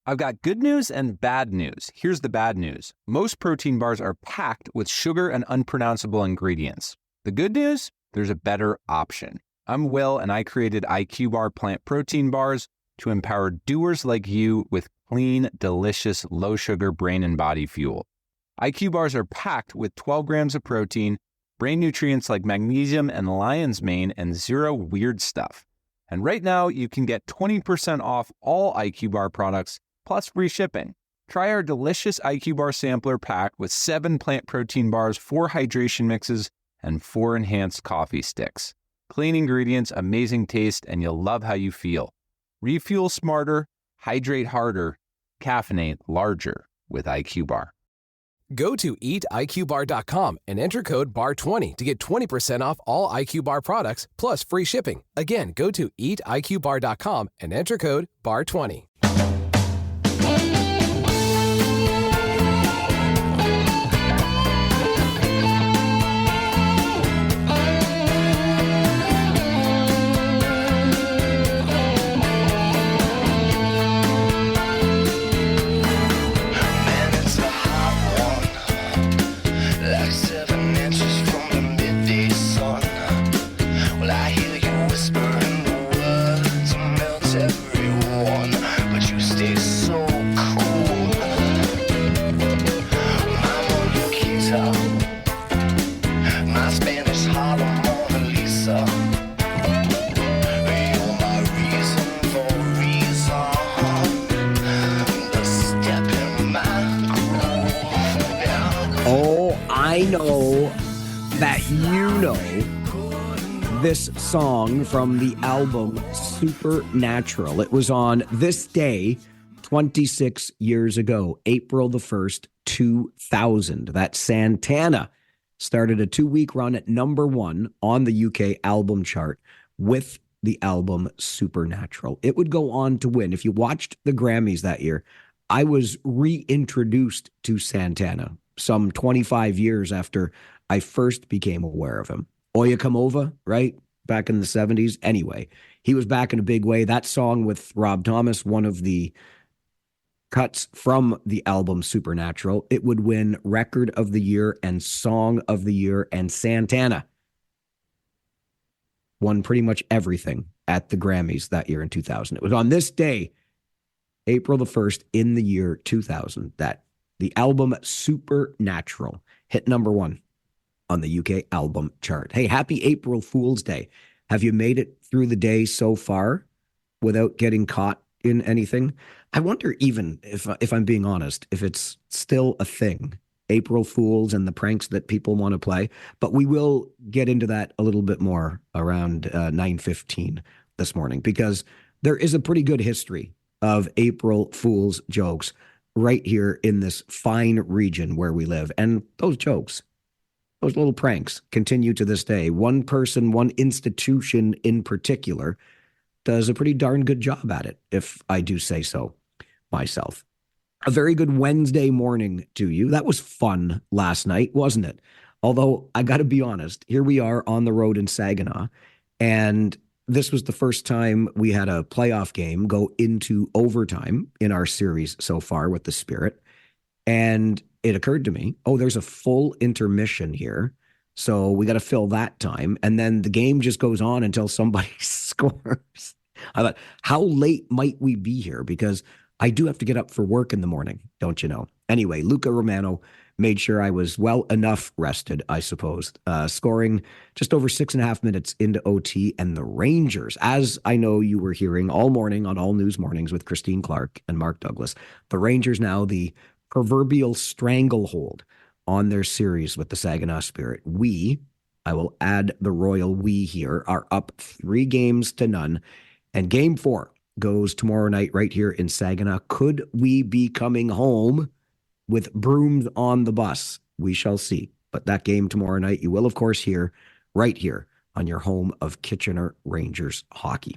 I've got good news and bad news. Here's the bad news. Most protein bars are packed with sugar and unpronounceable ingredients. The good news? There's a better option. I'm Will, and I created IQ Bar plant protein bars to empower doers like you with clean, delicious, low-sugar brain and body fuel. IQ bars are packed with 12 grams of protein, brain nutrients like magnesium and lion's mane, and zero weird stuff. And right now, you can get 20% off all IQ Bar products, plus free shipping. Try our delicious IQ Bar sampler pack with 7 plant protein bars, 4 hydration mixes, and 4 enhanced coffee sticks. Clean ingredients, amazing taste, and you'll love how you feel. Refuel smarter, hydrate harder, caffeinate larger with IQ Bar. Go to eatiqbar.com and enter code BAR20 to get 20% off all IQ Bar products plus free shipping. Again, go to eatiqbar.com and enter code BAR20. I know that you know this song from the album Supernatural. It was on this day 26 years ago, April the 1st, 2000, that Santana started a 2-week run at #1 on the UK album chart with the album Supernatural. It would go on to win. If you watched the Grammys that year, I was reintroduced to Santana some 25 years after I first became aware of him. Oya Kamova, right? Back in the 70s. Anyway, he was back in a big way. That song with Rob Thomas, one of the cuts from the album Supernatural, it would win Record of the Year and Song of the Year, and Santana won pretty much everything at the Grammys that year in 2000. It was on this day, April the 1st, in the year 2000, that the album Supernatural hit #1 on the UK album chart. Hey, happy April Fool's Day. Have you made it through the day so far without getting caught in anything? I wonder, even if I'm being honest, if it's still a thing, April Fools and the pranks that people want to play. But we will get into that a little bit more around 9:15 this morning, because there is a pretty good history of April Fool's jokes right here in this fine region where we live. And those jokes, those little pranks, continue to this day. One person, one institution in particular, does a pretty darn good job at it, if I do say so myself. A very good Wednesday morning to you. That was fun last night, wasn't it? Although, I got to be honest, here we are on the road in Saginaw, and this was the first time we had a playoff game go into overtime in our series so far with the Spirit. And it occurred to me, there's a full intermission here, so we got to fill that time. And then the game just goes on until somebody scores. I thought, how late might we be here? Because I do have to get up for work in the morning, don't you know? Anyway, Luca Romano made sure I was well enough rested, I suppose, scoring just over 6.5 minutes into OT. And the Rangers, as I know you were hearing all morning on All News Mornings with Christine Clark and Mark Douglas, the Rangers now the proverbial stranglehold on their series with the Saginaw Spirit. I will add the royal we here, are up 3-0. And game 4 goes tomorrow night right here in Saginaw. Could we be coming home with brooms on the bus? We shall see. But that game tomorrow night, you will, of course, hear right here on your home of Kitchener Rangers hockey.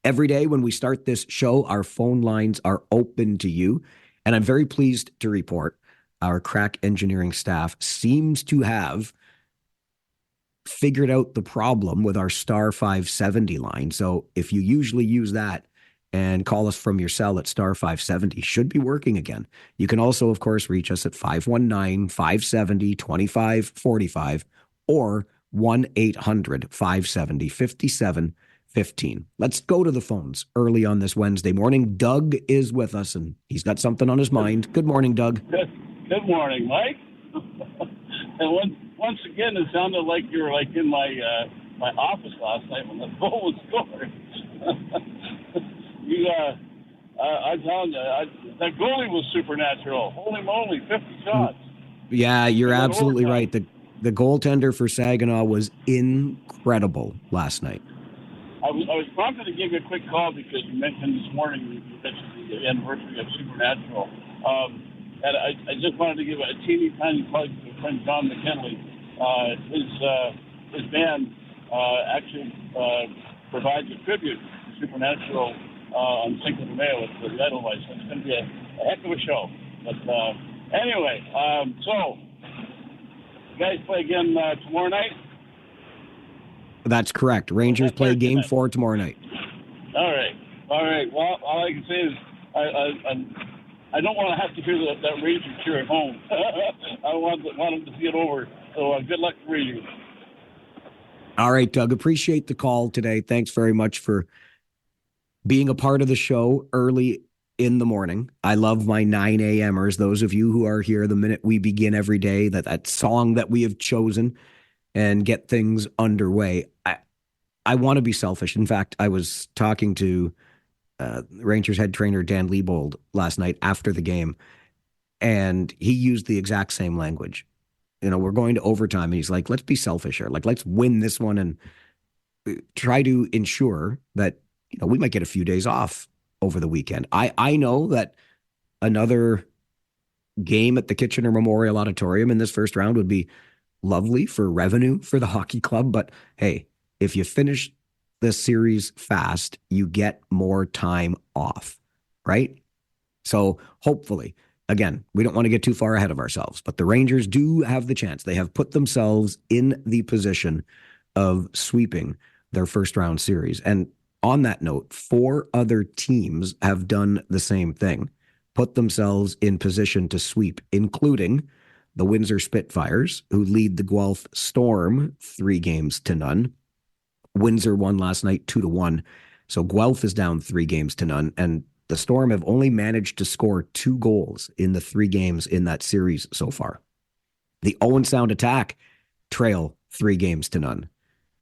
Every day when we start this show, our phone lines are open to you. And I'm very pleased to report our crack engineering staff seems to have figured out the problem with our star 570 line. So if you usually use that and call us from your cell at star 570. Should be working again. You can also, of course, reach us at 519-570-2545 or 1-800-570-5715. Let's go to the phones early on this Wednesday morning. Doug is with us, and he's got something on his mind. Good morning, Doug. Good morning, Mike. And once again, it sounded like you were like in my office last night when the goal was scored. I'm telling you, that goalie was supernatural. Holy moly, 50 shots. Yeah, you're absolutely right. The goaltender for Saginaw was incredible last night. I was prompted to give you a quick call because you mentioned this morning, you mentioned the anniversary of Supernatural. And I just wanted to give a teeny tiny plug to friend John McKinley. His band actually provides a tribute to Supernatural on Cinco de Mayo with the Edelweiss. It's going to be a heck of a show. But anyway, so you guys play again tomorrow night? That's correct. Rangers play Game 4 tomorrow night. All right. Well, all I can say is I don't want to have to hear that Ranger cheer at home. I want them to see it over. So good luck to Rangers. All right, Doug. Appreciate the call today. Thanks very much for being a part of the show early in the morning. I love my 9 a.m.ers. Those of you who are here the minute we begin every day, that song that we have chosen and get things underway. I want to be selfish. In fact, I was talking to Rangers head trainer Dan Liebold last night after the game, and he used the exact same language. We're going to overtime, and he's like, let's be selfish here. Like, let's win this one and try to ensure that we might get a few days off over the weekend. I know that another game at the Kitchener Memorial Auditorium in this first round would be lovely for revenue for the hockey club. But hey, if you finish the series fast, you get more time off, right? So hopefully, again, we don't want to get too far ahead of ourselves, but the Rangers do have the chance. They have put themselves in the position of sweeping their first round series. And on that note, 4 other teams have done the same thing, put themselves in position to sweep, including the Windsor Spitfires, who lead the Guelph Storm 3-0. Windsor won last night 2-1. So Guelph is down 3-0, and the Storm have only managed to score 2 goals in the 3 games in that series so far. The Owen Sound Attack trail 3-0.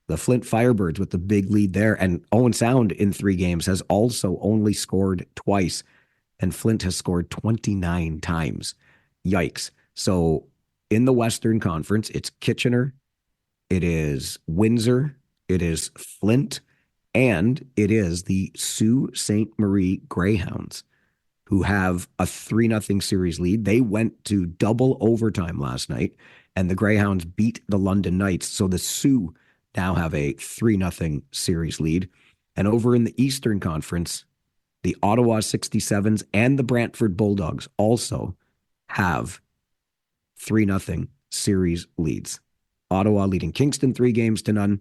The Flint Firebirds with the big lead there. And Owen Sound in 3 games has also only scored twice. And Flint has scored 29 times. Yikes. So in the Western Conference, it's Kitchener, it is Windsor, it is Flint, and it is the Sault Ste. Marie Greyhounds, who have a 3-0 series lead. They went to double overtime last night, and the Greyhounds beat the London Knights. So the Sioux now have a 3-0 series lead. And over in the Eastern Conference, the Ottawa 67s and the Brantford Bulldogs also have 3-0 series leads. Ottawa leading Kingston 3-0,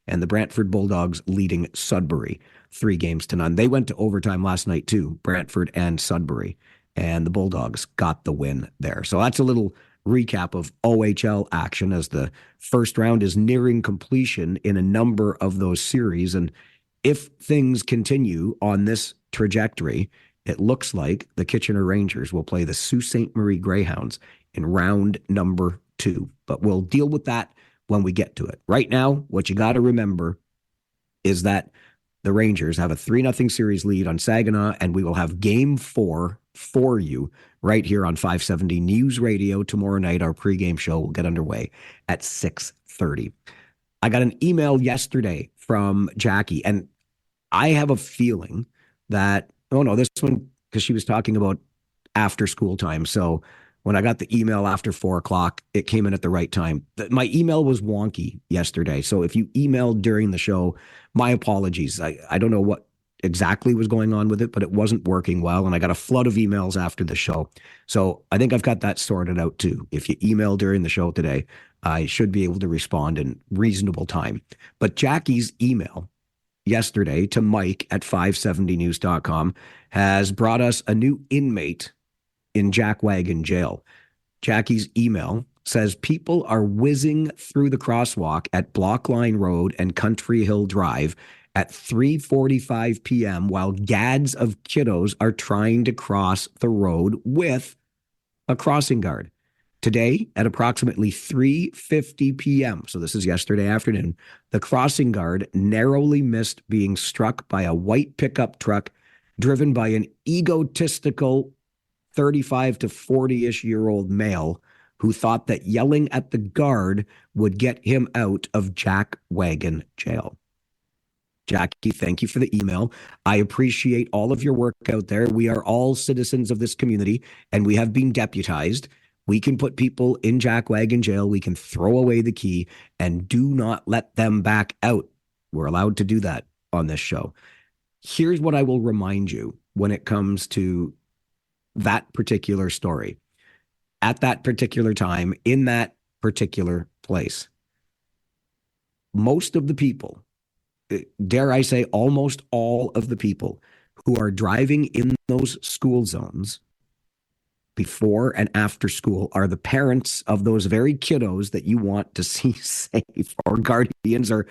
and the Brantford Bulldogs leading Sudbury 3-0. They went to overtime last night too, Brantford and Sudbury, and the Bulldogs got the win there. So that's a little recap of OHL action as the first round is nearing completion in a number of those series. And if things continue on this trajectory, it looks like the Kitchener Rangers will play the Sault Ste. Marie Greyhounds in round number 2. But we'll deal with that when we get to it. Right now, what you got to remember is that the Rangers have a 3-0 series lead on Saginaw, and we will have Game 4 for you right here on 570 News Radio tomorrow night. Our pregame show will get underway at 6:30. I got an email yesterday from Jackie, and I have a feeling that, this one, because she was talking about after school time. So when I got the email after 4 o'clock, it came in at the right time. My email was wonky yesterday. So if you emailed during the show, my apologies. I don't know what exactly was going on with it, but it wasn't working well. And I got a flood of emails after the show. So I think I've got that sorted out too. If you email during the show today, I should be able to respond in reasonable time. But Jackie's email yesterday to Mike at 570news.com has brought us a new inmate in Jack Wagon jail. Jackie's email says people are whizzing through the crosswalk at Blockline Road and Country Hill Drive at 3:45 p.m. while gads of kiddos are trying to cross the road with a crossing guard. Today, at approximately 3:50 p.m., so this is yesterday afternoon, the crossing guard narrowly missed being struck by a white pickup truck driven by an egotistical 35 to 40-ish year old male who thought that yelling at the guard would get him out of Jack Wagon jail. Jackie, thank you for the email. I appreciate all of your work out there. We are all citizens of this community, and we have been deputized. We can put people in Jack Wagon jail. We can throw away the key and do not let them back out. We're allowed to do that on this show. Here's what I will remind you when it comes to that particular story. At that particular time, in that particular place, most of the people, dare I say almost all of the people who are driving in those school zones before and after school are the parents of those very kiddos that you want to see safe, or guardians or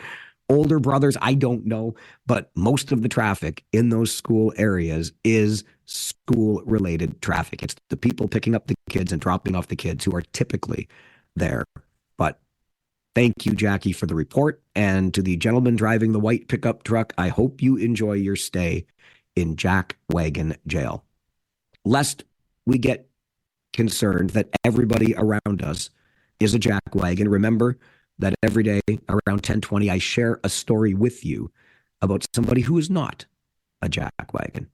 older brothers. I don't know, but most of the traffic in those school areas is school-related traffic. It's the people picking up the kids and dropping off the kids who are typically there. But thank you, Jackie, for the report. And to the gentleman driving the white pickup truck, I hope you enjoy your stay in Jack Wagon jail. Lest we get concerned that everybody around us is a Jack Wagon, remember that every day around 10:20, I share a story with you about somebody who is not a Jack Wagon.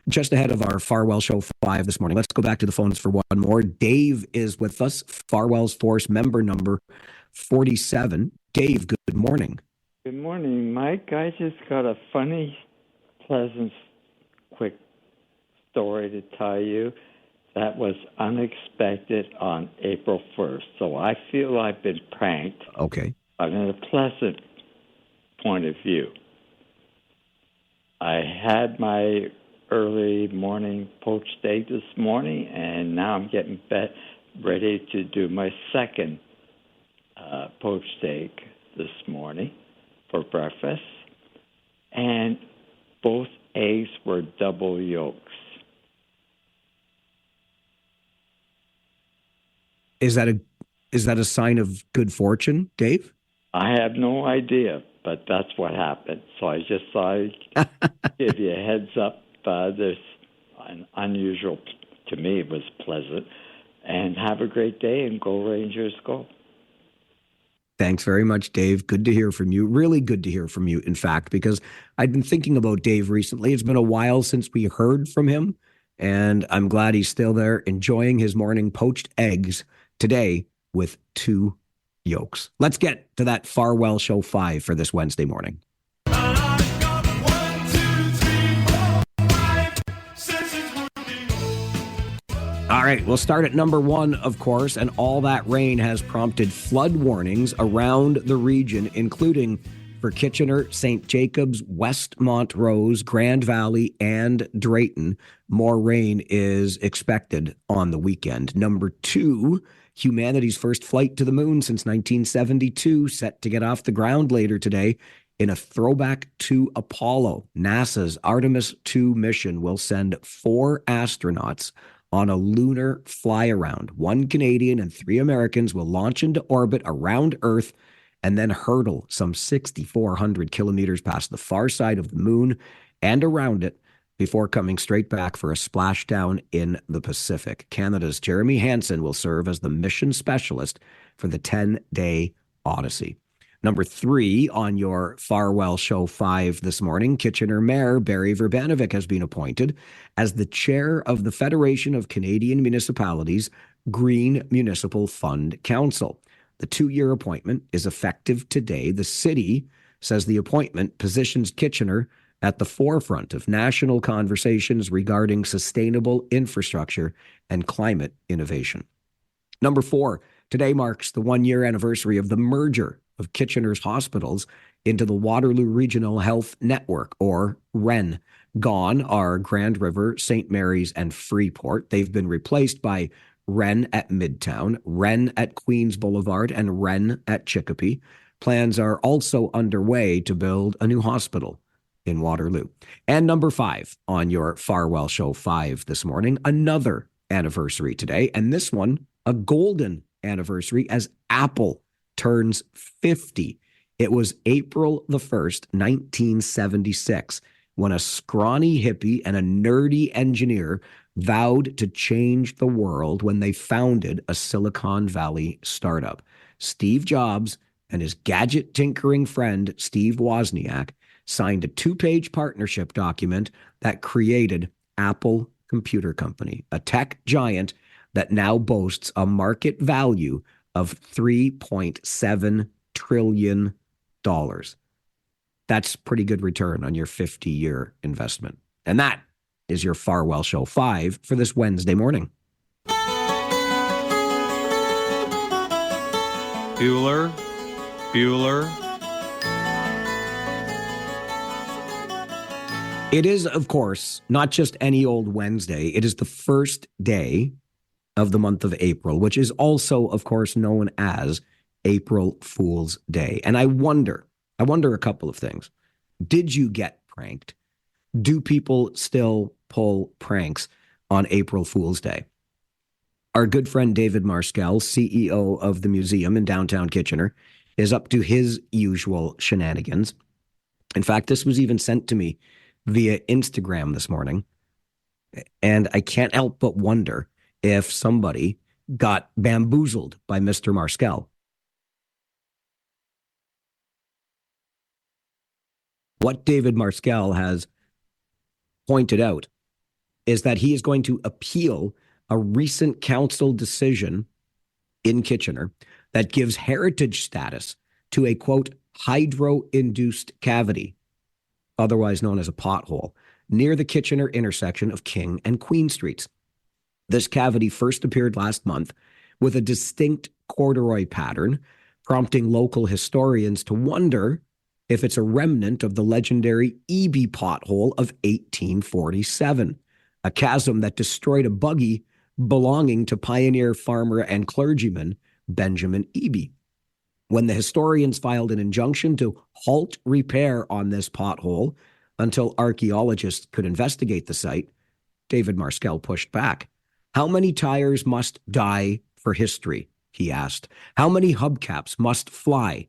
Just ahead of our Farwell Show 5 this morning, let's go back to the phones for one more. Dave is with us, Farwell's Force member number 47. Dave, good morning. Good morning, Mike. I just got a funny, pleasant, quick story to tell you that was unexpected on April 1st. So I feel I've been pranked. Okay. But in a pleasant point of view. I had my early morning poached egg this morning, and now I'm getting ready to do my second poached egg this morning for breakfast. And both eggs were double yolks. Is that a sign of good fortune, Dave? I have no idea, but that's what happened. So I just thought I'd give you a heads up. There's an unusual, to me, it was pleasant. And have a great day, and go Rangers, go. Thanks very much, Dave. Good to hear from you. Really good to hear from you, in fact, because I'd been thinking about Dave recently. It's been a while since we heard from him, and I'm glad he's still there enjoying his morning poached eggs today with 2 yolks. Let's get to that Farwell Show 5 for this Wednesday morning. All right, we'll start at number 1, of course, and all that rain has prompted flood warnings around the region, including for Kitchener, St. Jacobs, West Montrose, Grand Valley, and Drayton. More rain is expected on the weekend. Number 2, humanity's first flight to the moon since 1972, set to get off the ground later today in a throwback to Apollo. NASA's Artemis 2 mission will send 4 astronauts on a lunar fly-around. 1 Canadian and 3 Americans will launch into orbit around Earth and then hurtle some 6,400 kilometers past the far side of the moon and around it before coming straight back for a splashdown in the Pacific. Canada's Jeremy Hansen will serve as the mission specialist for the 10-day Odyssey. Number 3 on your Farwell Show 5 this morning, Kitchener Mayor Barry Verbanovic has been appointed as the chair of the Federation of Canadian Municipalities Green Municipal Fund Council. The 2-year appointment is effective today. The city says the appointment positions Kitchener at the forefront of national conversations regarding sustainable infrastructure and climate innovation. Number 4, today marks the 1-year anniversary of the merger of Kitchener's hospitals into the Waterloo Regional Health Network, or REN. Gone are Grand River, St. Mary's, and Freeport. They've been replaced by REN at Midtown, REN at Queens Boulevard, and REN at Chicopee. Plans are also underway to build a new hospital in Waterloo. And number 5 on your Farwell Show 5 this morning, another anniversary today, and this one a golden anniversary as Apple turns 50. It was April the 1st, 1976, when a scrawny hippie and a nerdy engineer vowed to change the world when they founded a Silicon Valley startup. Steve Jobs and his gadget tinkering friend, Steve Wozniak, signed a 2-page partnership document that created Apple Computer Company, a tech giant that now boasts a market value of $3.7 trillion. That's pretty good return on your 50-year investment. And that is your Farwell Show 5 for this Wednesday morning. Bueller. It is, of course, not just any old Wednesday. It is the first day of the month of April, which is also, of course, known as April Fool's Day. And I wonder a couple of things. Did you get pranked? Do people still pull pranks on April Fool's Day? Our good friend David Marskell, CEO of the museum in downtown Kitchener, is up to his usual shenanigans. In fact, this was even sent to me via Instagram this morning. And I can't help but wonder if somebody got bamboozled by Mr. Marskell. What David Marskell has pointed out is that he is going to appeal a recent council decision in Kitchener that gives heritage status to a, quote, hydro-induced cavity, otherwise known as a pothole, near the Kitchener intersection of King and Queen Streets. This cavity first appeared last month with a distinct corduroy pattern, prompting local historians to wonder if it's a remnant of the legendary Eby pothole of 1847, a chasm that destroyed a buggy belonging to pioneer farmer and clergyman Benjamin Eby. When the historians filed an injunction to halt repair on this pothole until archaeologists could investigate the site, David Marskell pushed back. How many tires must die for history? He asked. How many hubcaps must fly?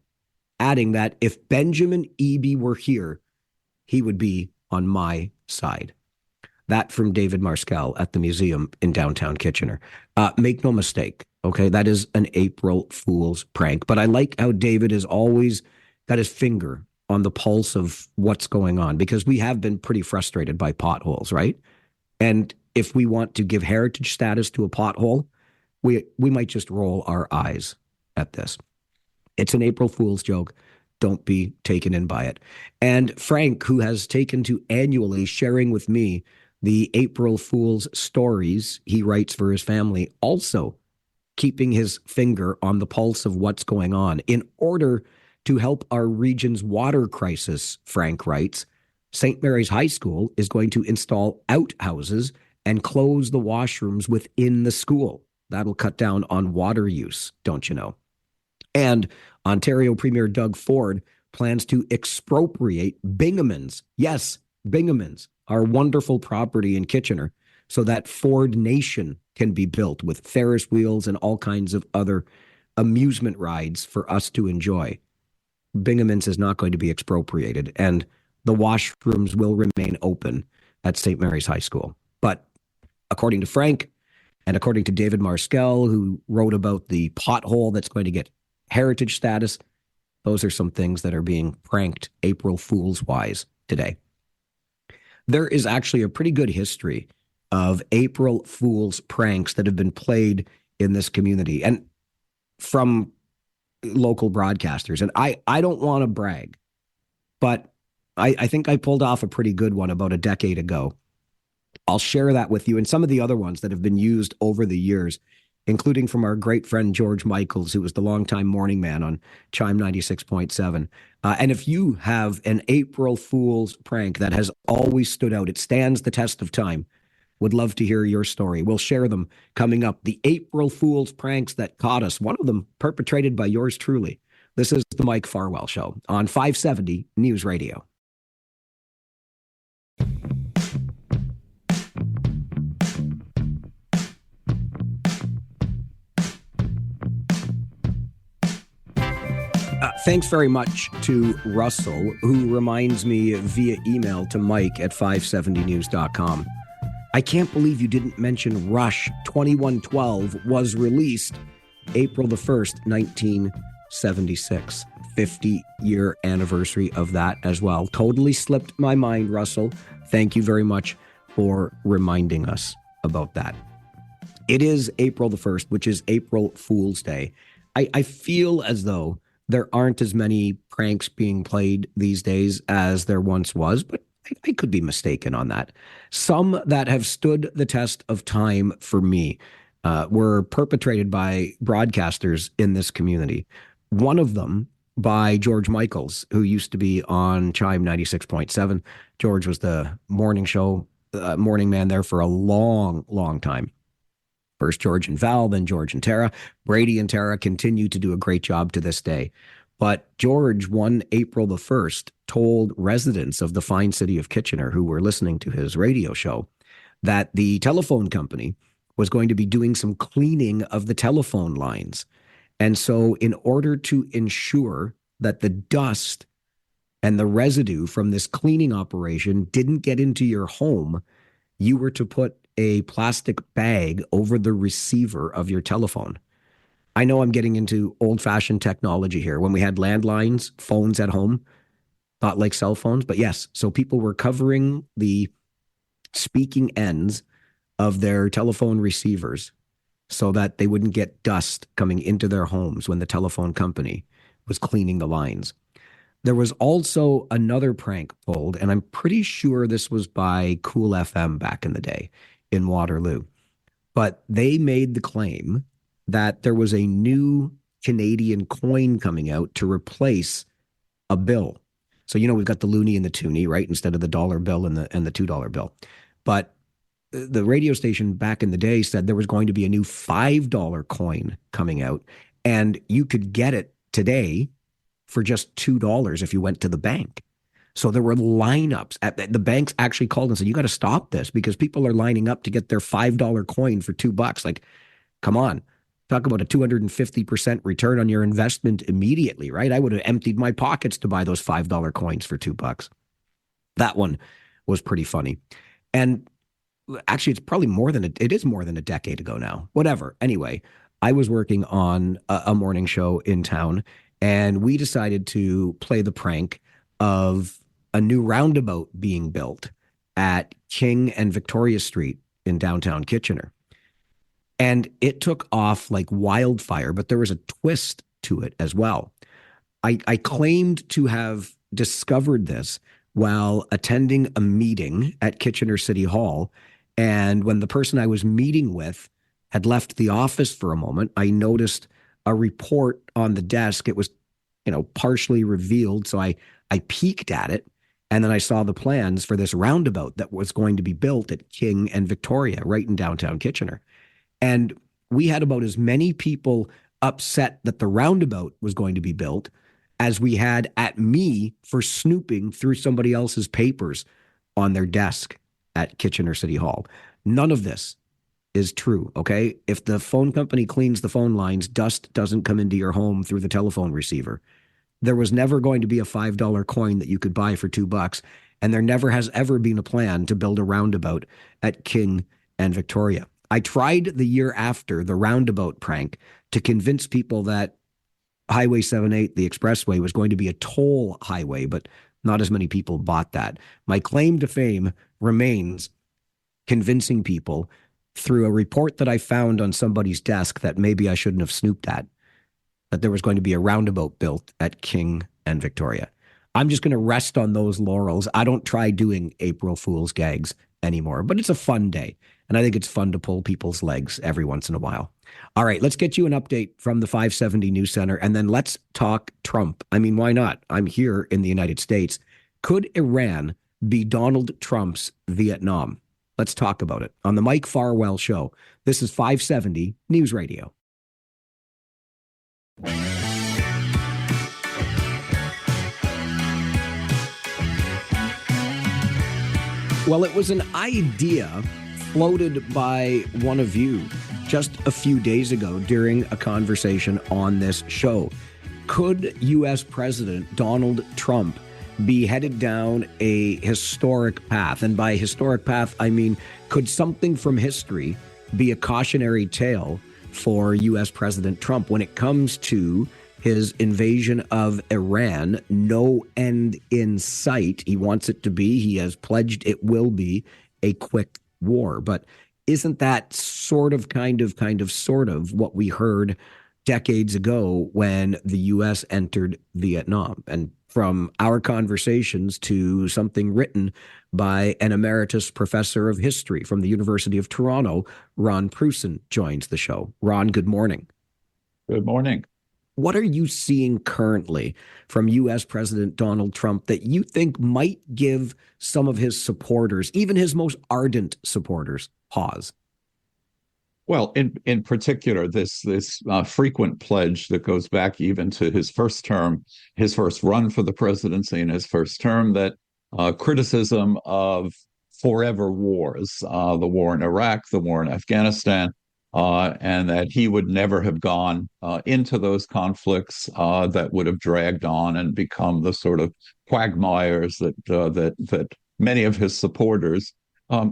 Adding that if Benjamin Eby were here, he would be on my side. That from David Marskell at the museum in downtown Kitchener. Make no mistake, okay? That is an April Fool's prank. But I like how David has always got his finger on the pulse of what's going on, because we have been pretty frustrated by potholes, right? And if we want to give heritage status to a pothole, we might just roll our eyes at this. It's an April Fool's joke. Don't be taken in by it. And Frank, who has taken to annually sharing with me the April Fool's stories he writes for his family, also keeping his finger on the pulse of what's going on. In order to help our region's water crisis, Frank writes, St. Mary's High School is going to install outhouses and close the washrooms within the school. That'll cut down on water use, don't you know? And Ontario Premier Doug Ford plans to expropriate Bingamans. Yes, Bingamans, our wonderful property in Kitchener, so that Ford Nation can be built with Ferris wheels and all kinds of other amusement rides for us to enjoy. Bingamans is not going to be expropriated, and the washrooms will remain open at St. Mary's High School. But according to Frank, and according to David Marskell, who wrote about the pothole that's going to get heritage status, those are some things that are being pranked April Fool's wise today. There is actually a pretty good history of April Fool's pranks that have been played in this community and from local broadcasters. And I don't want to brag, but I think I pulled off a pretty good one about a decade ago. I'll share that with you, and some of the other ones that have been used over the years including from our great friend George Michaels, who was the longtime morning man on Chime 96.7. And if you have an April Fool's prank that has always stood out, it stands the test of time, would love to hear your story. We'll share them coming up. The April Fool's pranks that caught us, one of them perpetrated by yours truly. This is the Mike Farwell Show on 570 News Radio. Thanks very much to Russell, who reminds me via email to Mike at 570news.com. I can't believe you didn't mention Rush 2112 was released April the 1st, 1976. 50-year anniversary of that as well. Totally slipped my mind, Russell. Thank you very much for reminding us about that. It is April the 1st, which is April Fool's Day. I feel as though there aren't as many pranks being played these days as there once was, but I could be mistaken on that. Some that have stood the test of time for me were perpetrated by broadcasters in this community. One of them by George Michaels, who used to be on Chime 96.7. George was the morning show, morning man there for a long, long time. First George and Val, then George and Tara. Brady and Tara continue to do a great job to this day. But George, one April the 1st, told residents of the fine city of Kitchener who were listening to his radio show that the telephone company was going to be doing some cleaning of the telephone lines. And so in order to ensure that the dust and the residue from this cleaning operation didn't get into your home, you were to put a plastic bag over the receiver of your telephone. I know I'm getting into old-fashioned technology here. When we had landlines, phones at home, not like cell phones, but yes. So people were covering the speaking ends of their telephone receivers so that they wouldn't get dust coming into their homes when the telephone company was cleaning the lines. There was also another prank pulled, and I'm pretty sure this was by Cool FM back in the day in Waterloo. But they made the claim that there was a new Canadian coin coming out to replace a bill. So, we've got the loonie and the toonie, right? Instead of the dollar bill and the $2 bill. But the radio station back in the day said there was going to be a new $5 coin coming out, and you could get it today for just $2 if you went to the bank. So there were lineups. The banks actually called and said, you got to stop this because people are lining up to get their $5 coin for $2. Like, come on. Talk about a 250% return on your investment immediately, right? I would have emptied my pockets to buy those $5 coins for $2. That one was pretty funny. And actually, it's probably it is more than a decade ago now. Whatever. Anyway, I was working on a morning show in town, and we decided to play the prank of a new roundabout being built at King and Victoria Street in downtown Kitchener. And it took off like wildfire, but there was a twist to it as well. I claimed to have discovered this while attending a meeting at Kitchener City Hall. And when the person I was meeting with had left the office for a moment, I noticed a report on the desk. It was, partially revealed. So I peeked at it, and then I saw the plans for this roundabout that was going to be built at King and Victoria, right in downtown Kitchener. And we had about as many people upset that the roundabout was going to be built as we had at me for snooping through somebody else's papers on their desk at Kitchener City Hall. None of this is true, okay? If the phone company cleans the phone lines, dust doesn't come into your home through the telephone receiver. There was never going to be a $5 coin that you could buy for $2, and there never has ever been a plan to build a roundabout at King and Victoria. I tried the year after the roundabout prank to convince people that Highway 78, the expressway, was going to be a toll highway, but not as many people bought that. My claim to fame remains convincing people through a report that I found on somebody's desk that maybe I shouldn't have snooped at, that there was going to be a roundabout built at King and Victoria. I'm just going to rest on those laurels. I don't try doing April Fool's gags anymore, but it's a fun day. And I think it's fun to pull people's legs every once in a while. All right, let's get you an update from the 570 News Center, and then let's talk Trump. I mean, why not? I'm here in the United States. Could Iran be Donald Trump's Vietnam? Let's talk about it on the Mike Farwell Show. This is 570 News Radio. Well, it was an idea floated by one of you just a few days ago during a conversation on this show. Could U.S. President Donald Trump be headed down a historic path? And by historic path, I mean, could something from history be a cautionary tale for U.S. President Trump when it comes to his invasion of Iran? No end in sight. He wants it to be. He has pledged it will be a quick war. But isn't that sort of what we heard decades ago when the U.S. entered Vietnam? And from our conversations to something written by an emeritus professor of history from the University of Toronto, Ron Prusen joins the show. Ron, good morning. Good morning. What are you seeing currently from U.S. President Donald Trump that you think might give some of his supporters, even his most ardent supporters, pause? Well, in particular, this frequent pledge that goes back even to his first term, his first run for the presidency in his first term, that criticism of forever wars, the war in Iraq, the war in Afghanistan, and that he would never have gone into those conflicts that would have dragged on and become the sort of quagmires that many of his supporters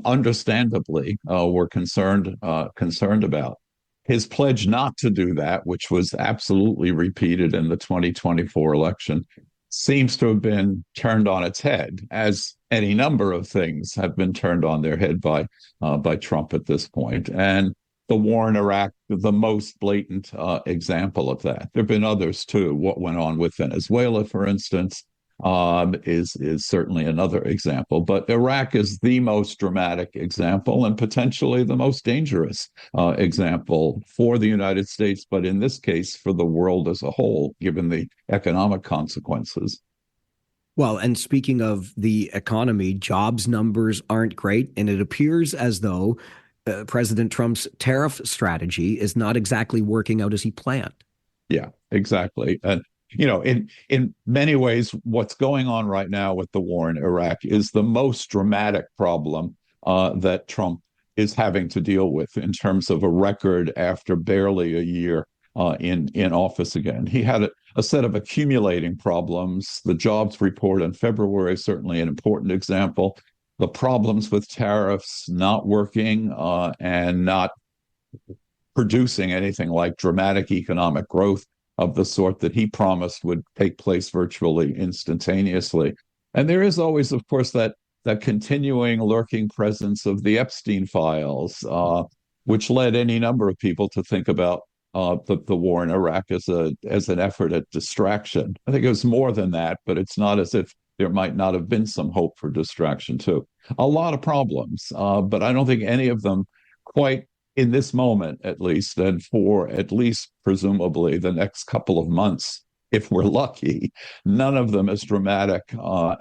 understandably were concerned about. His pledge not to do that, which was absolutely repeated in the 2024 election, seems to have been turned on its head, as any number of things have been turned on their head by Trump at this point. And the war in Iraq, the most blatant example of that. There have been others too. What went on with Venezuela, for instance, is certainly another example. But Iraq is the most dramatic example and potentially the most dangerous example for the United States, but in this case, for the world as a whole, given the economic consequences. Well, and speaking of the economy, jobs numbers aren't great, and it appears as though President Trump's tariff strategy is not exactly working out as he planned. Yeah, exactly. And, in many ways, what's going on right now with the war in Iraq is the most dramatic problem that Trump is having to deal with in terms of a record after barely a year in office again. He had a set of accumulating problems. The jobs report in February is certainly an important example. The problems with tariffs not working and not producing anything like dramatic economic growth of the sort that he promised would take place virtually instantaneously. And there is always, of course, that continuing lurking presence of the Epstein files, which led any number of people to think about the war in Iraq as an effort at distraction. I think it was more than that, but it's not as if there might not have been some hope for distraction too. A lot of problems, but I don't think any of them quite in this moment, at least, and for at least presumably the next couple of months, if we're lucky, none of them as dramatic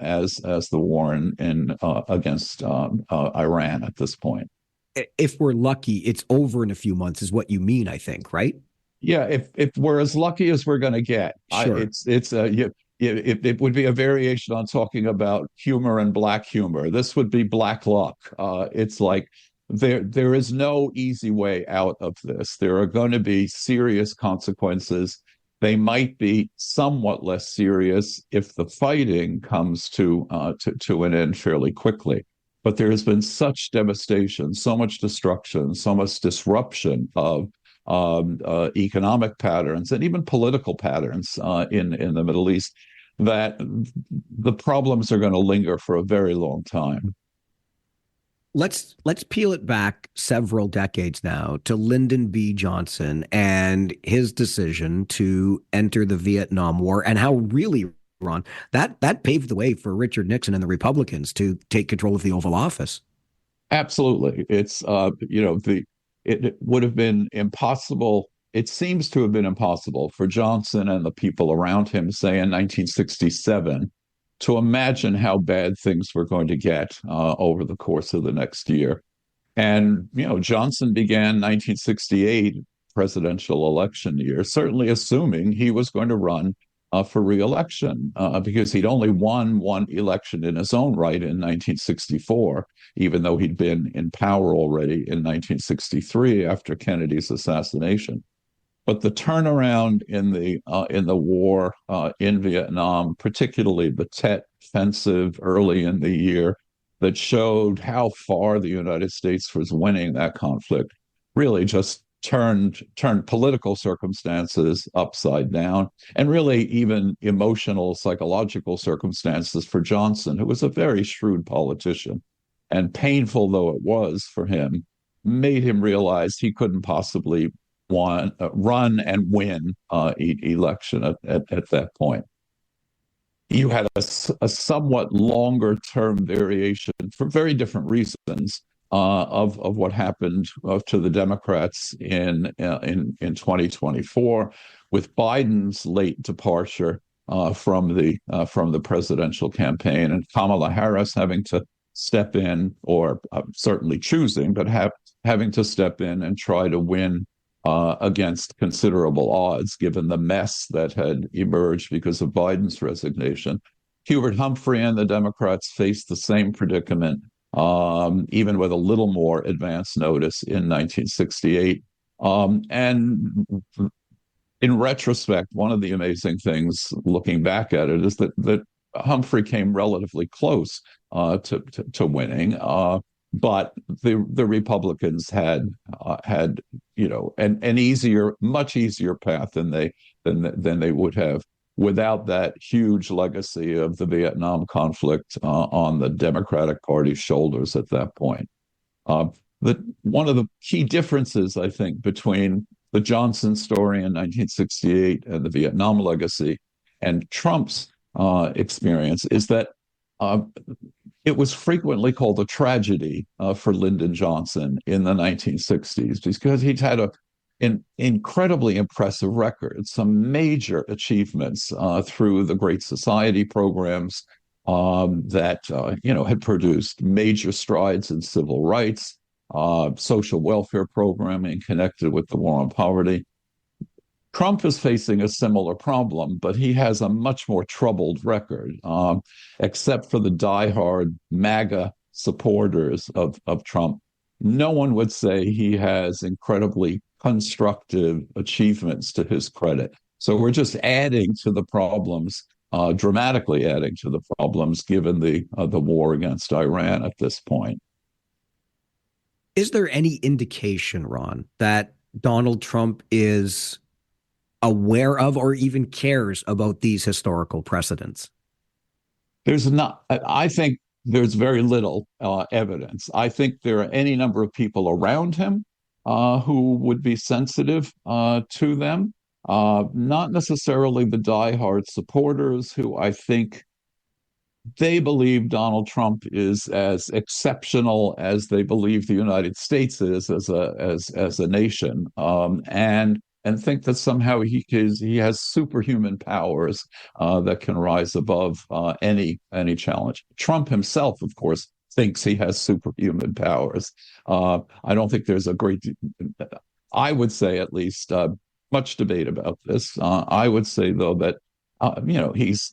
as the war in against Iran at this point. If we're lucky, it's over in a few months, is what you mean, I think, right? Yeah, if we're as lucky as we're going to get, sure. It would be a variation on talking about humor and black humor. This would be black luck. It's like there is no easy way out of this. There are going to be serious consequences. They might be somewhat less serious if the fighting comes to an end fairly quickly. But there has been such devastation, so much destruction, so much disruption of economic patterns and even political patterns in the Middle East, that the problems are going to linger for a very long time. Let's peel it back several decades now to Lyndon B. Johnson and his decision to enter the Vietnam War, and how really, Ron, that paved the way for Richard Nixon and the Republicans to take control of the Oval Office. Absolutely. It's it would have been impossible. It seems to have been impossible for Johnson and the people around him, say in 1967, to imagine how bad things were going to get over the course of the next year. And Johnson began 1968 presidential election year, certainly assuming he was going to run for re-election because he'd only won one election in his own right in 1964, even though he'd been in power already in 1963 after Kennedy's assassination. But the turnaround in the war in Vietnam, particularly the Tet Offensive early in the year, that showed how far the United States was winning that conflict, really just turned political circumstances upside down, and really even emotional, psychological circumstances for Johnson, who was a very shrewd politician. And painful though it was for him, made him realize he couldn't possibly run and win election at that point. You had a somewhat longer term variation for very different reasons of what happened to the Democrats in 2024, with Biden's late departure from the presidential campaign, and Kamala Harris having to step in, or certainly choosing, but having to step in and try to win against considerable odds, given the mess that had emerged because of Biden's resignation. Hubert Humphrey and the Democrats faced the same predicament, even with a little more advance notice in 1968. And in retrospect, one of the amazing things looking back at it is that Humphrey came relatively close to winning. But the Republicans had an easier, much easier path than they would have without that huge legacy of the Vietnam conflict on the Democratic Party's shoulders at that point. One of the key differences, I think, between the Johnson story in 1968 and the Vietnam legacy and Trump's experience is that it was frequently called a tragedy for Lyndon Johnson in the 1960s because he'd had an incredibly impressive record, some major achievements through the Great Society programs that had produced major strides in civil rights, social welfare programming connected with the war on poverty. Trump is facing a similar problem, but he has a much more troubled record, except for the diehard MAGA supporters of Trump. No one would say he has incredibly constructive achievements to his credit. So we're just adding to the problems, dramatically adding to the problems, given the war against Iran at this point. Is there any indication, Ron, that Donald Trump is aware of or even cares about these historical precedents? There's not. I think there's very little evidence. I think there are any number of people around him who would be sensitive to them, not necessarily the diehard supporters who I think they believe Donald Trump is as exceptional as they believe the United States is as a nation, and think that somehow he has superhuman powers that can rise above any challenge. Trump himself, of course, thinks he has superhuman powers. I don't think there's I would say at least, much debate about this. I would say, though, that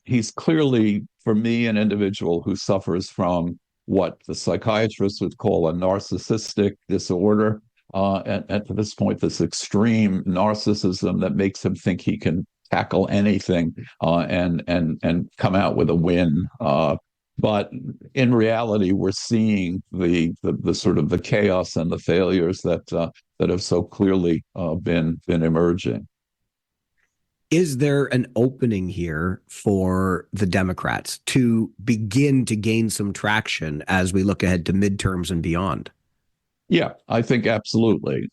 he's clearly, for me, an individual who suffers from what the psychiatrists would call a narcissistic disorder. At this point, this extreme narcissism that makes him think he can tackle anything and come out with a win. But in reality, we're seeing the sort of the chaos and the failures that have so clearly been emerging. Is there an opening here for the Democrats to begin to gain some traction as we look ahead to midterms and beyond? Yeah, I think absolutely.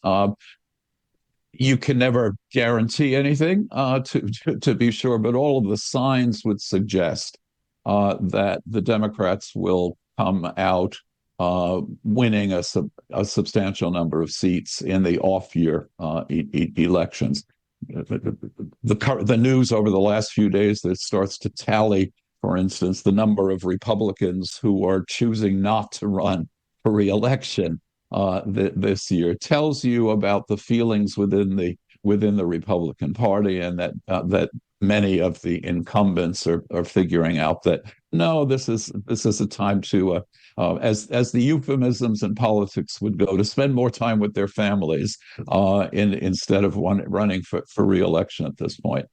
You can never guarantee anything, to be sure, but all of the signs would suggest that the Democrats will come out winning a substantial number of seats in the off-year elections. The news over the last few days that starts to tally, for instance, the number of Republicans who are choosing not to run for re-election this year tells you about the feelings within the Republican Party, and that many of the incumbents are figuring out that no, this is a time to as the euphemisms in politics would go, to spend more time with their families instead of running for re-election at this point.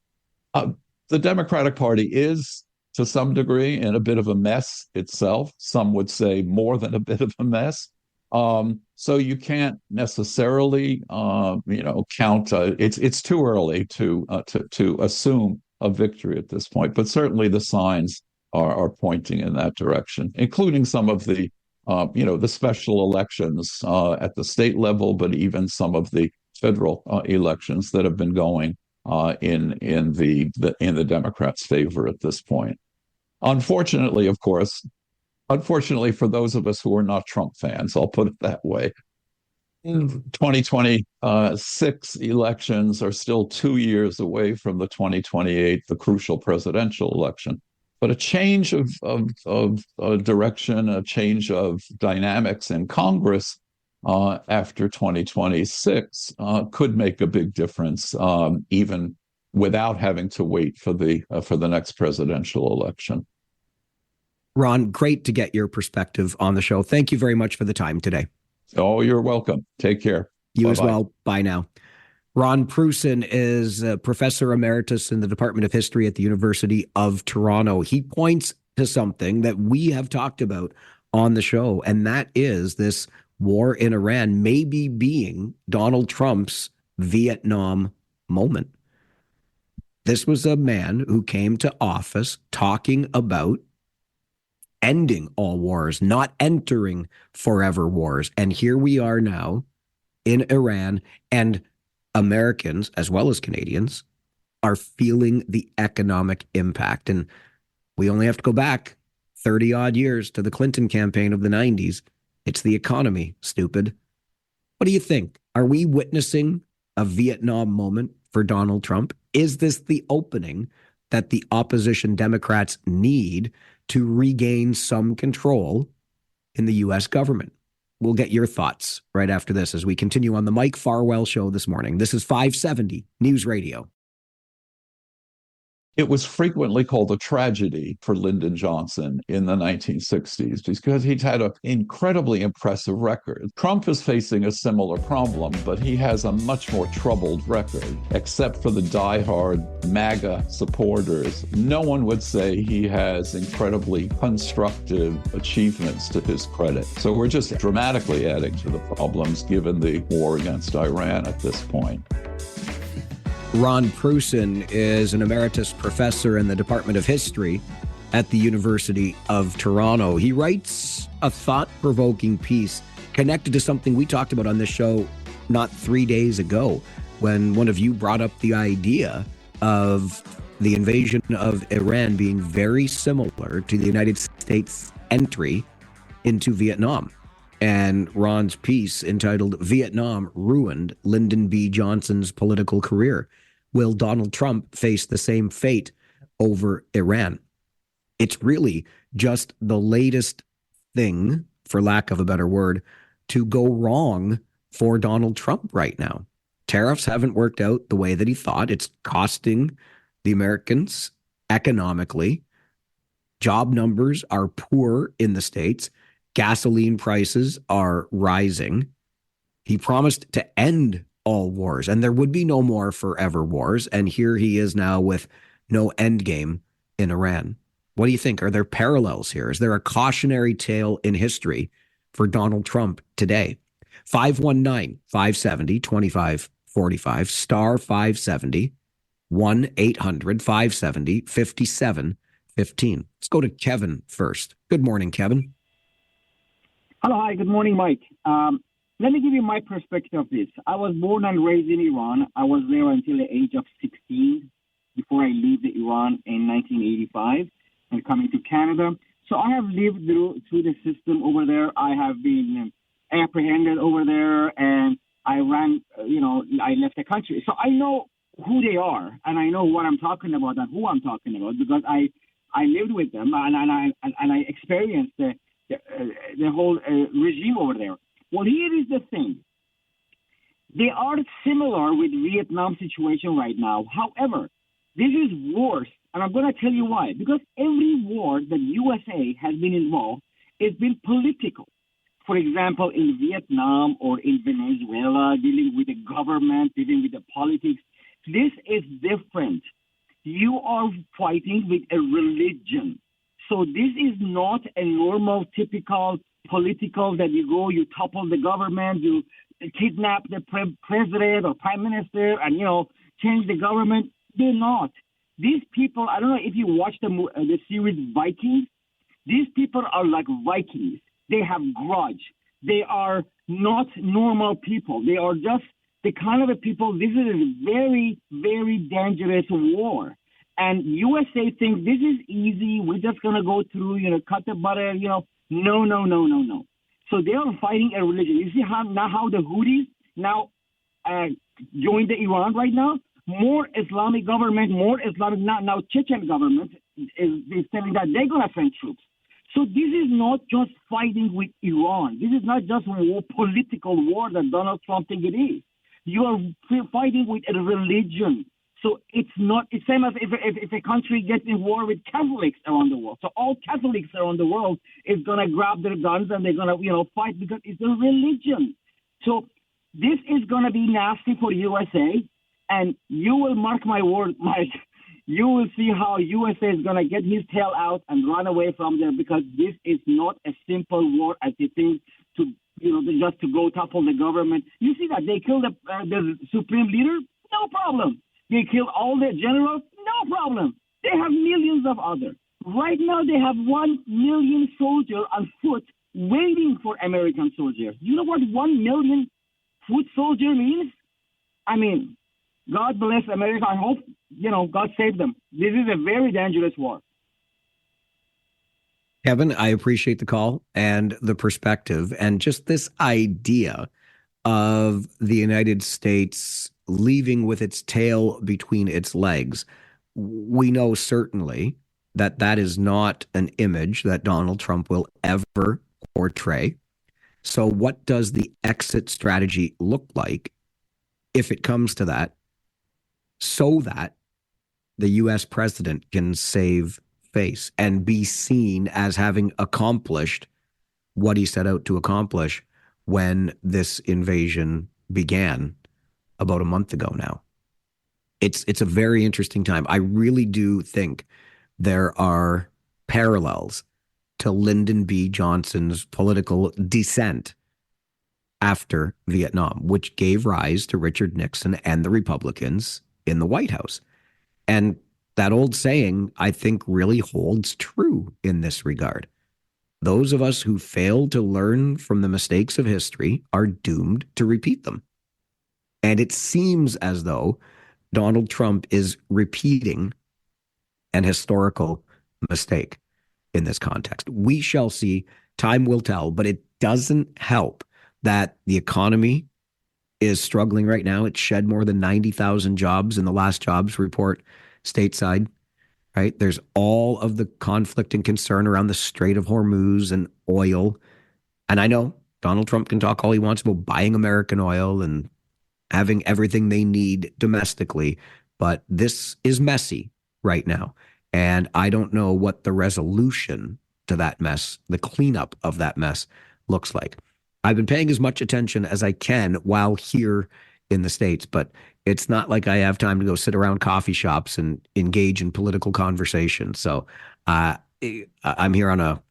The Democratic Party is, to some degree, in a bit of a mess itself. Some would say more than a bit of a mess. So you can't necessarily, count. It's too early to assume a victory at this point. But certainly the signs are pointing in that direction, including some of the, the special elections at the state level, but even some of the federal elections that have been going in the Democrats' favor at this point. Unfortunately, of course. Unfortunately, for those of us who are not Trump fans, I'll put it that way, 2026 elections are still 2 years away from the 2028, the crucial presidential election. But a change of direction, a change of dynamics in Congress after 2026 could make a big difference, even without having to wait for the next presidential election. Ron, great to get your perspective on the show. Thank you very much for the time today. Oh, you're welcome. Take care. You Bye-bye. as well. Bye now. Ron Prusin is a professor emeritus in the Department of History at the University of Toronto. He points to something that we have talked about on the show, and that is this war in Iran maybe being Donald Trump's Vietnam moment. This was a man who came to office talking about ending all wars, not entering forever wars. And here we are now in Iran, and Americans, as well as Canadians, are feeling the economic impact. And we only have to go back 30 odd years to the Clinton campaign of the 90s. It's the economy, stupid. What do you think? Are we witnessing a Vietnam moment for Donald Trump? Is this the opening that the opposition Democrats need to regain some control in the U.S. government? We'll get your thoughts right after this as we continue on the Mike Farwell Show this morning. This is 570 News Radio. It was frequently called a tragedy for Lyndon Johnson in the 1960s because he'd had an incredibly impressive record. Trump is facing a similar problem, but he has a much more troubled record. Except for the diehard MAGA supporters, no one would say he has incredibly constructive achievements to his credit. So we're just dramatically adding to the problems given the war against Iran at this point. Ron Prusin is an emeritus professor in the Department of History at the University of Toronto. He writes a thought-provoking piece connected to something we talked about on this show not 3 days ago, when one of you brought up the idea of the invasion of Iran being very similar to the United States' entry into Vietnam. And Ron's piece, entitled "Vietnam Ruined Lyndon B. Johnson's Political Career. Will Donald Trump face the same fate over Iran?" It's really just the latest thing, for lack of a better word, to go wrong for Donald Trump right now. Tariffs haven't worked out the way that he thought. It's costing the Americans economically. Job numbers are poor in the States. Gasoline prices are rising. He promised to end all wars, and there would be no more forever wars. And here he is now with no end game in Iran. What do you think? Are there parallels here? Is there a cautionary tale in history for Donald Trump today? 519-570-2545, star 570, 1-800-570-5715. Let's go to Kevin first. Good morning, Kevin. Hello. Hi. Good morning, Mike. Let me give you my perspective of this. I was born and raised in Iran. I was there until the age of 16 before I left Iran in 1985 and coming to Canada. So I have lived through the system over there. I have been apprehended over there, and I left the country. So I know who they are, and I know what I'm talking about and who I'm talking about because I lived with them and I experienced the whole regime over there. Well, here is the thing. They are similar with Vietnam situation right now. However, this is worse, and I'm going to tell you why. Because every war that USA has been involved has been political. For example, in Vietnam or in Venezuela, dealing with the government, dealing with the politics. This is different. You are fighting with a religion. So this is not a normal, typical political that you go, you topple the government, you kidnap the president or prime minister and, change the government. They're not. These people, I don't know if you watch the series Vikings, these people are like Vikings. They have grudge. They are not normal people. They are just the kind of people. This is a very, very dangerous war. And USA thinks this is easy. We're just going to go through, cut the butter, No. So they are fighting a religion. You see how the Houthis now joined the Iran right now? More Islamic government, now Chechen government is telling that they're going to send troops. So this is not just fighting with Iran. This is not just a political war that Donald Trump thinks it is. You are fighting with a religion. So it's same as if a country gets in war with Catholics around the world. So all Catholics around the world is going to grab their guns and they're going to, fight because it's a religion. So this is going to be nasty for USA. And you will mark my word, Mike, you will see how USA is going to get his tail out and run away from there because this is not a simple war as you think to, just to go topple the government. You see that they killed the supreme leader? No problem. They killed all the generals? No problem. They have millions of others. Right now they have 1 million soldiers on foot waiting for American soldiers. You know what 1 million foot soldier means? I mean, God bless America. I hope, God save them. This is a very dangerous war. Kevin, I appreciate the call and the perspective and just this idea of the United States leaving with its tail between its legs. We know certainly that that is not an image that Donald Trump will ever portray. So what does the exit strategy look like if it comes to that, so that the U.S. president can save face and be seen as having accomplished what he set out to accomplish when this invasion began about a month ago now? It's a very interesting time. I really do think there are parallels to Lyndon B. Johnson's political descent after Vietnam, which gave rise to Richard Nixon and the Republicans in the White House. And that old saying, I think, really holds true in this regard. Those of us who fail to learn from the mistakes of history are doomed to repeat them. And it seems as though Donald Trump is repeating an historical mistake in this context. We shall see. Time will tell, but it doesn't help that the economy is struggling right now. It shed more than 90,000 jobs in the last jobs report stateside, right? There's all of the conflict and concern around the Strait of Hormuz and oil. And I know Donald Trump can talk all he wants about buying American oil and having everything they need domestically, but this is messy right now. And I don't know what the resolution to that mess, the cleanup of that mess, looks like. I've been paying as much attention as I can while here in the States, but it's not like I have time to go sit around coffee shops and engage in political conversation. So I'm here on a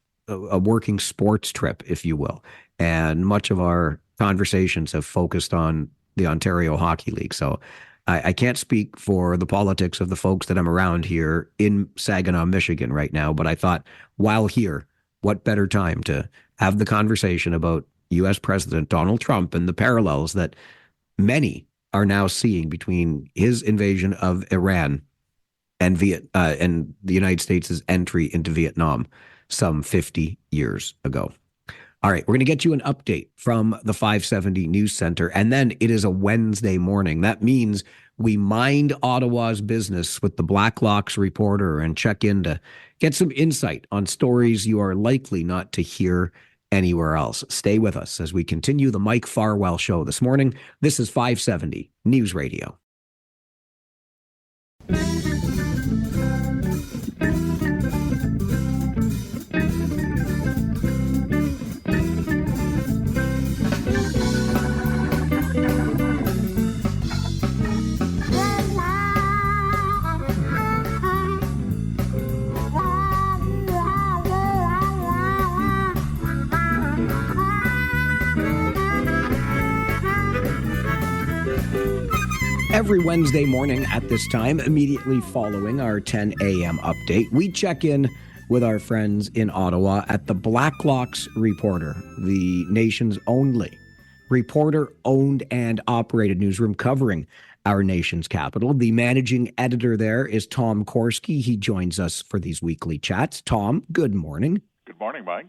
working sports trip, if you will. And much of our conversations have focused on the Ontario Hockey League. So I can't speak for the politics of the folks that I'm around here in Saginaw, Michigan right now. But I thought, while here, what better time to have the conversation about U.S. President Donald Trump and the parallels that many are now seeing between his invasion of Iran and the United States' entry into Vietnam some 50 years ago. All right, we're going to get you an update from the 570 News Center, and then it is a Wednesday morning. That means we mind Ottawa's business with the Blacklocks reporter and check in to get some insight on stories you are likely not to hear anywhere else. Stay with us as we continue the Mike Farwell Show this morning. This is 570 News Radio. Every Wednesday morning at this time, immediately following our 10 a.m. update, we check in with our friends in Ottawa at the Blacklocks Reporter, the nation's only reporter-owned and operated newsroom covering our nation's capital. The managing editor there is Tom Korski. He joins us for these weekly chats. Tom, good morning. Good morning, Mike.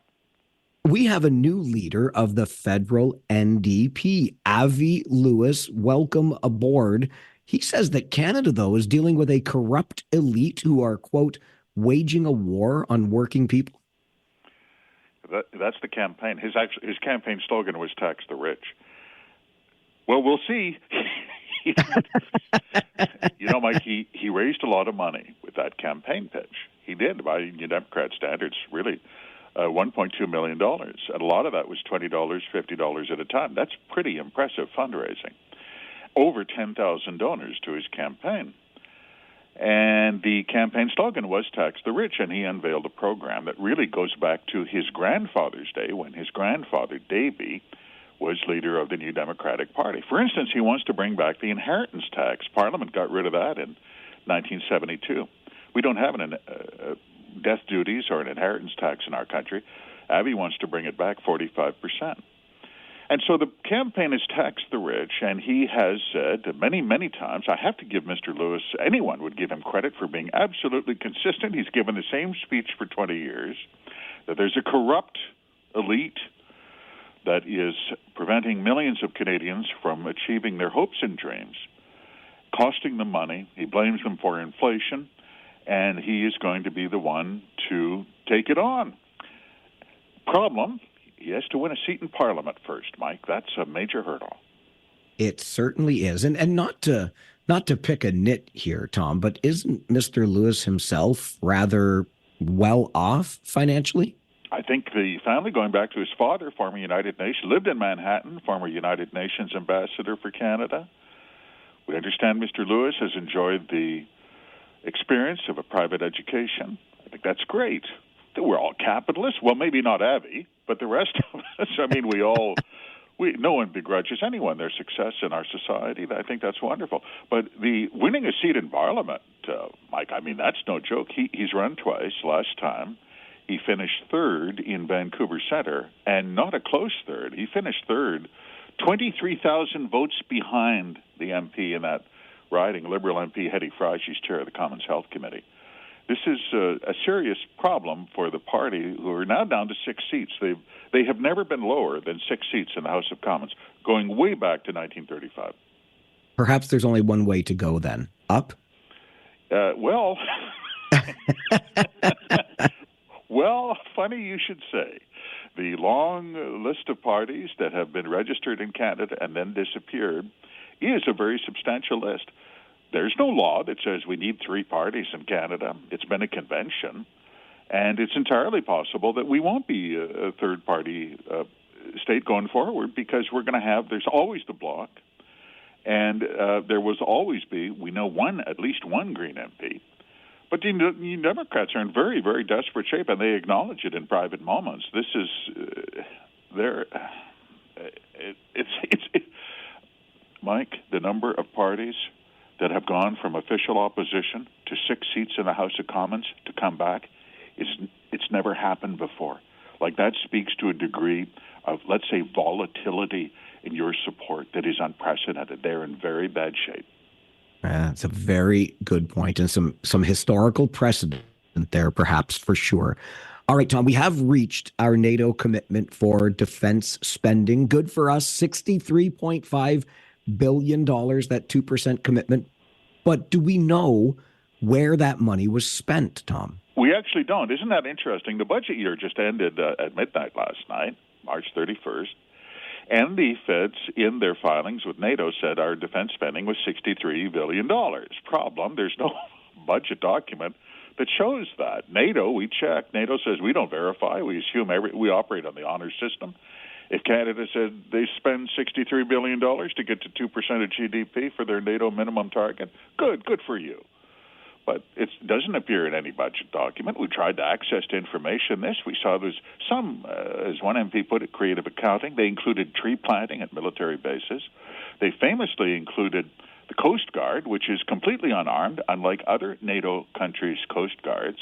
We have a new leader of the federal NDP, Avi Lewis. Welcome aboard. He says that Canada, though, is dealing with a corrupt elite who are, quote, waging a war on working people. That's the campaign. His campaign slogan was tax the rich. Well, we'll see. Mike, he raised a lot of money with that campaign pitch. He did, by New Democrat standards, really. $1.2 million. And a lot of that was $20, $50 at a time. That's pretty impressive fundraising. Over 10,000 donors to his campaign. And the campaign slogan was Tax the Rich, and he unveiled a program that really goes back to his grandfather's day when his grandfather, Davy, was leader of the New Democratic Party. For instance, he wants to bring back the inheritance tax. Parliament got rid of that in 1972. We don't have death duties or an inheritance tax in our country. Abbey wants to bring it back 45%. And so the campaign is tax the rich, and he has said many, many times, I have to give Mr. Lewis, anyone would give him credit for being absolutely consistent. He's given the same speech for 20 years, that there's a corrupt elite that is preventing millions of Canadians from achieving their hopes and dreams, costing them money. He blames them for inflation. And he is going to be the one to take it on. Problem, he has to win a seat in Parliament first, Mike. That's a major hurdle. It certainly is. And not to pick a nit here, Tom, but isn't Mr. Lewis himself rather well off financially? I think the family, going back to his father, former United Nations, lived in Manhattan, former United Nations ambassador for Canada. We understand Mr. Lewis has enjoyed the experience of a private education. I think that's great. We're all capitalists. Well, maybe not Avi, but the rest of us. I mean, no one begrudges anyone their success in our society. I think that's wonderful. But the winning a seat in Parliament, Mike, I mean, that's no joke. He's run twice. Last time, he finished third in Vancouver Centre, and not a close third. He finished third, 23,000 votes behind the MP in that riding, Liberal MP Hetty Fry. She's chair of the Commons Health Committee. This is a serious problem for the party, who are now down to 6 seats. They have never been lower than 6 seats in the House of Commons, going way back to 1935. Perhaps there's only one way to go then. Up? Well, funny you should say. The long list of parties that have been registered in Canada and then disappeared is a very substantial list. There's no law that says we need 3 parties in Canada. It's been a convention, and it's entirely possible that we won't be a third-party state going forward, because there's always the Bloc, and there will always be, we know, at least one Green MP. But the New Democrats are in very, very desperate shape, and they acknowledge it in private moments. This is, Mike, the number of parties that have gone from official opposition to 6 seats in the House of Commons to come back, it's never happened before. Like, that speaks to a degree of, let's say, volatility in your support that is unprecedented. They're in very bad shape. That's a very good point, and some historical precedent there, perhaps, for sure. All right, Tom, we have reached our NATO commitment for defense spending. Good for us, $63.5 billion, that 2% commitment. But do we know where that money was spent, Tom? We actually don't. Isn't that interesting? The budget year just ended at midnight last night, March 31st. And the feds, in their filings with NATO, said our defense spending was $63 billion. Problem, there's no budget document that shows that. NATO, we checked. NATO says we don't verify. We assume we operate on the honor system. If Canada said they spend $63 billion to get to 2% of GDP for their NATO minimum target, good for you. But it doesn't appear in any budget document. We tried to access to information this. We saw there's some, as one MP put it, creative accounting. They included tree planting at military bases. They famously included the Coast Guard, which is completely unarmed, unlike other NATO countries' Coast Guards.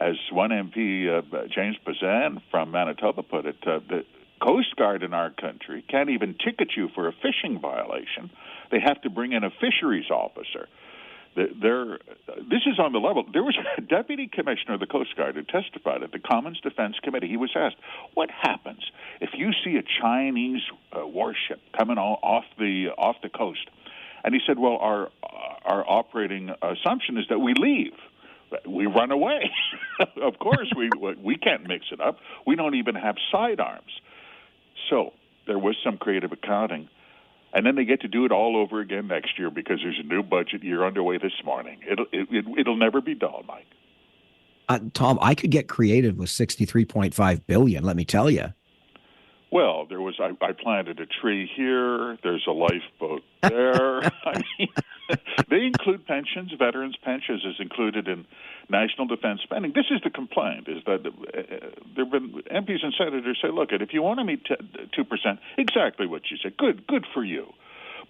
As one MP, James Bazan from Manitoba, put it, the Coast Guard in our country can't even ticket you for a fishing violation. They have to bring in a fisheries officer. This is on the level. There was a deputy commissioner of the Coast Guard who testified at the Commons Defense Committee. He was asked, what happens if you see a Chinese warship coming off the coast? And he said, well, our operating assumption is that we leave. We run away. Of course, we can't mix it up. We don't even have sidearms. So there was some creative accounting. And then they get to do it all over again next year because there's a new budget year underway this morning. It'll never be dull, Mike. Tom, I could get creative with $63.5 billion, let me tell you. Well, I planted a tree here. There's a lifeboat there. I mean, they include pensions, veterans' pensions is included in national defense spending. This is the complaint, is that there have been MPs and senators say, look, if you want to meet 2%, exactly what you said, good for you.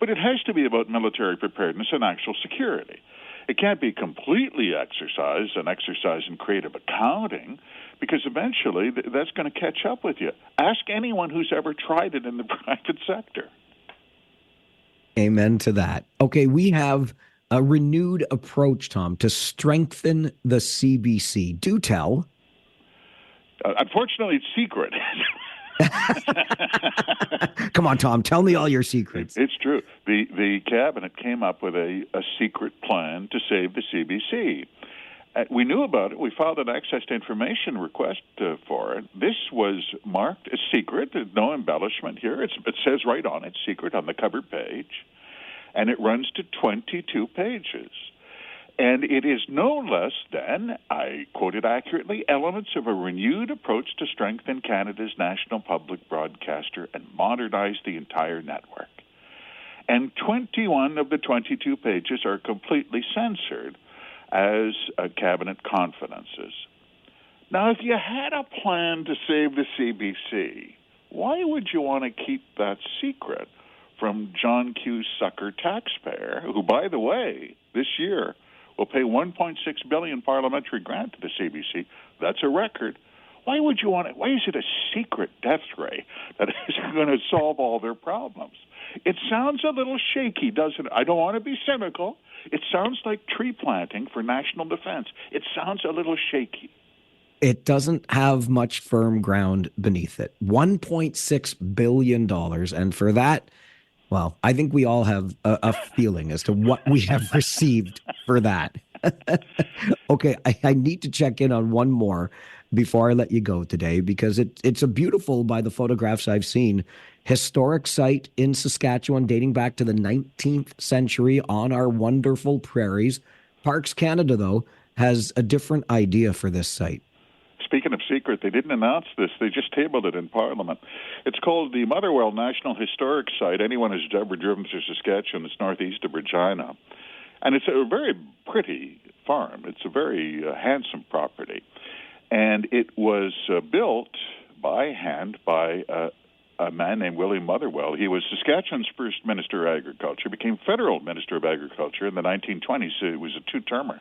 But it has to be about military preparedness and actual security. It can't be completely an exercise in creative accounting, because eventually that's going to catch up with you. Ask anyone who's ever tried it in the private sector. Amen to that. Okay, we have a renewed approach, Tom, to strengthen the CBC. Do tell. Unfortunately, it's secret. Come on, Tom, tell me all your secrets. It's true. The cabinet came up with a secret plan to save the CBC. We knew about it. We filed an access to information request for it. This was marked as secret. There's no embellishment here. It says right on it, secret, on the cover page. And it runs to 22 pages. And it is no less than, I quoted accurately, elements of a renewed approach to strengthen Canada's national public broadcaster and modernize the entire network. And 21 of the 22 pages are completely censored as cabinet confidences. Now, if you had a plan to save the CBC, why would you want to keep that secret from John Q. Sucker taxpayer, who, by the way, this year will pay $1.6 billion parliamentary grant to the CBC? That's a record. Why would you want it? Why is it a secret death ray that is going to solve all their problems? It sounds a little shaky, doesn't it? I don't want to be cynical. It sounds like tree planting for national defense. It sounds a little shaky. It doesn't have much firm ground beneath it. $1.6 billion. And for that, well, I think we all have a feeling as to what we have received for that. Okay, I need to check in on one more before I let you go today, because it's a beautiful, by the photographs I've seen, historic site in Saskatchewan dating back to the 19th century on our wonderful prairies. Parks Canada, though, has a different idea for this site. Speaking of secret, they didn't announce this. They just tabled it in Parliament. It's called the Motherwell National Historic Site. Anyone who's ever driven through Saskatchewan, it's northeast of Regina. And it's a very pretty farm. It's a very handsome property. And it was built by hand by a man named William Motherwell. He was Saskatchewan's first Minister of Agriculture, became federal Minister of Agriculture in the 1920s. So it was a two-termer.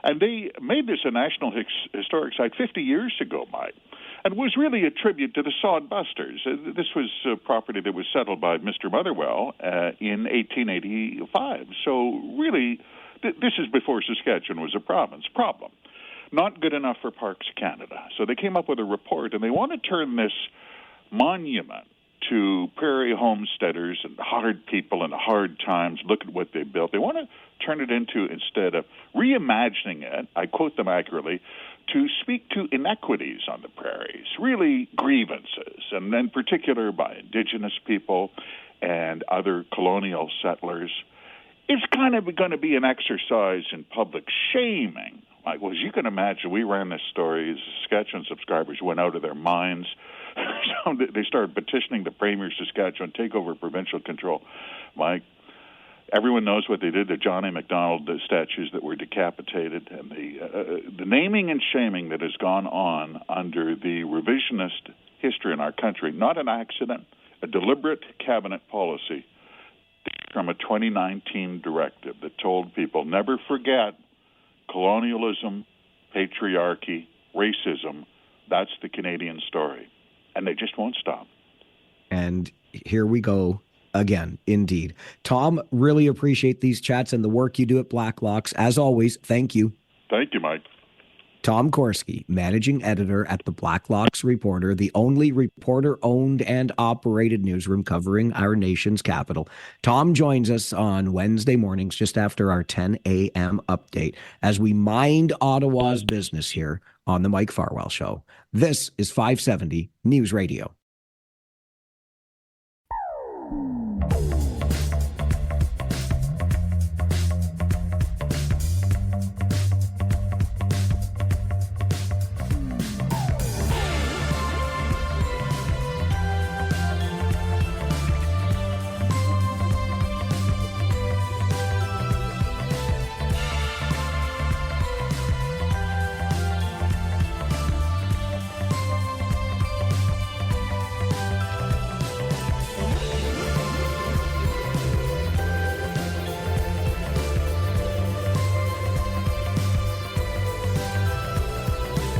And they made this a National Historic Site 50 years ago, Mike. and was really a tribute to the sod busters. This was property that was settled by Mr. Motherwell in 1885. So really, this is before Saskatchewan was a province. Problem. Not good enough for Parks Canada. So they came up with a report, and they want to turn this monument to prairie homesteaders and hard people and hard times. Look at what they built. They want to turn it into, instead of reimagining it, I quote them accurately, to speak to inequities on the prairies, really grievances, and in particular by Indigenous people and other colonial settlers. It's kind of going to be an exercise in public shaming. Like, well, as you can imagine, we ran this story. Saskatchewan subscribers went out of their minds. So they started petitioning the Premier of Saskatchewan, take over provincial control. Mike, everyone knows what they did. The John A. Macdonald statues that were decapitated, and the naming and shaming that has gone on under the revisionist history in our country, not an accident, a deliberate cabinet policy from a 2019 directive that told people, never forget colonialism, patriarchy, racism. That's the Canadian story. And they just won't stop. And here we go again, indeed. Tom, really appreciate these chats and the work you do at Blacklocks. As always, thank you. Thank you, Mike. Tom Korski, managing editor at the Blacklocks Reporter, the only reporter-owned and operated newsroom covering our nation's capital. Tom joins us on Wednesday mornings just after our 10 a.m. update as we mind Ottawa's business here on the Mike Farwell Show. This is 570 News Radio.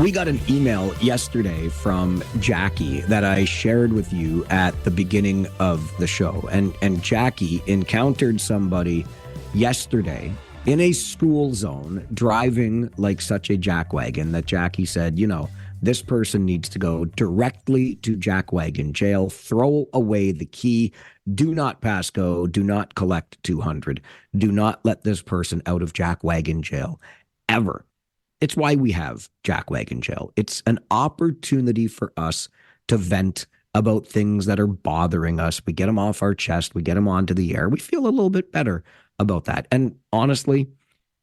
We got an email yesterday from Jackie that I shared with you at the beginning of the show. And Jackie encountered somebody yesterday in a school zone driving like such a jackwagon that Jackie said, you know, this person needs to go directly to jackwagon jail, throw away the key, do not pass go, do not collect 200, do not let this person out of jackwagon jail ever. It's why we have jackwagon jail. It's an opportunity for us to vent about things that are bothering us. We get them off our chest. We get them onto the air. We feel a little bit better about that. And honestly,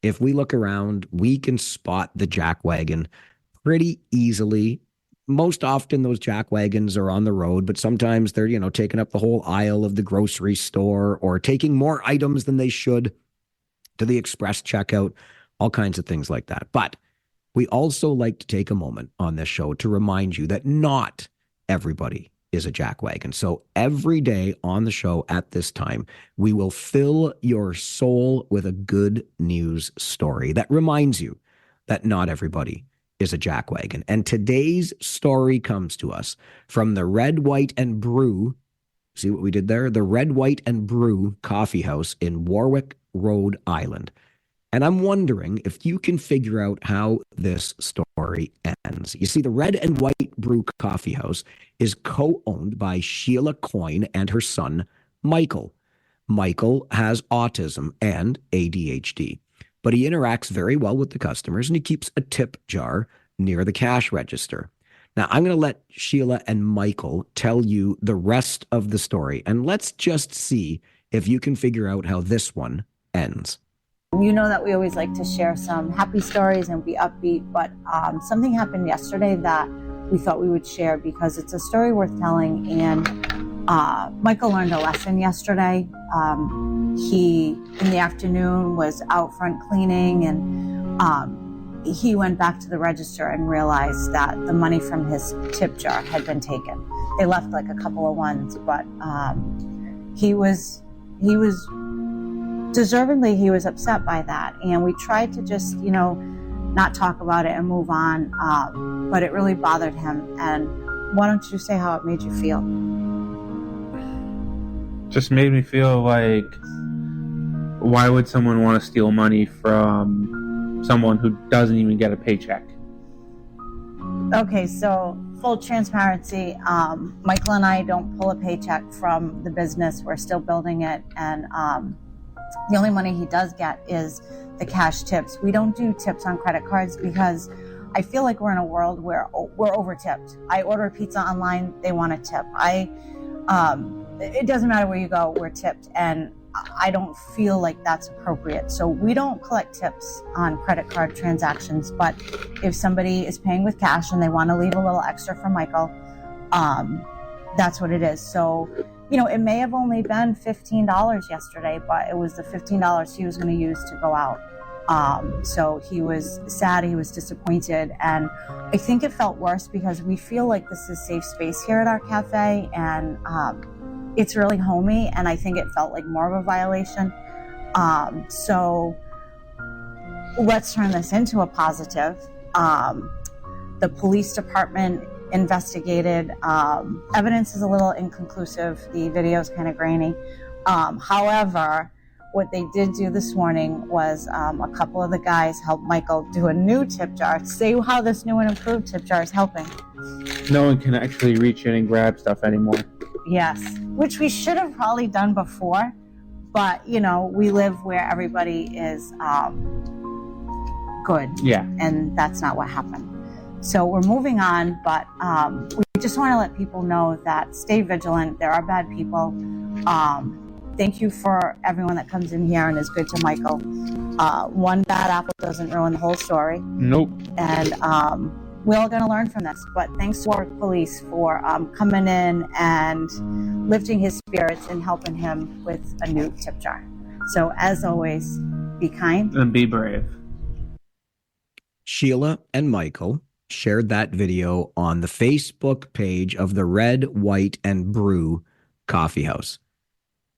if we look around, we can spot the jackwagon pretty easily. Most often those jackwagons are on the road, but sometimes they're, taking up the whole aisle of the grocery store or taking more items than they should to the express checkout, all kinds of things like that. But we also like to take a moment on this show to remind you that not everybody is a jackwagon. So every day on the show at this time, we will fill your soul with a good news story that reminds you that not everybody is a jackwagon. And today's story comes to us from the Red, White, and Brew. See what we did there? The Red, White, and Brew Coffee House in Warwick, Rhode Island. And I'm wondering if you can figure out how this story ends. You see, the Red and White Brew Coffee House is co-owned by Sheila Coyne and her son, Michael. Michael has autism and ADHD, but he interacts very well with the customers and he keeps a tip jar near the cash register. Now, I'm going to let Sheila and Michael tell you the rest of the story, and let's just see if you can figure out how this one ends. You know that we always like to share some happy stories and be upbeat, but something happened yesterday that we thought we would share because it's a story worth telling. And Michael learned a lesson yesterday. He, in the afternoon, was out front cleaning, and he went back to the register and realized that the money from his tip jar had been taken. They left like a couple of ones, but he was deservedly, he was upset by that. And we tried to just, not talk about it and move on. But it really bothered him. And why don't you say how it made you feel? Just made me feel like, why would someone want to steal money from someone who doesn't even get a paycheck? Okay, so full transparency, Michael and I don't pull a paycheck from the business. We're still building it, and the only money he does get is the cash tips. We don't do tips on credit cards because I feel like we're in a world where we're over tipped. I order a pizza online, they want a tip. It doesn't matter where you go, we're tipped, and I don't feel like that's appropriate. So we don't collect tips on credit card transactions, but if somebody is paying with cash and they want to leave a little extra for Michael, that's what it is. So, it may have only been $15 yesterday, but it was the $15 he was going to use to go out. So he was sad, he was disappointed, and I think it felt worse because we feel like this is safe space here at our cafe, and it's really homey, and I think it felt like more of a violation. So let's turn this into a positive. The police department investigated. Evidence is a little inconclusive. The video is kind of grainy. However, what they did do this morning was a couple of the guys helped Michael do a new tip jar. Say how this new and improved tip jar is helping. No one can actually reach in and grab stuff anymore. Yes, which we should have probably done before, but we live where everybody is good. Yeah. And that's not what happened. So we're moving on, but we just want to let people know that stay vigilant. There are bad people. Thank you for everyone that comes in here and is good to Michael. One bad apple doesn't ruin the whole story. Nope. And we're all going to learn from this. But thanks to our police for coming in and lifting his spirits and helping him with a new tip jar. So as always, be kind. And be brave. Sheila and Michael shared that video on the Facebook page of the Red, White, and Brew Coffee House.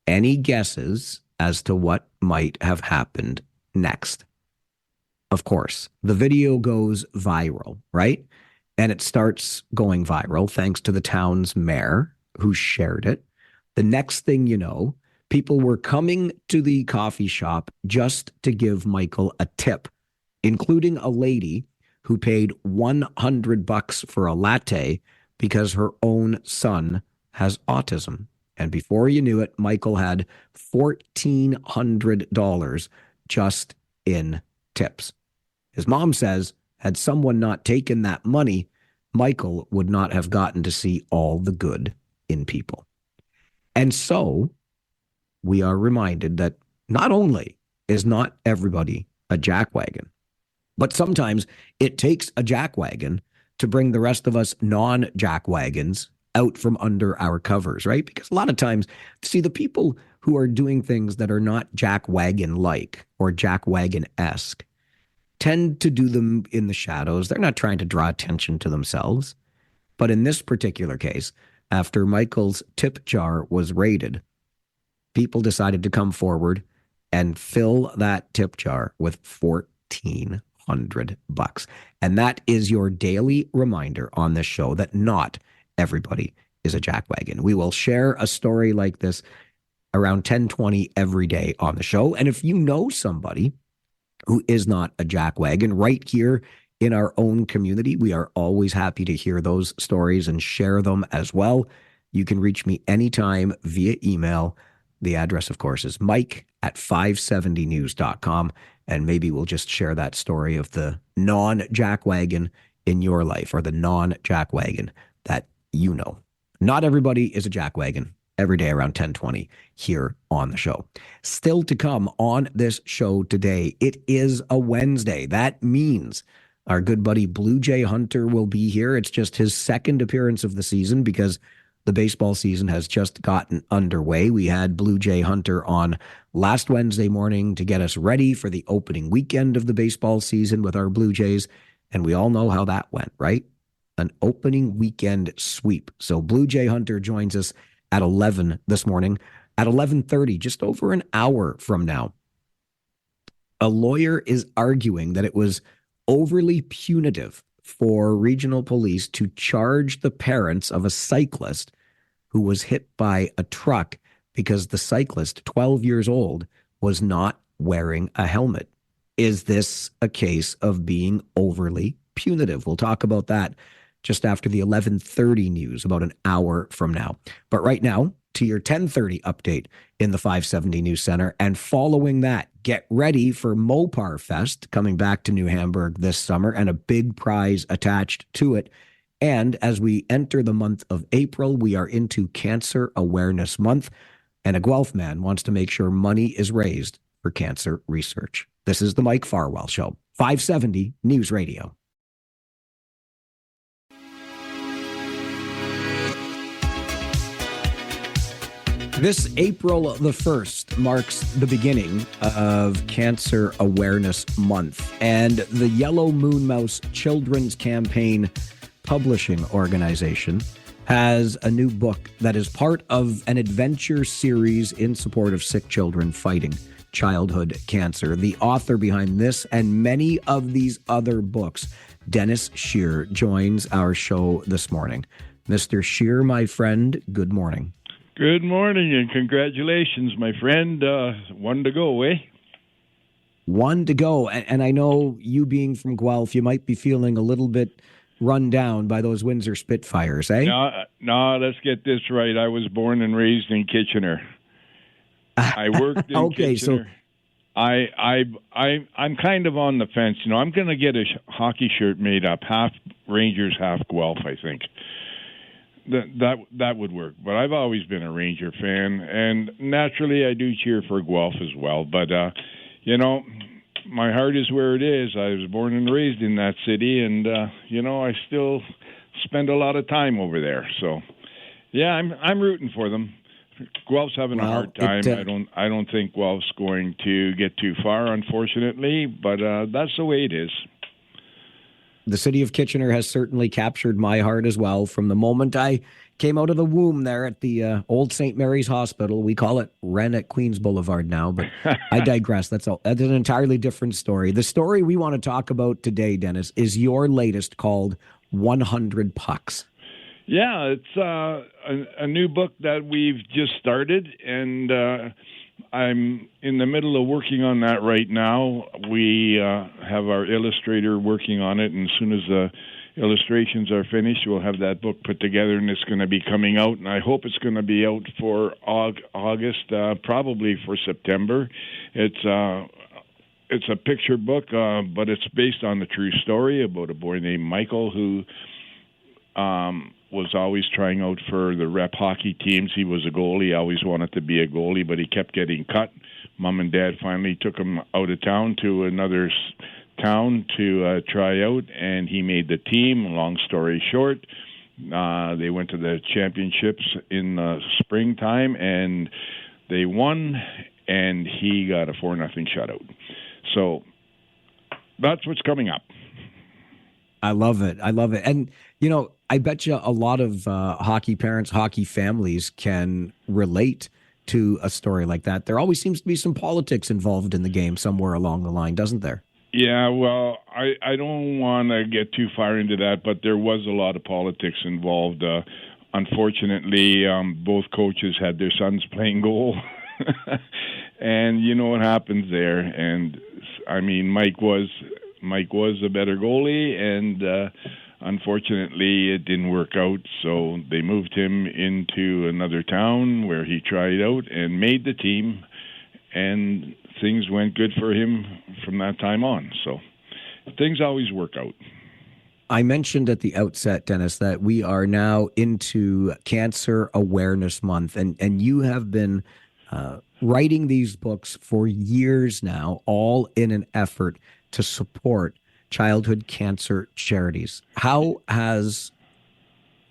Any guesses as to what might have happened next? Of course, the video goes viral, right? And it starts going viral thanks to the town's mayor who shared it. The next thing you know, people were coming to the coffee shop just to give Michael a tip, including a lady who paid $100 for a latte because her own son has autism. And before you knew it, Michael had $1,400 just in tips. His mom says, had someone not taken that money, Michael would not have gotten to see all the good in people. And so we are reminded that not only is not everybody a jackwagon, but sometimes it takes a jackwagon to bring the rest of us non-jackwagons out from under our covers, right? Because a lot of times, see, the people who are doing things that are not jackwagon-like or jackwagon-esque tend to do them in the shadows. They're not trying to draw attention to themselves. But in this particular case, after Michael's tip jar was raided, people decided to come forward and fill that tip jar with $1,400. And that is your daily reminder on this show that not everybody is a jackwagon. We will share a story like this around 10:20 every day on the show. And if you know somebody who is not a jackwagon right here in our own community, we are always happy to hear those stories and share them as well. You can reach me anytime via email. The address, of course, is mike@570news.com. And maybe we'll just share that story of the non-jackwagon in your life, or the non-jackwagon that you know. Not everybody is a jackwagon. Every day around 10:20 here on the show. Still to come on this show today, it is a Wednesday. That means our good buddy Blue Jay Hunter will be here. It's just his second appearance of the season because the baseball season has just gotten underway. We had Blue Jay Hunter on last Wednesday morning to get us ready for the opening weekend of the baseball season with our Blue Jays, and we all know how that went, right? An opening weekend sweep. So Blue Jay Hunter joins us at 11 this morning. At 11:30, just over an hour from now, a lawyer is arguing that it was overly punitive for regional police to charge the parents of a cyclist who was hit by a truck because the cyclist, 12 years old, was not wearing a helmet. Is this a case of being overly punitive? We'll talk about that just after the 11:30 news, about an hour from now. But right now, to your 10:30 update in the 570 News Center. And following that, get ready for Moparfest coming back to New Hamburg this summer, and a big prize attached to it. And as we enter the month of April, we are into Cancer Awareness Month, and a Guelph man wants to make sure money is raised for cancer research. This is the Mike Farwell Show, 570 News Radio. This April the 1st marks the beginning of Cancer Awareness Month, and the Yellow Moon Mouse Children's Campaign Publishing Organization has a new book that is part of an adventure series in support of sick children fighting childhood cancer. The author behind this and many of these other books, Dennis Shear, joins our show this morning. Mr. Shear, my friend, good morning. Good morning and congratulations, my friend. One to go, eh? One to go. And I know you being from Guelph, you might be feeling a little bit run down by those Windsor Spitfires, eh? No, let's get this right. I was born and raised in Kitchener. I worked in Kitchener. So I'm kind of on the fence. You know, I'm going to get a hockey shirt made up, half Rangers, half Guelph, I think. That would work. But I've always been a Ranger fan, and naturally I do cheer for Guelph as well. But, you know, my heart is where it is. I was born and raised in that city, and, you know, I still spend a lot of time over there. So, yeah, I'm rooting for them. Guelph's having a hard time. I don't think Guelph's going to get too far, unfortunately, but that's the way it is. The city of Kitchener has certainly captured my heart as well. From the moment I came out of the womb there at the old St. Mary's Hospital, we call it Wren at Queens Boulevard now, but I digress. That's an entirely different story. The story we want to talk about today, Dennis, is your latest, called 100 Pucks. Yeah, it's a new book that we've just started, and I'm in the middle of working on that right now. We have our illustrator working on it, and as soon as the illustrations are finished, we'll have that book put together, and it's going to be coming out, and I hope it's going to be out for August, probably for September. It's a picture book, but it's based on the true story about a boy named Michael who was always trying out for the rep hockey teams. He was a goalie, always wanted to be a goalie, but he kept getting cut. Mom and Dad finally took him out of town to another town to try out, and he made the team. Long story short, they went to the championships in the springtime, and they won, and he got a 4-0 shutout. So that's what's coming up. I love it. And, you know, I bet you a lot of hockey parents, hockey families can relate to a story like that. There always seems to be some politics involved in the game somewhere along the line, doesn't there? Yeah, well, I don't want to get too far into that, but there was a lot of politics involved. Unfortunately, both coaches had their sons playing goal. And you know what happens there. And, I mean, Mike was a better goalie, and unfortunately it didn't work out, so they moved him into another town where he tried out and made the team, and things went good for him from that time on. So things always work out. I mentioned at the outset, Dennis, that we are now into Cancer Awareness Month, and you have been writing these books for years now, all in an effort to support childhood cancer charities. How has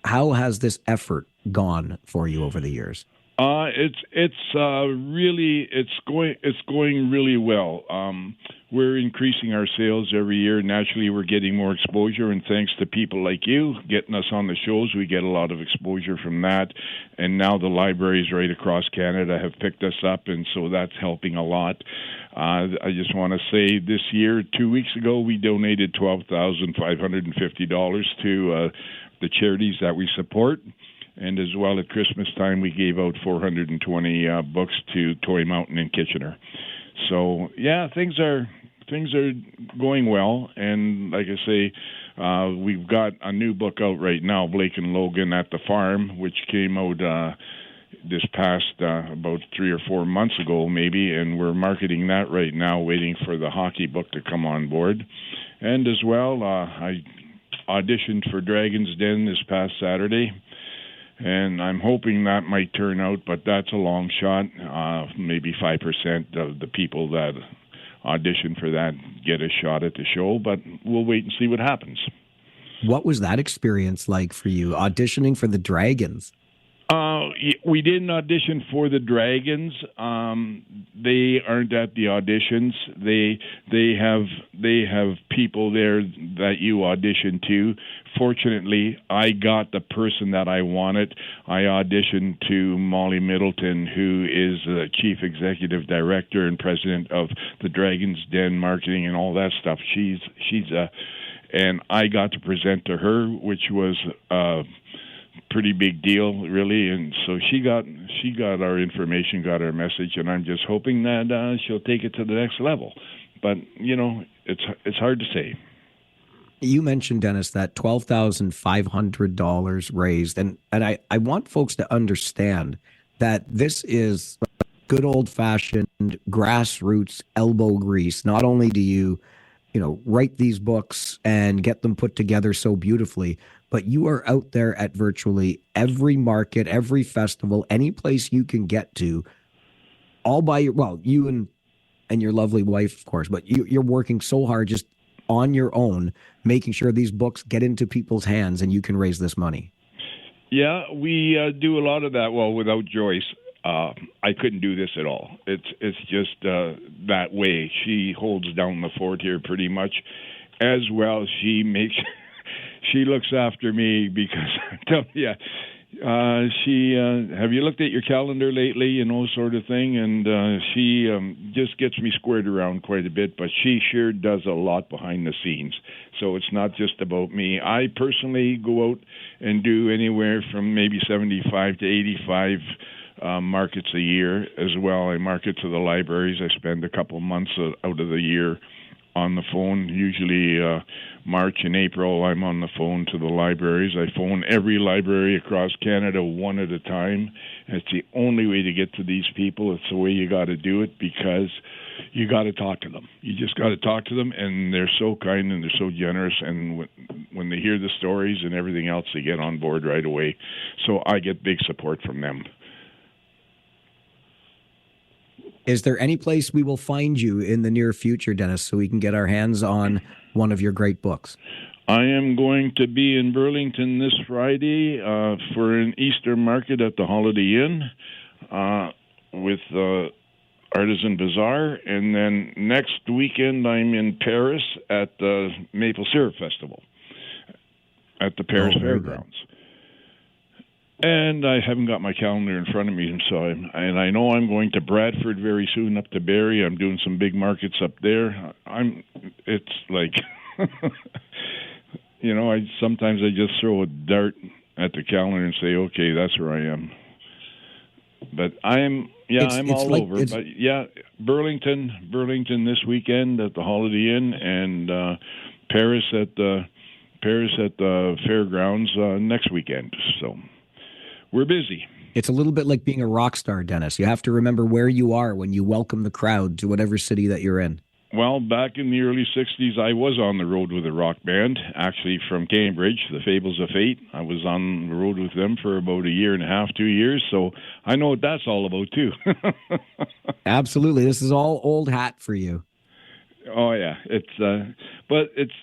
this effort gone for you over the years? It's going really well. we're increasing our sales every year. Naturally, we're getting more exposure, and thanks to people like you getting us on the shows, we get a lot of exposure from that. And now the libraries right across Canada have picked us up, and so that's helping a lot. I just want to say this year, 2 weeks ago, we donated $12,550 to the charities that we support. And as well, at Christmas time, we gave out 420 books to Toy Mountain in Kitchener. So, yeah, things are going well. And like I say, we've got a new book out right now, Blake and Logan at the Farm, which came out this past about 3 or 4 months ago, maybe. And we're marketing that right now, waiting for the hockey book to come on board. And as well, I auditioned for Dragon's Den this past Saturday. And I'm hoping that might turn out, but that's a long shot. Maybe 5% of the people that audition for that get a shot at the show, but we'll wait and see what happens. What was that experience like for you, auditioning for the Dragons? We didn't audition for the Dragons. They aren't at the auditions. They have people there that you audition to. Fortunately, I got the person that I wanted. I auditioned to Molly Middleton, who is the Chief Executive Director and President of the Dragon's Den marketing and all that stuff. And I got to present to her, which was pretty big deal, really, and so she got our information, got our message, and I'm just hoping that she'll take it to the next level. But it's hard to say. You mentioned, Dennis, that $12,500 raised, and I want folks to understand that this is good old-fashioned grassroots elbow grease. Not only do you write these books and get them put together so beautifully, but you are out there at virtually every market, every festival, any place you can get to, all by you and your lovely wife, of course, but you're working so hard just on your own, making sure these books get into people's hands and you can raise this money. Yeah, we do a lot of that. Well, without Joyce, I couldn't do this at all. It's just that way. She holds down the fort here pretty much. As well, she looks after me because she have you looked at your calendar lately, sort of thing, and she just gets me squared around quite a bit, but she sure does a lot behind the scenes. So it's not just about me. I personally go out and do anywhere from maybe 75 to 85 markets a year as well. I market to the libraries. I spend a couple months out of the year on the phone. Usually March and April, I'm on the phone to the libraries. I phone every library across Canada one at a time. It's the only way to get to these people. It's the way you got to do it, because you got to talk to them. You just got to talk to them, and they're so kind and they're so generous. And when they hear the stories and everything else, they get on board right away. So I get big support from them. Is there any place we will find you in the near future, Dennis, so we can get our hands on one of your great books? I am going to be in Burlington this Friday for an Easter market at the Holiday Inn with Artisan Bazaar. And then next weekend I'm in Paris at the Maple Syrup Festival at the Paris Fairgrounds. And I haven't got my calendar in front of me, so I know I'm going to Bradford very soon, up to Barrie. I'm doing some big markets up there. It's like, sometimes I just throw a dart at the calendar and say, okay, that's where I am. But I'm all over. But yeah, Burlington this weekend at the Holiday Inn, and Paris at the fairgrounds next weekend. So we're busy. It's a little bit like being a rock star, Dennis. You have to remember where you are when you welcome the crowd to whatever city that you're in. Well, back in the early 60s, I was on the road with a rock band, actually from Cambridge, the Fables of Fate. I was on the road with them for about a year and a half, 2 years, so I know what that's all about, too. Absolutely. This is all old hat for you. Oh, yeah. But it's,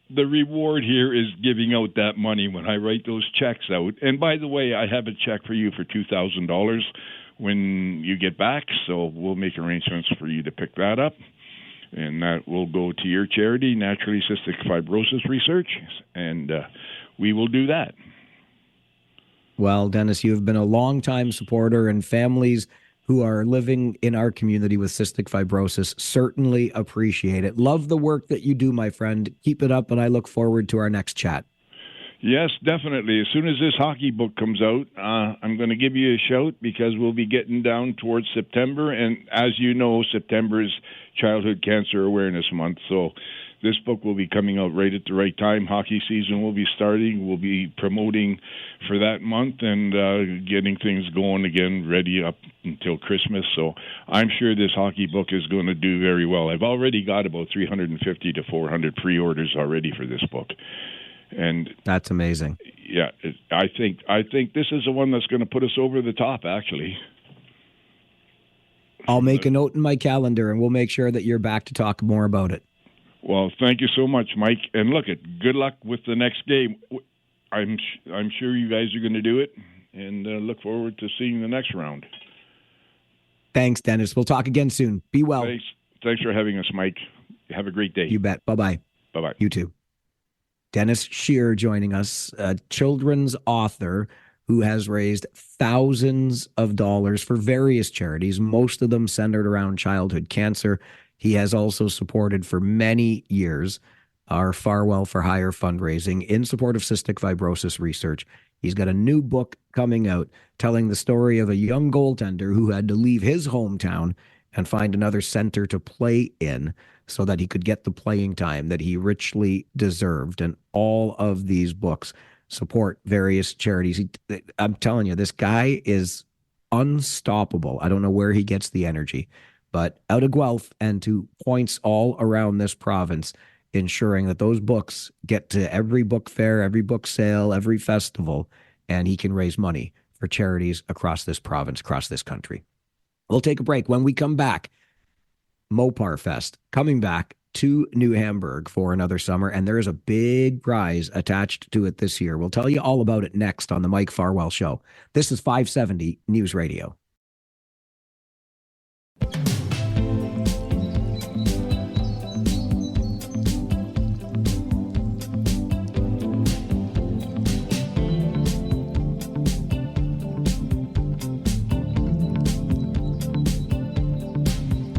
the reward here is giving out that money when I write those checks out. And by the way, I have a check for you for $2,000 when you get back, so we'll make arrangements for you to pick that up. And that will go to your charity, Naturally Cystic Fibrosis Research, and we will do that. Well, Dennis, you have been a longtime supporter, and families who are living in our community with cystic fibrosis certainly appreciate it. Love the work that you do, my friend. Keep it up, and I look forward to our next chat. Yes, definitely. As soon as this hockey book comes out, I'm going to give you a shout, because we'll be getting down towards September. And as you know, September is Childhood Cancer Awareness Month. So this book will be coming out right at the right time. Hockey season will be starting. We'll be promoting for that month and getting things going again, ready up until Christmas. So I'm sure this hockey book is going to do very well. I've already got about 350 to 400 pre-orders already for this book. And that's amazing. Yeah, I think this is the one that's going to put us over the top, actually. I'll make a note in my calendar, and we'll make sure that you're back to talk more about it. Well, thank you so much, Mike. And look, good luck with the next game. I'm sure you guys are going to do it, and look forward to seeing the next round. Thanks, Dennis. We'll talk again soon. Be well. Thanks for having us, Mike. Have a great day. You bet. Bye-bye. Bye-bye. You too. Dennis Shear joining us, a children's author who has raised thousands of dollars for various charities, most of them centered around childhood cancer. He has also supported for many years our Farwell for Hire fundraising in support of cystic fibrosis research. He's got a new book coming out telling the story of a young goaltender who had to leave his hometown and find another center to play in so that he could get the playing time that he richly deserved. And all of these books support various charities. I'm telling you, this guy is unstoppable. I don't know where he gets the energy, but out of Guelph and to points all around this province, ensuring that those books get to every book fair, every book sale, every festival, and he can raise money for charities across this province, across this country. We'll take a break. When we come back, Moparfest coming back to New Hamburg for another summer, and there is a big prize attached to it this year. We'll tell you all about it next on the Mike Farwell Show. This is 570 News Radio.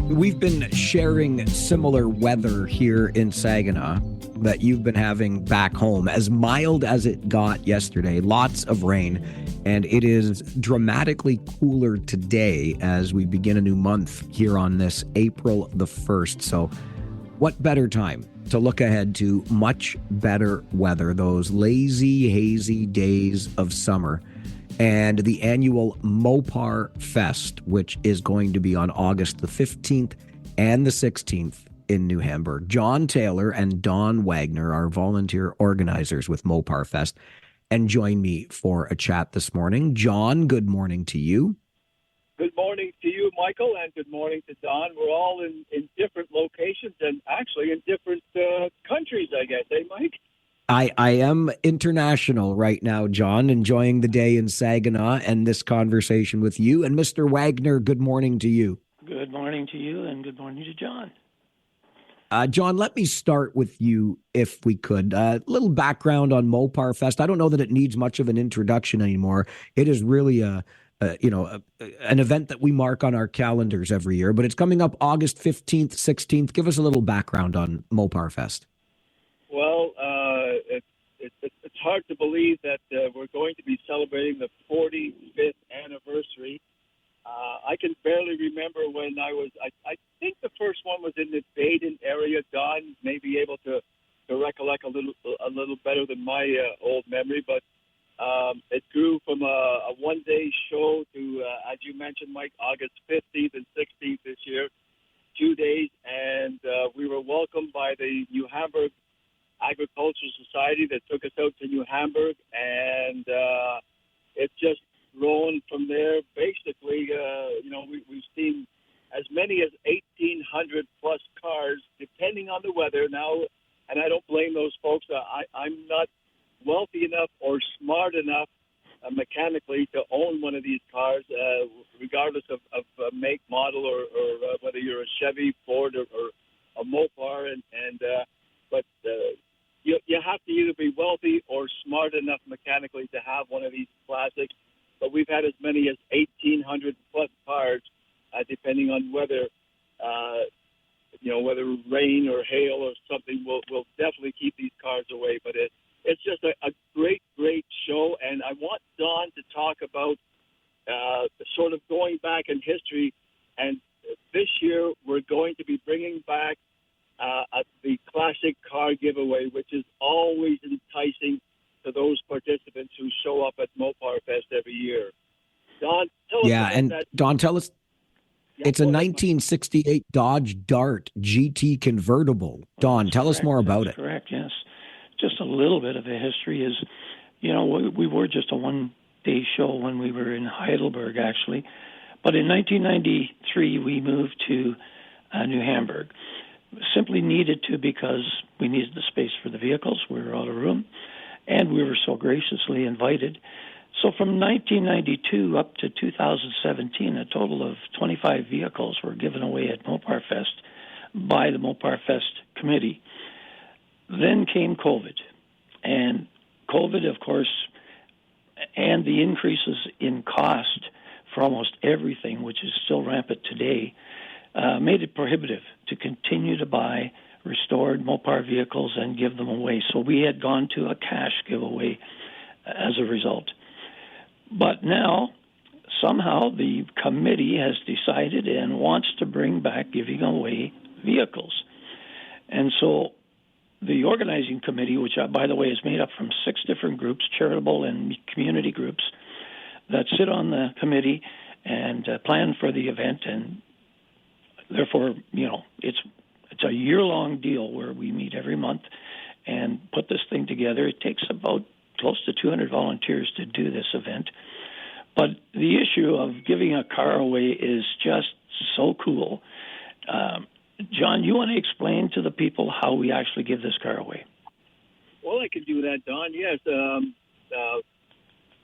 We've been sharing similar weather here in Saginaw that you've been having back home, as mild as it got yesterday, lots of rain, and it is dramatically cooler today as we begin a new month here on this April the 1st. So what better time to look ahead to much better weather, those lazy, hazy days of summer, and the annual Moparfest, which is going to be on August the 15th and the 16th in New Hamburg. John Taylor and Don Wagner are volunteer organizers with Moparfest and join me for a chat this morning. John, good morning to you. Good morning to you, Michael, and good morning to Don. We're all in different locations and actually in different countries, I guess, Mike? I am international right now, John, enjoying the day in Saginaw and this conversation with you. And Mr. Wagner, good morning to you. Good morning to you, and good morning to John. John, let me start with you, if we could. A little background on Moparfest. I don't know that it needs much of an introduction anymore. It is really an event that we mark on our calendars every year, but it's coming up August 15th, 16th. Give us a little background on Moparfest. Well, it's hard to believe that we're going to be celebrating the 45th anniversary. I can barely remember when I think the first one was in the Baden area. Don may be able to recollect a little better than my old memory, but it grew from a one-day show to, as you mentioned, Mike, August 15th and 16th this year, 2 days, and we were welcomed by the New Hamburg Agricultural Society that took us out to New Hamburg, and it's just grown from there. Basically, we've seen as many as 1,800 plus cars, depending on the weather now, and I don't blame those folks. I'm not wealthy enough or smart enough mechanically to own one of these cars, regardless of make, model, or whether you're a Chevy, Ford, or a Mopar, but you have to either be wealthy or smart enough mechanically to have one of these classics. But we've had as many as 1,800 plus cars, depending on whether whether rain or hail or something will definitely keep these cars away. But it's just a great show, and I want Don to talk about sort of going back in history. And this year we're going to be bringing back the classic car giveaway, which is always enticing to those participants who show up at Moparfest every year. Don, tell us about that. Don, tell us. It's a 1968 Dodge Dart GT convertible. Don, tell us more about it. Correct, yes. Just a little bit of a history is, we were just a one-day show when we were in Heidelberg, actually. But in 1993, we moved to New Hamburg. Simply needed to because we needed the space for the vehicles. We were out of room, and we were so graciously invited. So from 1992 up to 2017, a total of 25 vehicles were given away at Moparfest by the Moparfest committee. Then came COVID. And COVID, of course, and the increases in cost for almost everything, which is still rampant today, made it prohibitive to continue to buy restored Mopar vehicles and give them away. So we had gone to a cash giveaway as a result. But now, somehow, the committee has decided and wants to bring back giving away vehicles. And so the organizing committee, which, by the way, is made up from 6 different groups, charitable and community groups, that sit on the committee and plan for the event. And therefore, it's a year-long deal where we meet every month and put this thing together. It takes about close to 200 volunteers to do this event. But the issue of giving a car away is just so cool. John, you want to explain to the people how we actually give this car away? Well, I can do that, Don. Yes.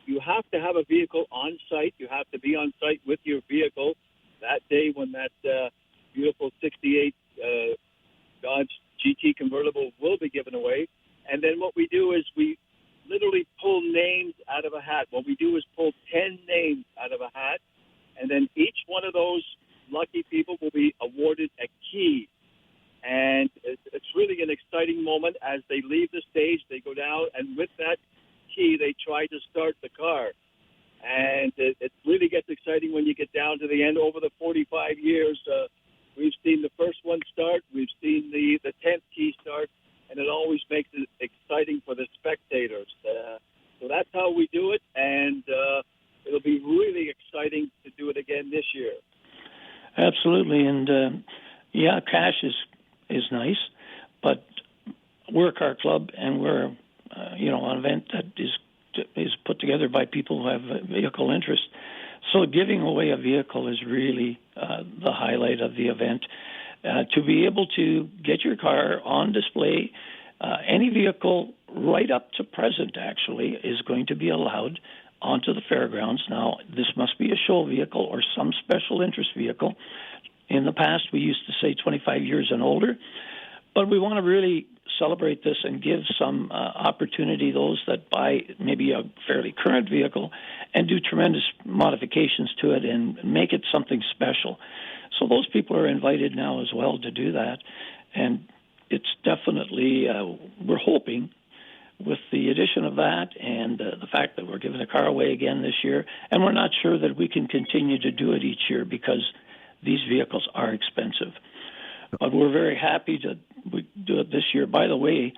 You have to have a vehicle on site. You have to be on site with your vehicle that day when that beautiful 68 Dodge GT convertible will be given away. And then what we do is we literally pull names out of a hat. What we do is pull 10 names out of a hat, and then each one of those lucky people will be awarded a key. And it's really an exciting moment. As they leave the stage, they go down, and with that key, they try to start the car. And it really gets exciting when you get down to the end. Over the 45 years, we've seen the first one start. We've seen the 10th key start. And it always makes it exciting for the spectators. So that's how we do it, and it'll be really exciting to do it again this year. Absolutely, and cash is nice, but we're a car club, and we're an event that is put together by people who have vehicle interest. So giving away a vehicle is really the highlight of the event. To be able to get your car on display, any vehicle right up to present actually is going to be allowed onto the fairgrounds. Now, this must be a show vehicle or some special interest vehicle. In the past, we used to say 25 years and older, but we want to really celebrate this and give some opportunity those that buy maybe a fairly current vehicle and do tremendous modifications to it and make it something special. So those people are invited now as well to do that. And it's definitely, we're hoping with the addition of that and the fact that we're giving a car away again this year, and we're not sure that we can continue to do it each year because these vehicles are expensive. But we're very happy to do it this year. By the way,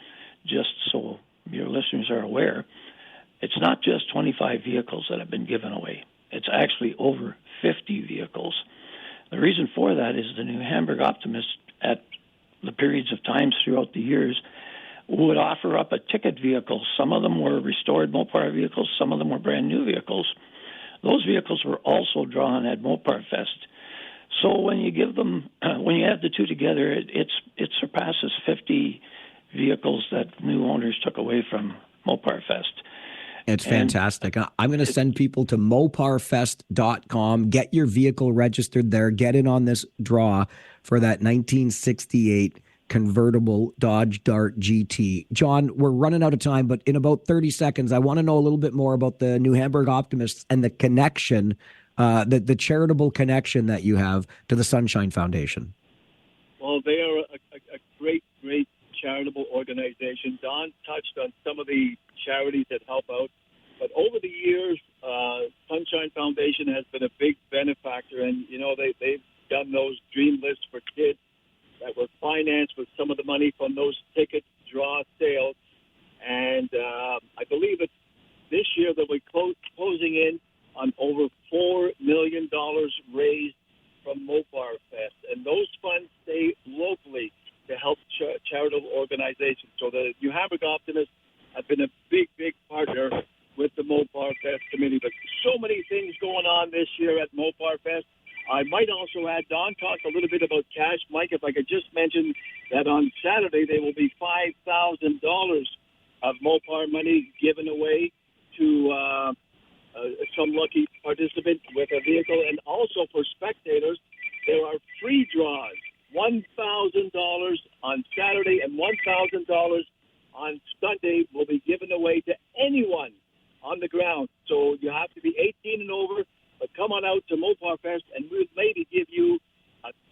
just so your listeners are aware, it's not just 25 vehicles that have been given away. It's actually over 50 vehicles. The reason for that is the New Hamburg Optimists at the periods of times throughout the years would offer up a ticket vehicle. Some of them were restored Mopar vehicles. Some of them were brand new vehicles. Those vehicles were also drawn at Moparfest. So when you give them, when you add the two together, it surpasses 50 vehicles that new owners took away from Moparfest. It's fantastic. I'm going to send people to moparfest.com. Get your vehicle registered there. Get in on this draw for that 1968 convertible Dodge Dart GT. John, we're running out of time, but in about 30 seconds, I want to know a little bit more about the New Hamburg Optimists and the connection, the charitable connection that you have to the Sunshine Foundation. Well, they are a great charitable organization. Don touched on some of the charities that help out, but over the years, Sunshine Foundation has been a big benefactor, and they've done those dream lists for kids that were financed with some of the money from those ticket draw sales. And I believe it's this year that we're closing in on over $4 million raised from Moparfest. And those funds stay locally to help charitable organizations. So the New Hamburg Optimists have been a big partner with the Moparfest committee. But so many things going on this year at Moparfest. I might also add, Don talked a little bit about cash. Mike, if I could just mention that on Saturday there will be $5,000 of Mopar money given away to some lucky participant with a vehicle. And also for spectators, there are free draws, $1,000 on Saturday and $1,000 on Sunday will be given away to anyone on the ground. So you have to be 18 and over. But come on out to Moparfest, and we'll maybe give you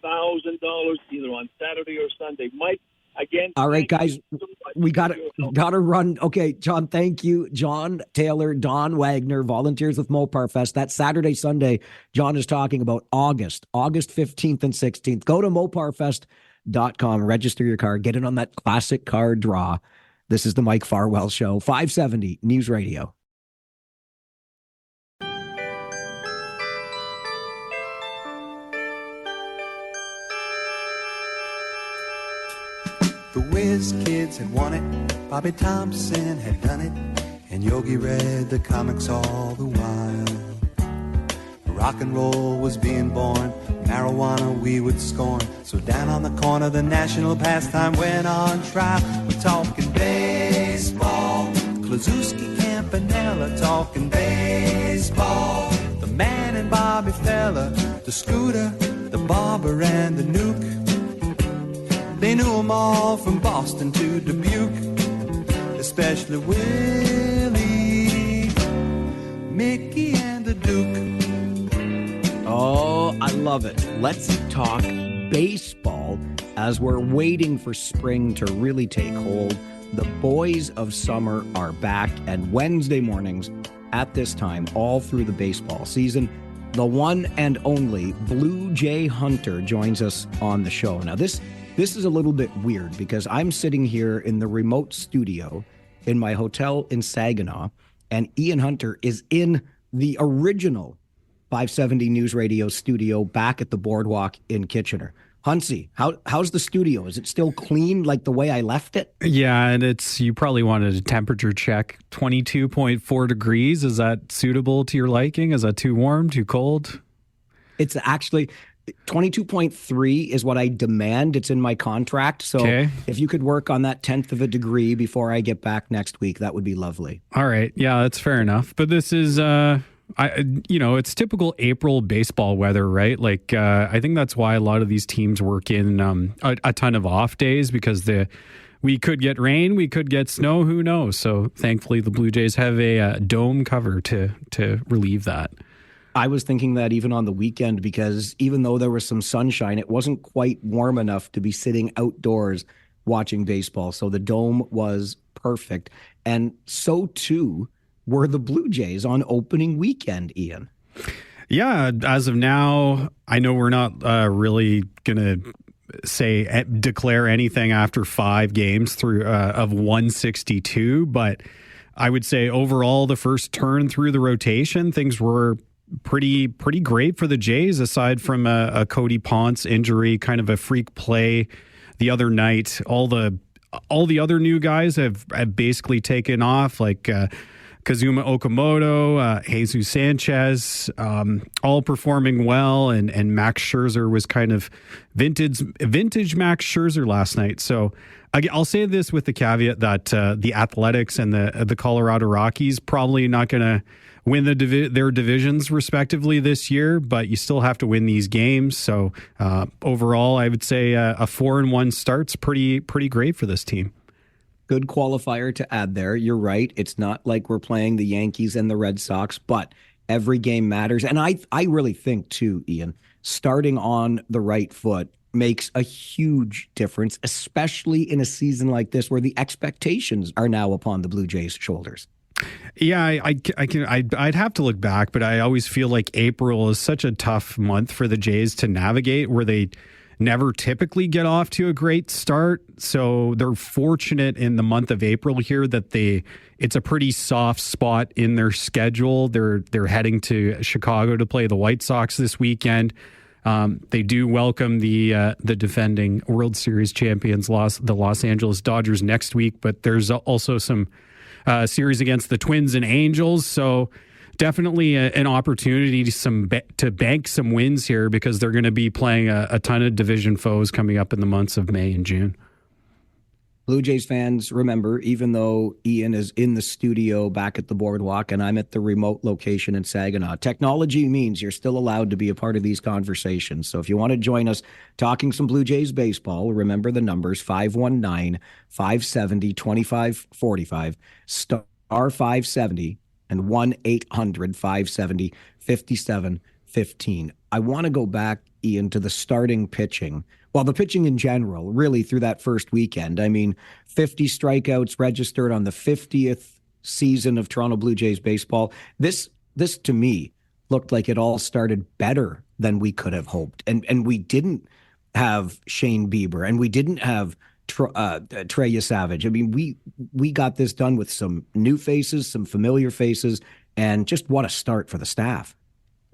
$1,000 either on Saturday or Sunday. Mike, again. All right, guys, we gotta run. Okay, John, thank you. John Taylor, Don Wagner, volunteers with Moparfest. That Saturday, Sunday, John is talking about August 15th and 16th. Go to moparfest.com, register your car, get in on that classic car draw. This is the Mike Farwell Show, 570 News Radio. The Whiz Kids had won it, Bobby Thompson had done it, and Yogi read the comics all the while. Rock and roll was being born, marijuana we would scorn. So down on the corner the national pastime went on trial. We're talking baseball, Klazuski, Campanella, talking baseball. The man and Bobby Fella, the Scooter, the Barber and the Nuke. They knew them all from Boston to Dubuque, especially Willie, Mickey, and the Duke. Oh, I love it. Let's talk baseball as we're waiting for spring to really take hold. The boys of summer are back, and Wednesday mornings at this time, all through the baseball season, the one and only Blue Jay Hunter joins us on the show. Now, this is a little bit weird because I'm sitting here in the remote studio in my hotel in Saginaw, and Ian Hunter is in the original 570 News Radio studio back at the Boardwalk in Kitchener. Huntsy, how's the studio? Is it still clean like the way I left it? Yeah, and you probably wanted a temperature check. 22.4 degrees. Is that suitable to your liking? Is that too warm, too cold? It's actually 22.3 is what I demand. It's in my contract. So If you could work on that 1/10 of a degree before I get back next week, that would be lovely. All right. Yeah, that's fair enough. But this is, it's typical April baseball weather, right? Like, I think that's why a lot of these teams work in a ton of off days because we could get rain, we could get snow, who knows? So thankfully the Blue Jays have a dome cover to relieve that. I was thinking that even on the weekend because even though there was some sunshine, it wasn't quite warm enough to be sitting outdoors watching baseball. So the dome was perfect. And so too were the Blue Jays on opening weekend, Ian. Yeah, as of now, I know we're not really going to declare anything after 5 games through of 162, but I would say overall the first turn through the rotation, things were pretty great for the Jays, aside from a Cody Ponce injury, kind of a freak play the other night. All the other new guys have basically taken off, like Kazuma Okamoto, Jesus Sanchez, all performing well, and Max Scherzer was kind of vintage Max Scherzer last night. So I'll say this with the caveat that the Athletics and the Colorado Rockies probably not going to win their divisions respectively this year, but you still have to win these games. So overall, I would say a 4-1 start's pretty great for this team. Good qualifier to add there. You're right. It's not like we're playing the Yankees and the Red Sox, but every game matters. And I really think too, Ian, starting on the right foot makes a huge difference, especially in a season like this where the expectations are now upon the Blue Jays' shoulders. Yeah, I'd have to look back, but I always feel like April is such a tough month for the Jays to navigate, where they never typically get off to a great start. So they're fortunate in the month of April here that it's a pretty soft spot in their schedule. They're heading to Chicago to play the White Sox this weekend. They do welcome the defending World Series champions, the Los Angeles Dodgers, next week, but there's also some series against the Twins and Angels. So definitely an opportunity to bank some wins here, because they're going to be playing a ton of division foes coming up in the months of May and June. Blue Jays fans, remember, even though Ian is in the studio back at the boardwalk and I'm at the remote location in Saginaw, technology means you're still allowed to be a part of these conversations. So if you want to join us talking some Blue Jays baseball, remember the numbers: 519-570-2545, star 570, and 1-800-570-5715. I want to go back, Ian, to the starting pitching. Well, the pitching in general, really through that first weekend. I mean, 50 strikeouts registered on the 50th season of Toronto Blue Jays baseball. This to me looked like it all started better than we could have hoped. And we didn't have Shane Bieber, and we didn't have Trey Savage. I mean, we got this done with some new faces, some familiar faces, and just what a start for the staff.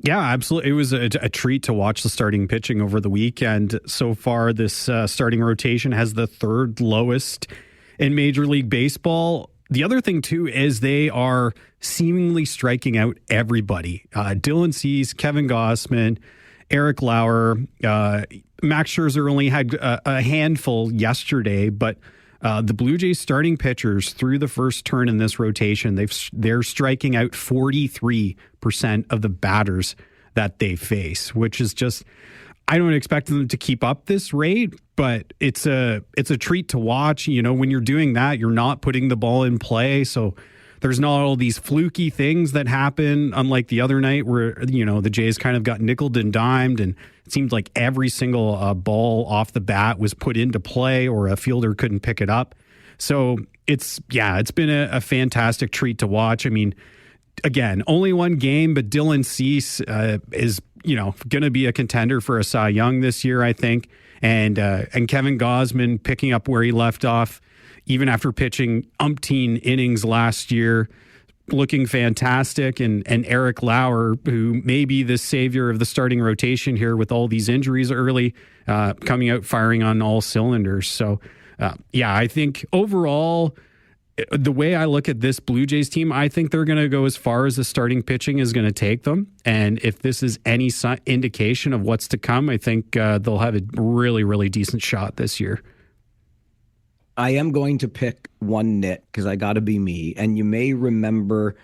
Yeah, absolutely. It was a treat to watch the starting pitching over the weekend. So far, this starting rotation has the third lowest in Major League Baseball. The other thing, too, is they are seemingly striking out everybody. Dylan Cease, Kevin Gausman, Eric Lauer, Max Scherzer only had a handful yesterday, but the Blue Jays starting pitchers through the first turn in this rotation, they're striking out 43% of the batters that they face, which is just, I don't expect them to keep up this rate, but it's a treat to watch. You know, when you're doing that, you're not putting the ball in play, so there's not all these fluky things that happen, unlike the other night where, you know, the Jays kind of got nickeled and dimed, and it seemed like every single ball off the bat was put into play or a fielder couldn't pick it up. So it's been a fantastic treat to watch. I mean, again, only one game, but Dylan Cease is, you know, going to be a contender for a Cy Young this year, I think. And Kevin Gausman picking up where he left off, even after pitching umpteen innings last year, looking fantastic. And Eric Lauer, who may be the savior of the starting rotation here with all these injuries early, coming out firing on all cylinders. So, I think overall, the way I look at this Blue Jays team, I think they're going to go as far as the starting pitching is going to take them. And if this is any indication of what's to come, I think they'll have a really, really decent shot this year. I am going to pick one nit because I got to be me. And you may remember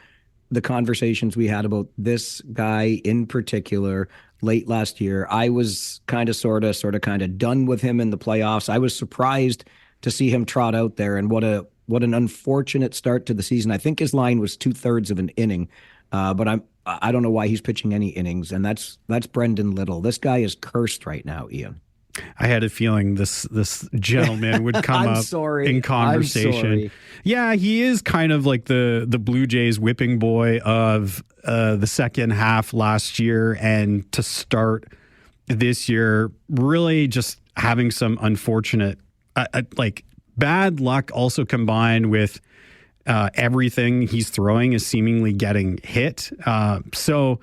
the conversations we had about this guy in particular late last year. I was kind of sort of done with him in the playoffs. I was surprised to see him trot out there, and what an unfortunate start to the season. I think his line was 2/3 of an inning, but I don't know why he's pitching any innings, and that's Brendan Little. This guy is cursed right now, Ian. I had a feeling this gentleman would come up in conversation. Yeah, he is kind of like the Blue Jays whipping boy of the second half last year, and to start this year, really just having some unfortunate, bad luck, also combined with everything he's throwing is seemingly getting hit. So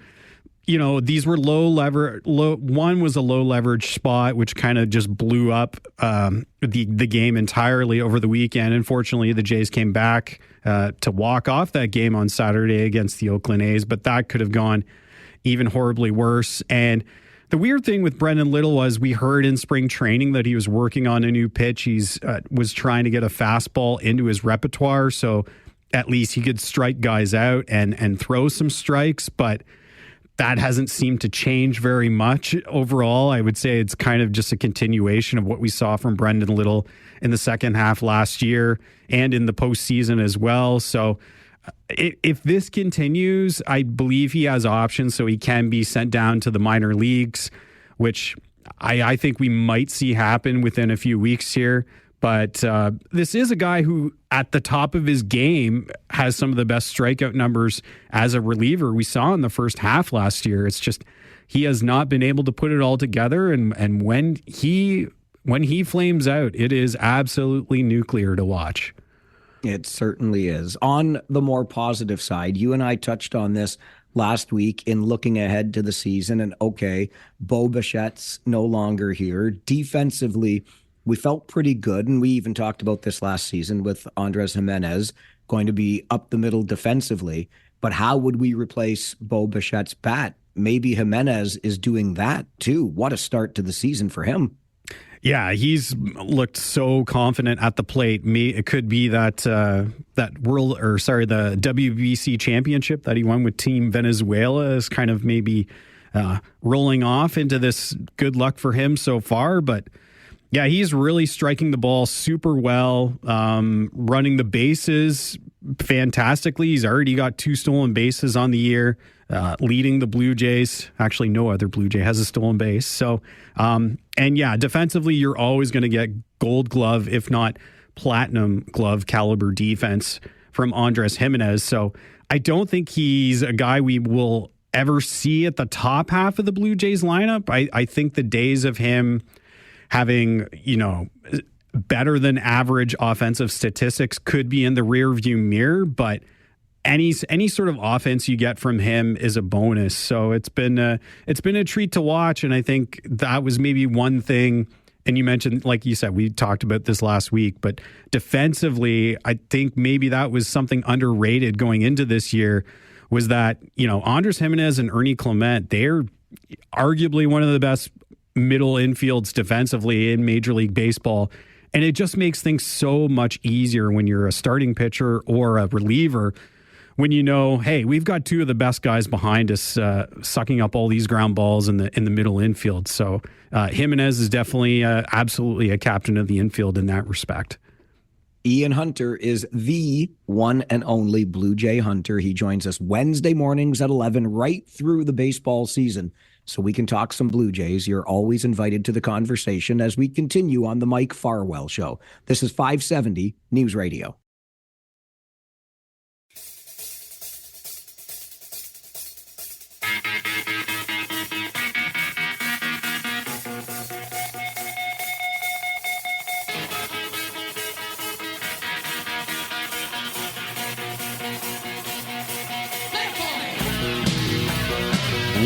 these were one was a low leverage spot, which kind of just blew up the game entirely over the weekend. Unfortunately, the Jays came back to walk off that game on Saturday against the Oakland A's, but that could have gone even horribly worse. And the weird thing with Brendan Little was we heard in spring training that he was working on a new pitch. He's was trying to get a fastball into his repertoire, so at least he could strike guys out and throw some strikes, but that hasn't seemed to change very much overall. I would say it's kind of just a continuation of what we saw from Brendan Little in the second half last year and in the postseason as well. So if this continues, I believe he has options so he can be sent down to the minor leagues, which I think we might see happen within a few weeks here. But this is a guy who, at the top of his game, has some of the best strikeout numbers as a reliever we saw in the first half last year. It's just he has not been able to put it all together. And when he flames out, it is absolutely nuclear to watch. It certainly is. On the more positive side, you and I touched on this last week in looking ahead to the season. And okay, Bo Bichette's no longer here. Defensively, we felt pretty good, and we even talked about this last season with Andres Jimenez going to be up the middle defensively. But how would we replace Bo Bichette's bat? Maybe Jimenez is doing that too. What a start to the season for him. Yeah, he's looked so confident at the plate. It could be that the WBC championship that he won with Team Venezuela is kind of maybe rolling off into this good luck for him so far, but yeah, he's really striking the ball super well, running the bases fantastically. He's already got 2 stolen bases on the year, leading the Blue Jays. Actually, no other Blue Jay has a stolen base. So, and yeah, defensively, you're always going to get Gold Glove, if not Platinum Glove caliber defense from Andres Jimenez. So I don't think he's a guy we will ever see at the top half of the Blue Jays lineup. I think the days of him having, better than average offensive statistics could be in the rear view mirror, but any sort of offense you get from him is a bonus. So it's been a treat to watch. And I think that was maybe one thing. And you mentioned, like you said, we talked about this last week, but defensively, I think maybe that was something underrated going into this year was that, Andres Jimenez and Ernie Clement, they're arguably one of the best middle infields defensively in Major League Baseball. And it just makes things so much easier when you're a starting pitcher or a reliever, when hey, we've got 2 of the best guys behind us sucking up all these ground balls in the middle infield. So Jimenez is definitely absolutely a captain of the infield in that respect. Ian Hunter is the one and only Blue Jay Hunter. He joins us Wednesday mornings at 11 right through the baseball season, so we can talk some Blue Jays. You're always invited to the conversation as we continue on the Mike Farwell Show. This is 570 News Radio.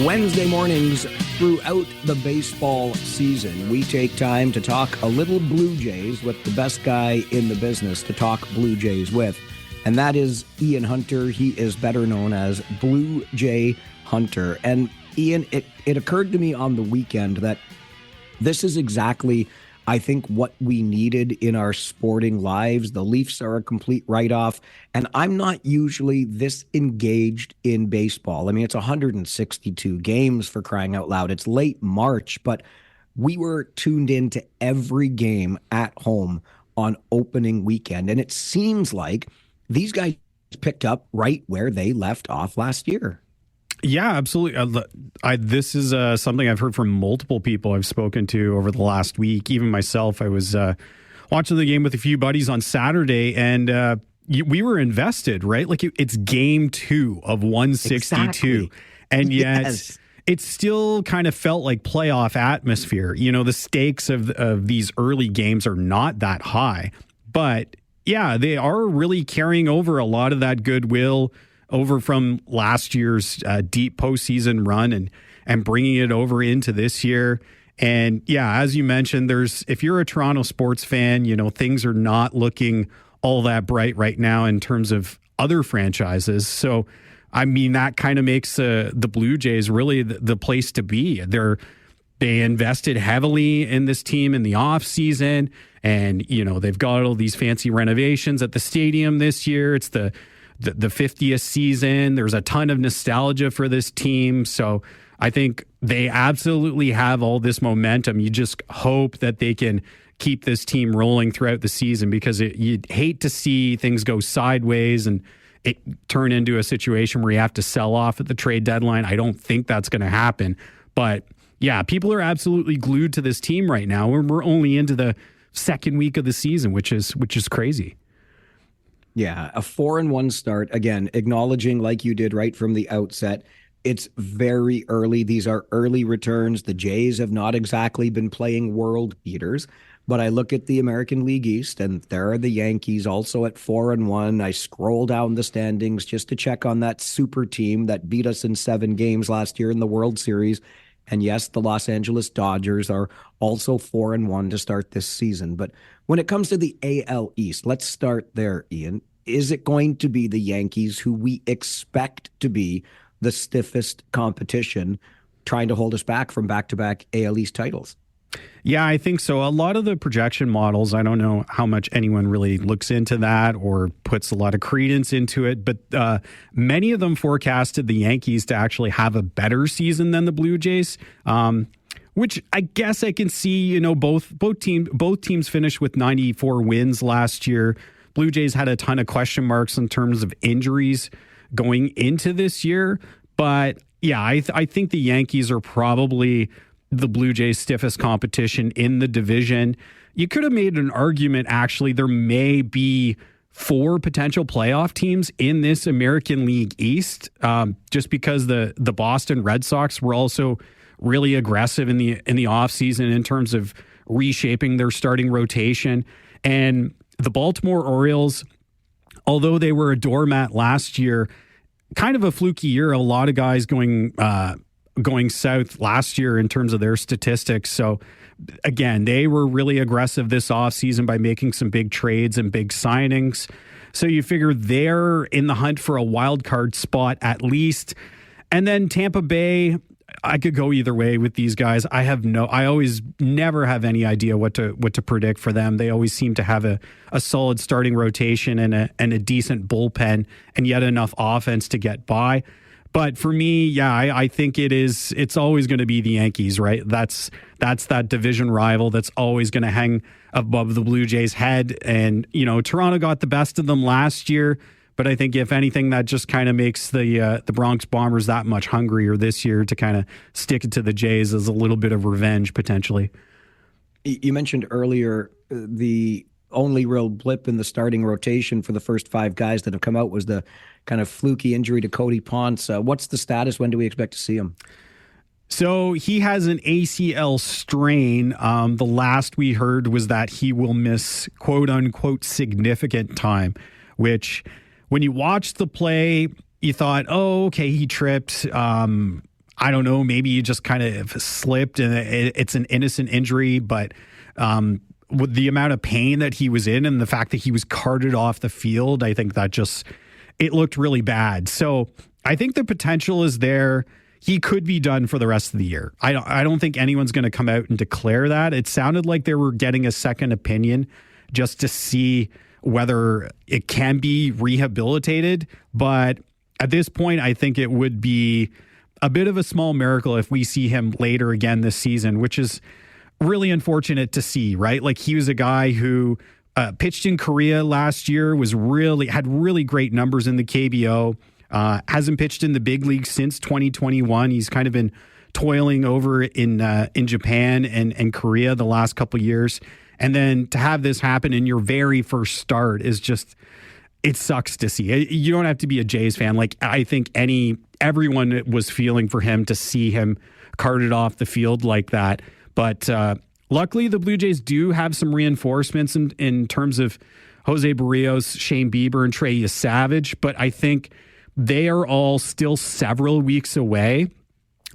Wednesday mornings throughout the baseball season, we take time to talk a little Blue Jays with the best guy in the business to talk Blue Jays with, and that is Ian Hunter. He is better known as Blue Jay Hunter. And Ian, it occurred to me on the weekend that this is exactly, I think, what we needed in our sporting lives. The Leafs are a complete write-off, and I'm not usually this engaged in baseball. I mean, it's 162 games, for crying out loud. It's late March, but we were tuned into every game at home on opening weekend, and it seems like these guys picked up right where they left off last year. Yeah, absolutely. This is something I've heard from multiple people I've spoken to over the last week. Even myself, I was watching the game with a few buddies on Saturday, and we were invested, right? Like it's game 2 of 162. Exactly. And yet yes, it still kind of felt like playoff atmosphere. The stakes of these early games are not that high. But yeah, they are really carrying over a lot of that goodwill over from last year's deep postseason run and bringing it over into this year. And yeah, as you mentioned, if you're a Toronto sports fan, things are not looking all that bright right now in terms of other franchises. So, I mean, that kind of makes the Blue Jays really the place to be. They invested heavily in this team in the off season, and they've got all these fancy renovations at the stadium this year. It's the 50th season. There's a ton of nostalgia for this team. So I think they absolutely have all this momentum. You just hope that they can keep this team rolling throughout the season, because you'd hate to see things go sideways and it turn into a situation where you have to sell off at the trade deadline. I don't think that's going to happen. But yeah, people are absolutely glued to this team right now. We're only into the second week of the season, which is crazy. Yeah, a 4-1 start. Again, acknowledging, like you did right from the outset, it's very early. These are early returns. The Jays have not exactly been playing world beaters. But I look at the American League East, and there are the Yankees also at 4-1. I scroll down the standings just to check on that super team that beat us in 7 games last year in the World Series. And yes, the Los Angeles Dodgers are also 4-1 to start this season. But when it comes to the AL East, let's start there, Ian. Is it going to be the Yankees, who we expect to be the stiffest competition, trying to hold us back from back-to-back AL East titles? Yeah, I think so. A lot of the projection models, I don't know how much anyone really looks into that or puts a lot of credence into it, but many of them forecasted the Yankees to actually have a better season than the Blue Jays, which I guess I can see. Both teams finished with 94 wins last year. Blue Jays had a ton of question marks in terms of injuries going into this year, but yeah, I think the Yankees are probably the Blue Jays' stiffest competition in the division. You could have made an argument, actually, there may be 4 potential playoff teams in this American League East, just because the Boston Red Sox were also really aggressive in the offseason in terms of reshaping their starting rotation. And the Baltimore Orioles, although they were a doormat last year, kind of a fluky year, a lot of guys going south last year in terms of their statistics. So again, they were really aggressive this offseason by making some big trades and big signings. So you figure they're in the hunt for a wild card spot at least. And then Tampa Bay, I could go either way with these guys. I always never have any idea what to predict for them. They always seem to have a solid starting rotation and a decent bullpen, and yet enough offense to get by. But for me, yeah, I think it's always going to be the Yankees, right? That's that division rival that's always going to hang above the Blue Jays' head. And, Toronto got the best of them last year, but I think if anything, that just kind of makes the Bronx Bombers that much hungrier this year to kind of stick it to the Jays as a little bit of revenge, potentially. You mentioned earlier the only real blip in the starting rotation for the first 5 guys that have come out was the kind of fluky injury to Cody Ponce. What's the status? When do we expect to see him? So he has an ACL strain. The last we heard was that he will miss quote unquote significant time, which when you watched the play, you thought, oh, okay, he tripped. I don't know, maybe he just kind of slipped and it's an innocent injury, but with the amount of pain that he was in and the fact that he was carted off the field, I think that it looked really bad. So I think the potential is there. He could be done for the rest of the year. I don't think anyone's going to come out and declare that. It sounded like they were getting a second opinion just to see whether it can be rehabilitated. But at this point, I think it would be a bit of a small miracle if we see him later again this season, which is really unfortunate to see, right? Like, he was a guy who pitched in Korea last year, had really great numbers in the KBO, hasn't pitched in the big league since 2021. He's kind of been toiling over in Japan and Korea the last couple of years. And then to have this happen in your very first start is just, it sucks to see. You don't have to be a Jays fan. Like, I think everyone was feeling for him to see him carted off the field like that. But luckily, the Blue Jays do have some reinforcements in terms of Jose Barrios, Shane Bieber, and Trey Savage. But I think they are all still several weeks away.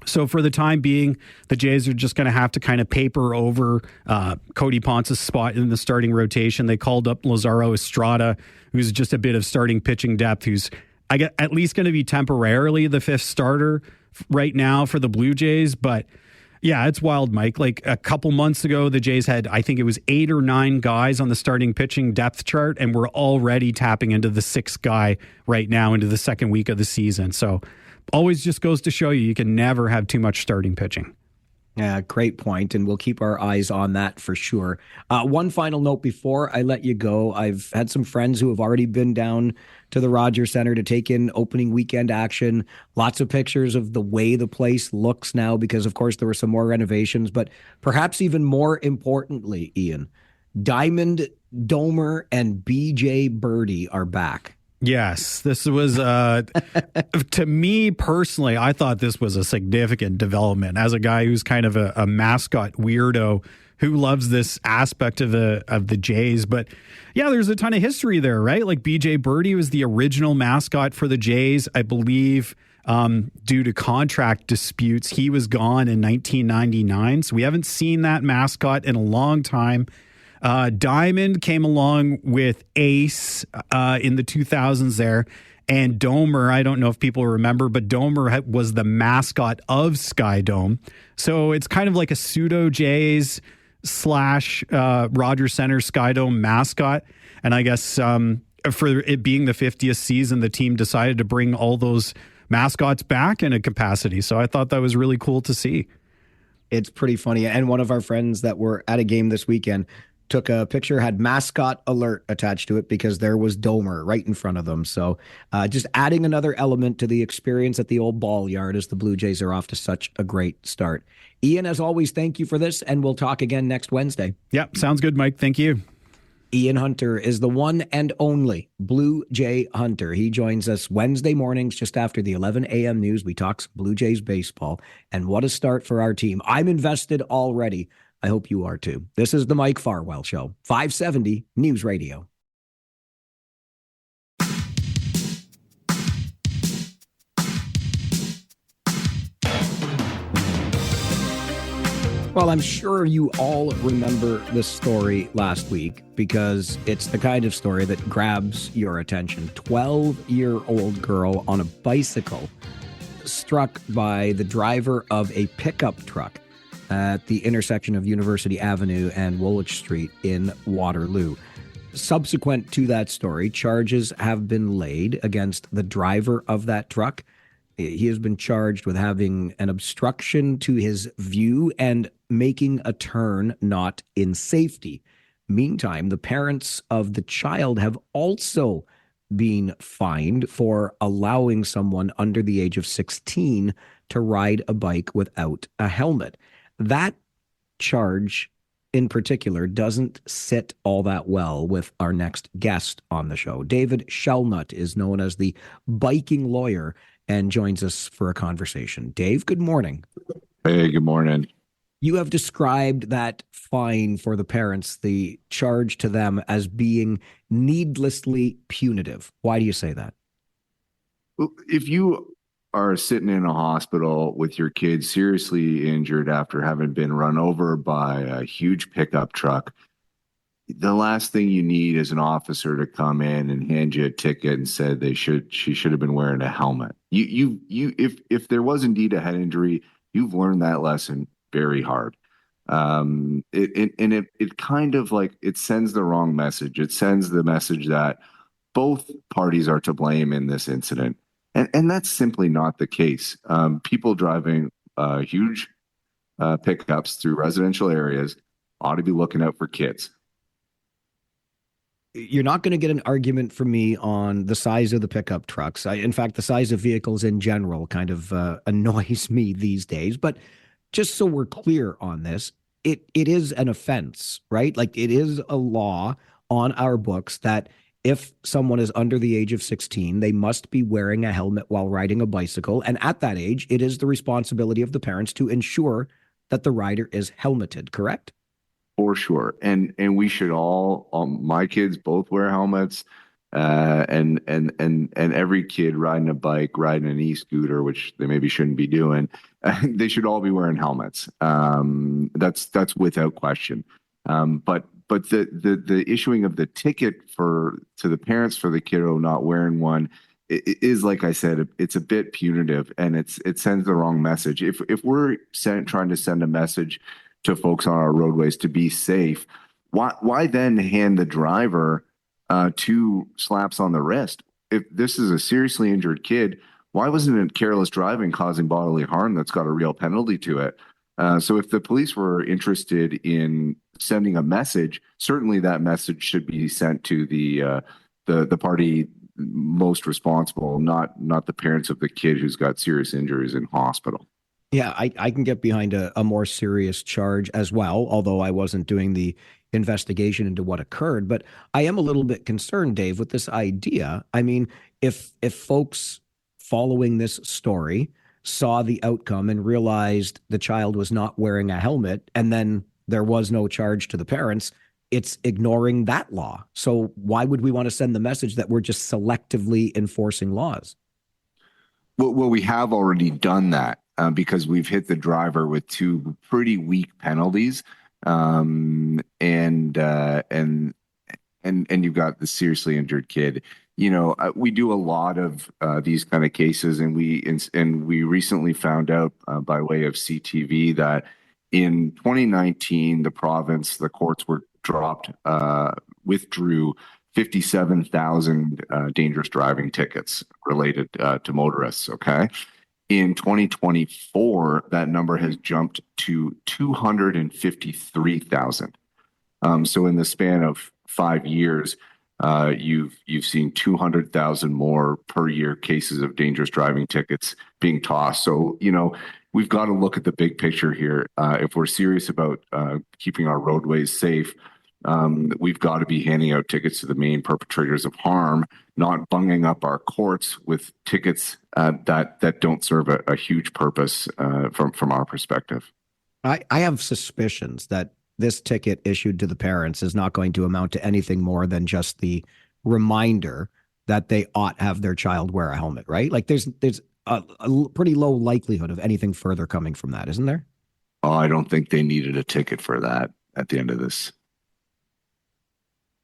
So for the time being, the Jays are just going to have to kind of paper over Cody Ponce's spot in the starting rotation. They called up Lazaro Estrada, who's just a bit of starting pitching depth, who's at least going to be temporarily the fifth starter right now for the Blue Jays. But yeah, it's wild, Mike. Like a couple months ago, the Jays had, I think it was 8 or 9 guys on the starting pitching depth chart, and we're already tapping into the 6th guy right now into the second week of the season. So always just goes to show you can never have too much starting pitching. Yeah, great point, and we'll keep our eyes on that for sure. One final note before I let you go. I've had some friends who have already been down to the Rogers Center to take in opening weekend action. Lots of pictures of the way the place looks now because, of course, there were some more renovations. But perhaps even more importantly, Ian, Diamond, Domer, and BJ Birdie are back. Yes, this was, to me personally, I thought this was a significant development as a guy who's kind of a mascot weirdo who loves this aspect of the Jays. But yeah, there's a ton of history there, right? Like BJ Birdie was the original mascot for the Jays. I believe due to contract disputes, he was gone in 1999. So we haven't seen that mascot in a long time. Diamond came along with Ace in the 2000s there. And Domer, I don't know if people remember, but Domer was the mascot of Sky Dome. So it's kind of like a pseudo Jays / Rogers Center Sky Dome mascot. And I guess for it being the 50th season, the team decided to bring all those mascots back in a capacity. So I thought that was really cool to see. It's pretty funny. And one of our friends that were at a game this weekend took a picture, had mascot alert attached to it because there was Domer right in front of them. So just adding another element to the experience at the old ball yard as the Blue Jays are off to such a great start. Ian, as always, thank you for this, and we'll talk again next Wednesday. Yep, sounds good, Mike. Thank you. Ian Hunter is the one and only Blue Jay Hunter. He joins us Wednesday mornings just after the 11 a.m. news. We talk Blue Jays baseball, and what a start for our team. I'm invested already. I hope you are too. This is the Mike Farwell Show, 570 News Radio. Well, I'm sure you all remember this story last week because it's the kind of story that grabs your attention. 12-year-old girl on a bicycle struck by the driver of a pickup truck at the intersection of University Avenue and Woolwich Street in Waterloo. Subsequent to that story, charges have been laid against the driver of that truck. He has been charged with having an obstruction to his view and making a turn not in safety. Meantime, the parents of the child have also been fined for allowing someone under the age of 16 to ride a bike without a helmet. That charge in particular doesn't sit all that well with our next guest on the show. David Shellnut is known as the biking lawyer and joins us for a conversation. Dave, good morning. Hey, good morning. You have described that fine for the parents, the charge to them, as being needlessly punitive. Why do you say that? Well, if you are sitting in a hospital with your kid seriously injured after having been run over by a huge pickup truck, the last thing you need is an officer to come in and hand you a ticket and said she should have been wearing a helmet. If there was indeed a head injury, you've learned that lesson very hard. It kind of like, it sends the wrong message. It sends the message that both parties are to blame in this incident. And that's simply not the case. People driving huge pickups through residential areas ought to be looking out for kids. You're not going to get an argument from me on the size of the pickup trucks. In fact, the size of vehicles in general kind of annoys me these days. But just so we're clear on this, it is an offense, right? Like, it is a law on our books that if someone is under the age of 16, they must be wearing a helmet while riding a bicycle. And at that age, it is the responsibility of the parents to ensure that the rider is helmeted, correct? For sure. And we should all, my kids both wear helmets. And every kid riding a bike, riding an e-scooter, which they maybe shouldn't be doing, they should all be wearing helmets. That's without question. But the issuing of the ticket to the parents for the kiddo not wearing one is, like I said, it's a bit punitive, and it sends the wrong message. If we're trying to send a message to folks on our roadways to be safe, why then hand the driver 2 slaps on the wrist? If this is a seriously injured kid, why wasn't it careless driving causing bodily harm that's got a real penalty to it? So if the police were interested in sending a message, certainly that message should be sent to the party most responsible, not the parents of the kid who's got serious injuries in hospital. Yeah, I can get behind a more serious charge as well, although I wasn't doing the investigation into what occurred. But I am a little bit concerned, Dave, with this idea. I mean, if folks following this story saw the outcome and realized the child was not wearing a helmet, and then there was no charge to the parents, it's ignoring that law. So why would we want to send the message that we're just selectively enforcing laws? Well, we have already done that because we've hit the driver with 2 pretty weak penalties, and you've got the seriously injured kid. We do a lot of these kind of cases, and we recently found out by way of CTV that in 2019, the courts withdrew 57,000 dangerous driving tickets related to motorists. Okay. In 2024, that number has jumped to 253,000. So in the span of 5 years, you've seen 200,000 more per year cases of dangerous driving tickets being tossed. So, we've got to look at the big picture here. If we're serious about keeping our roadways safe, we've got to be handing out tickets to the main perpetrators of harm, not bunging up our courts with tickets that don't serve a huge purpose from our perspective. I have suspicions that this ticket issued to the parents is not going to amount to anything more than just the reminder that they ought have their child wear a helmet, right? Like there's a pretty low likelihood of anything further coming from that, isn't there? Oh, I don't think they needed a ticket for that at the end of this.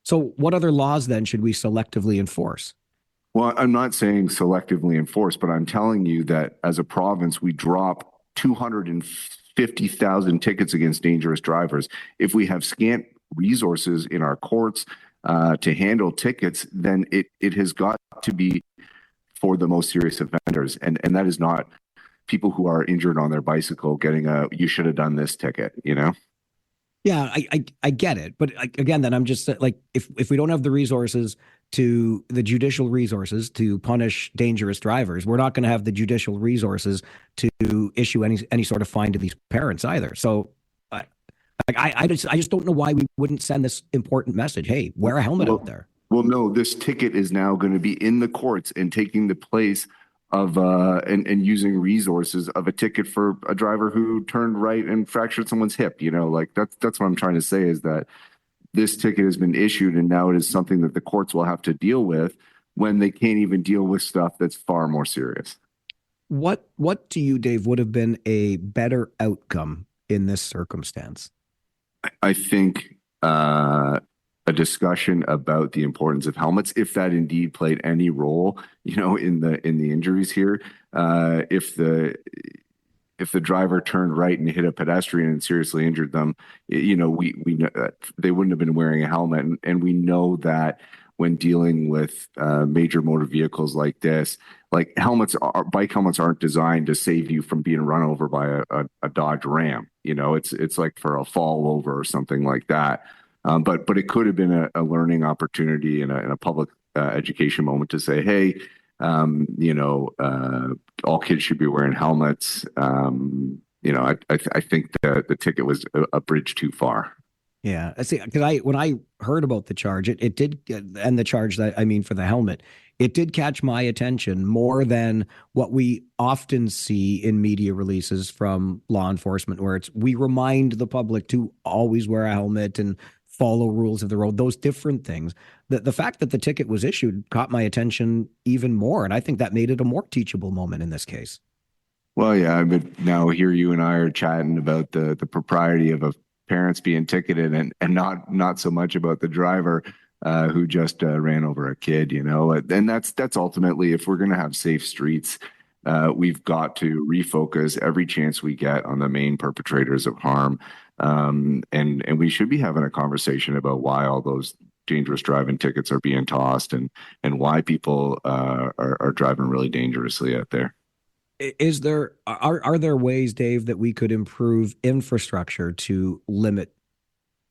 So what other laws then should we selectively enforce? Well, I'm not saying selectively enforce, but I'm telling you that as a province, we drop 250,000 tickets against dangerous drivers. If we have scant resources in our courts to handle tickets, then it has got to be for the most serious offenders. And that is not people who are injured on their bicycle getting you should have done this ticket, Yeah, I get it. But again, then I'm just like, if we don't have the judicial resources to punish dangerous drivers, we're not going to have the judicial resources to issue any sort of fine to these parents either. So I just don't know why we wouldn't send this important message. Hey, wear a helmet out there. Well, no, this ticket is now going to be in the courts and taking the place of and using resources of a ticket for a driver who turned right and fractured someone's hip. That's what I'm trying to say is that this ticket has been issued and now it is something that the courts will have to deal with when they can't even deal with stuff that's far more serious. What to you, Dave, would have been a better outcome in this circumstance? I think a discussion about the importance of helmets, if that indeed played any role, in the injuries here. If the driver turned right and hit a pedestrian and seriously injured them, we know they wouldn't have been wearing a helmet, and we know that when dealing with major motor vehicles like this, like bike helmets aren't designed to save you from being run over by a Dodge Ram. It's like for a fall over or something like that. But it could have been a learning opportunity and a public education moment to say, hey, all kids should be wearing helmets. I think the ticket was a bridge too far. Yeah, I see. Because when I heard about the charge, it did, and the charge for the helmet, it did catch my attention more than what we often see in media releases from law enforcement, where we remind the public to always wear a helmet and follow rules of the road, those different things. The fact that the ticket was issued caught my attention even more, and I think that made it a more teachable moment in this case. Well, yeah, but now here you and I are chatting about the propriety of parents being ticketed and not so much about the driver who just ran over a kid, and that's ultimately, if we're going to have safe streets, we've got to refocus every chance we get on the main perpetrators of harm. And we should be having a conversation about why all those dangerous driving tickets are being tossed and why people are driving really dangerously out there. Are there ways, Dave, that we could improve infrastructure to limit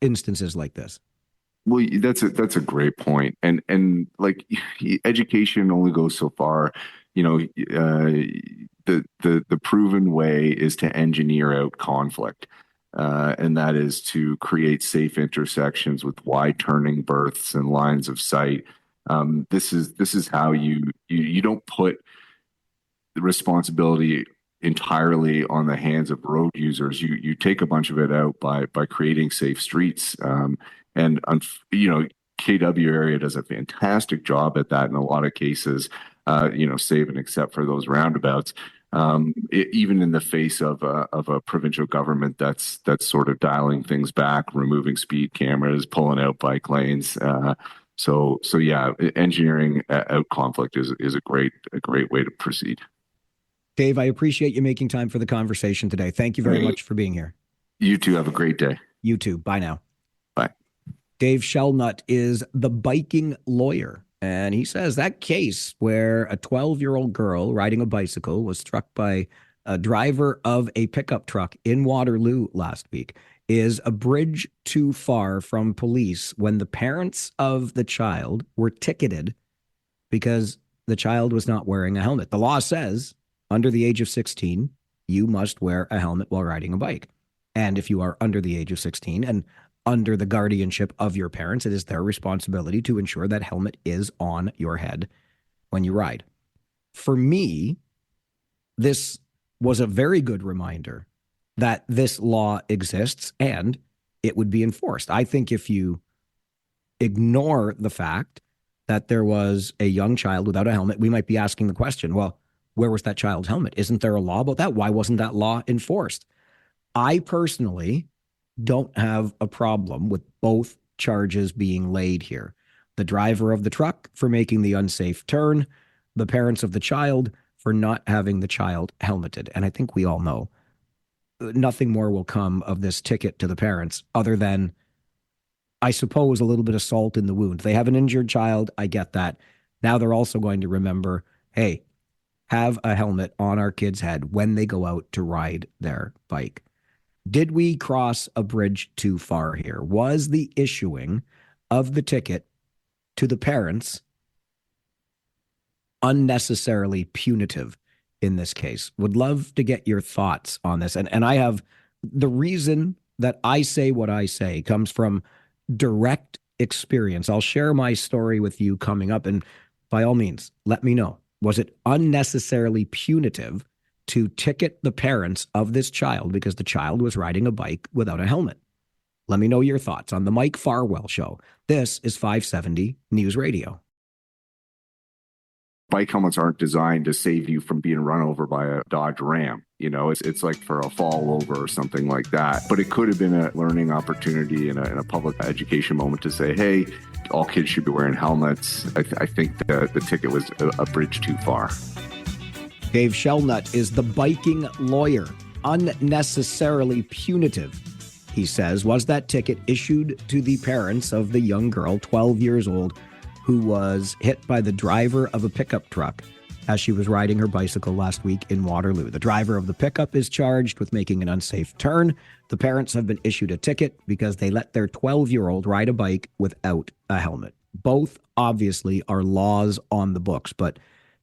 instances like this? Well, that's a great point. And like, education only goes so far. The proven way is to engineer out conflict. And that is to create safe intersections with wide turning berths and lines of sight. This is how you don't put the responsibility entirely on the hands of road users. You take a bunch of it out by creating safe streets. KW area does a fantastic job at that in a lot of cases, save and except for those roundabouts. Even in the face of a provincial government that's sort of dialing things back, removing speed cameras, pulling out bike lanes. So yeah, engineering out conflict is a great way to proceed. Dave, I appreciate you making time for the conversation today. Thank you very much for being here. You too. Have a great day. You too. Bye now. Bye. Dave Shellnut is the biking lawyer. And he says that case where a 12-year-old girl riding a bicycle was struck by a driver of a pickup truck in Waterloo last week is a bridge too far from police when the parents of the child were ticketed because the child was not wearing a helmet. The law says under the age of 16, you must wear a helmet while riding a bike. And if you are under the age of 16 and under the guardianship of your parents, it is their responsibility to ensure that helmet is on your head when you ride. For me, this was a very good reminder that this law exists and it would be enforced. I think if you ignore the fact that there was a young child without a helmet, we might be asking the question, well, where was that child's helmet? Isn't there a law about that? Why wasn't that law enforced? I personally don't have a problem with both charges being laid here. The driver of the truck for making the unsafe turn, the parents of the child for not having the child helmeted. And I think we all know nothing more will come of this ticket to the parents other than, I suppose, a little bit of salt in the wound. They have an injured child. I get that. Now they're also going to remember, hey, have a helmet on our kid's head when they go out to ride their bike. Did we cross a bridge too far here? Was the issuing of the ticket to the parents unnecessarily punitive in this case? Would love to get your thoughts on this. And I have the reason that I say what I say comes from direct experience. I'll share my story with you coming up. And by all means, let me know. Was it unnecessarily punitive to ticket the parents of this child because the child was riding a bike without a helmet? Let me know your thoughts on the Mike Farwell Show. This is 570 News Radio. Bike helmets aren't designed to save you from being run over by a Dodge Ram. It's like for a fall over or something like that. But it could have been a learning opportunity in a public education moment to say, hey, all kids should be wearing helmets. I think the ticket was a bridge too far. Dave Shellnut is the biking lawyer. Unnecessarily punitive, he says, was that ticket issued to the parents of the young girl, 12 years old, who was hit by the driver of a pickup truck as she was riding her bicycle last week in Waterloo. The driver of the pickup is charged with making an unsafe turn. The parents have been issued a ticket because they let their 12-year-old ride a bike without a helmet. Both obviously are laws on the books, but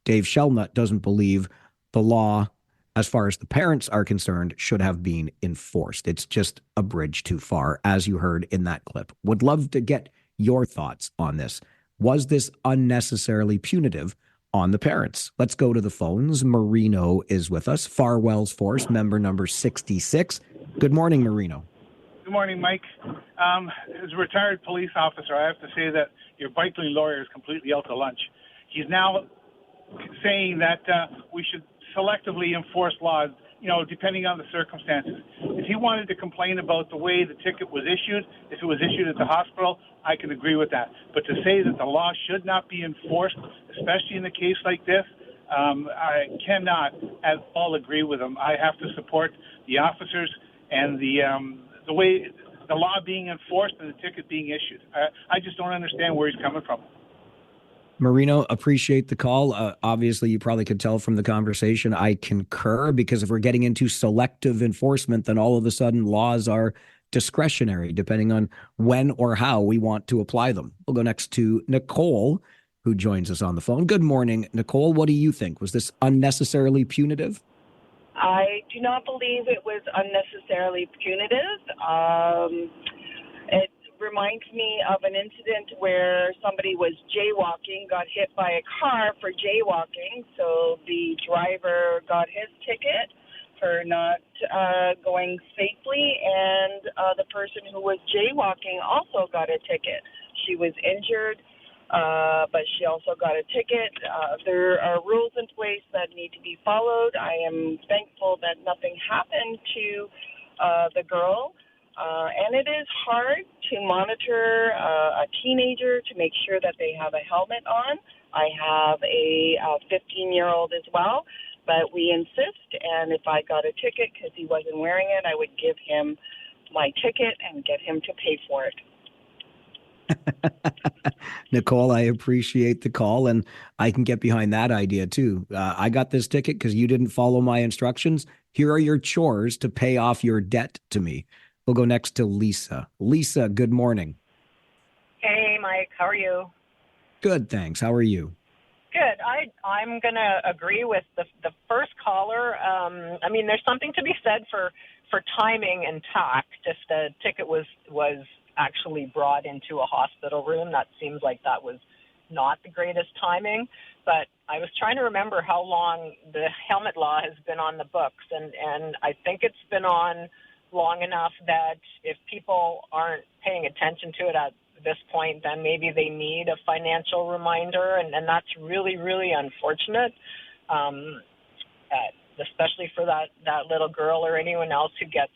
Dave Shellnut doesn't believe the law, as far as the parents are concerned, should have been enforced. It's just a bridge too far, as you heard in that clip. Would love to get your thoughts on this. Was this unnecessarily punitive on the parents? Let's go to the phones. Marino is with us. Farwell's Force, member number 66. Good morning, Marino. Good morning, Mike. As a retired police officer, I have to say that your bike-lane lawyer is completely out to lunch. He's now saying that we should selectively enforce laws, depending on the circumstances. If he wanted to complain about the way the ticket was issued, if it was issued at the hospital, I can agree with that. But to say that the law should not be enforced, especially in a case like this, I cannot at all agree with him. I have to support the officers and the way the law being enforced and the ticket being issued. I just don't understand where he's coming from. Marino, appreciate the call. Obviously, you probably could tell from the conversation I concur, because if we're getting into selective enforcement, then all of a sudden laws are discretionary depending on when or how we want to apply them. We'll go next to Nicole, who joins us on the phone. Good morning, Nicole. What do you think? Was this unnecessarily punitive? I do not believe it was unnecessarily punitive. It reminds me of an incident where somebody was jaywalking, got hit by a car for jaywalking, so the driver got his ticket for not going safely, and the person who was jaywalking also got a ticket. She was injured, but she also got a ticket. There are rules in place that need to be followed. I am thankful that nothing happened to the girl. And it is hard to monitor a teenager to make sure that they have a helmet on. I have a 15-year-old as well, but we insist. And if I got a ticket because he wasn't wearing it, I would give him my ticket and get him to pay for it. Nicole, I appreciate the call, and I can get behind that idea too. I got this ticket because you didn't follow my instructions. Here are your chores to pay off your debt to me. We'll go next to Lisa. Lisa, good morning. Hey, Mike. How are you? Good, thanks. How are you? Good. I'm going to agree with the first caller. I mean, there's something to be said for timing and tact. If the ticket was actually brought into a hospital room, that seems like that was not the greatest timing. But I was trying to remember how long the helmet law has been on the books, and I think it's been on long enough that if people aren't paying attention to it at this point, then maybe they need a financial reminder, and that's really, really unfortunate, especially for that little girl or anyone else who gets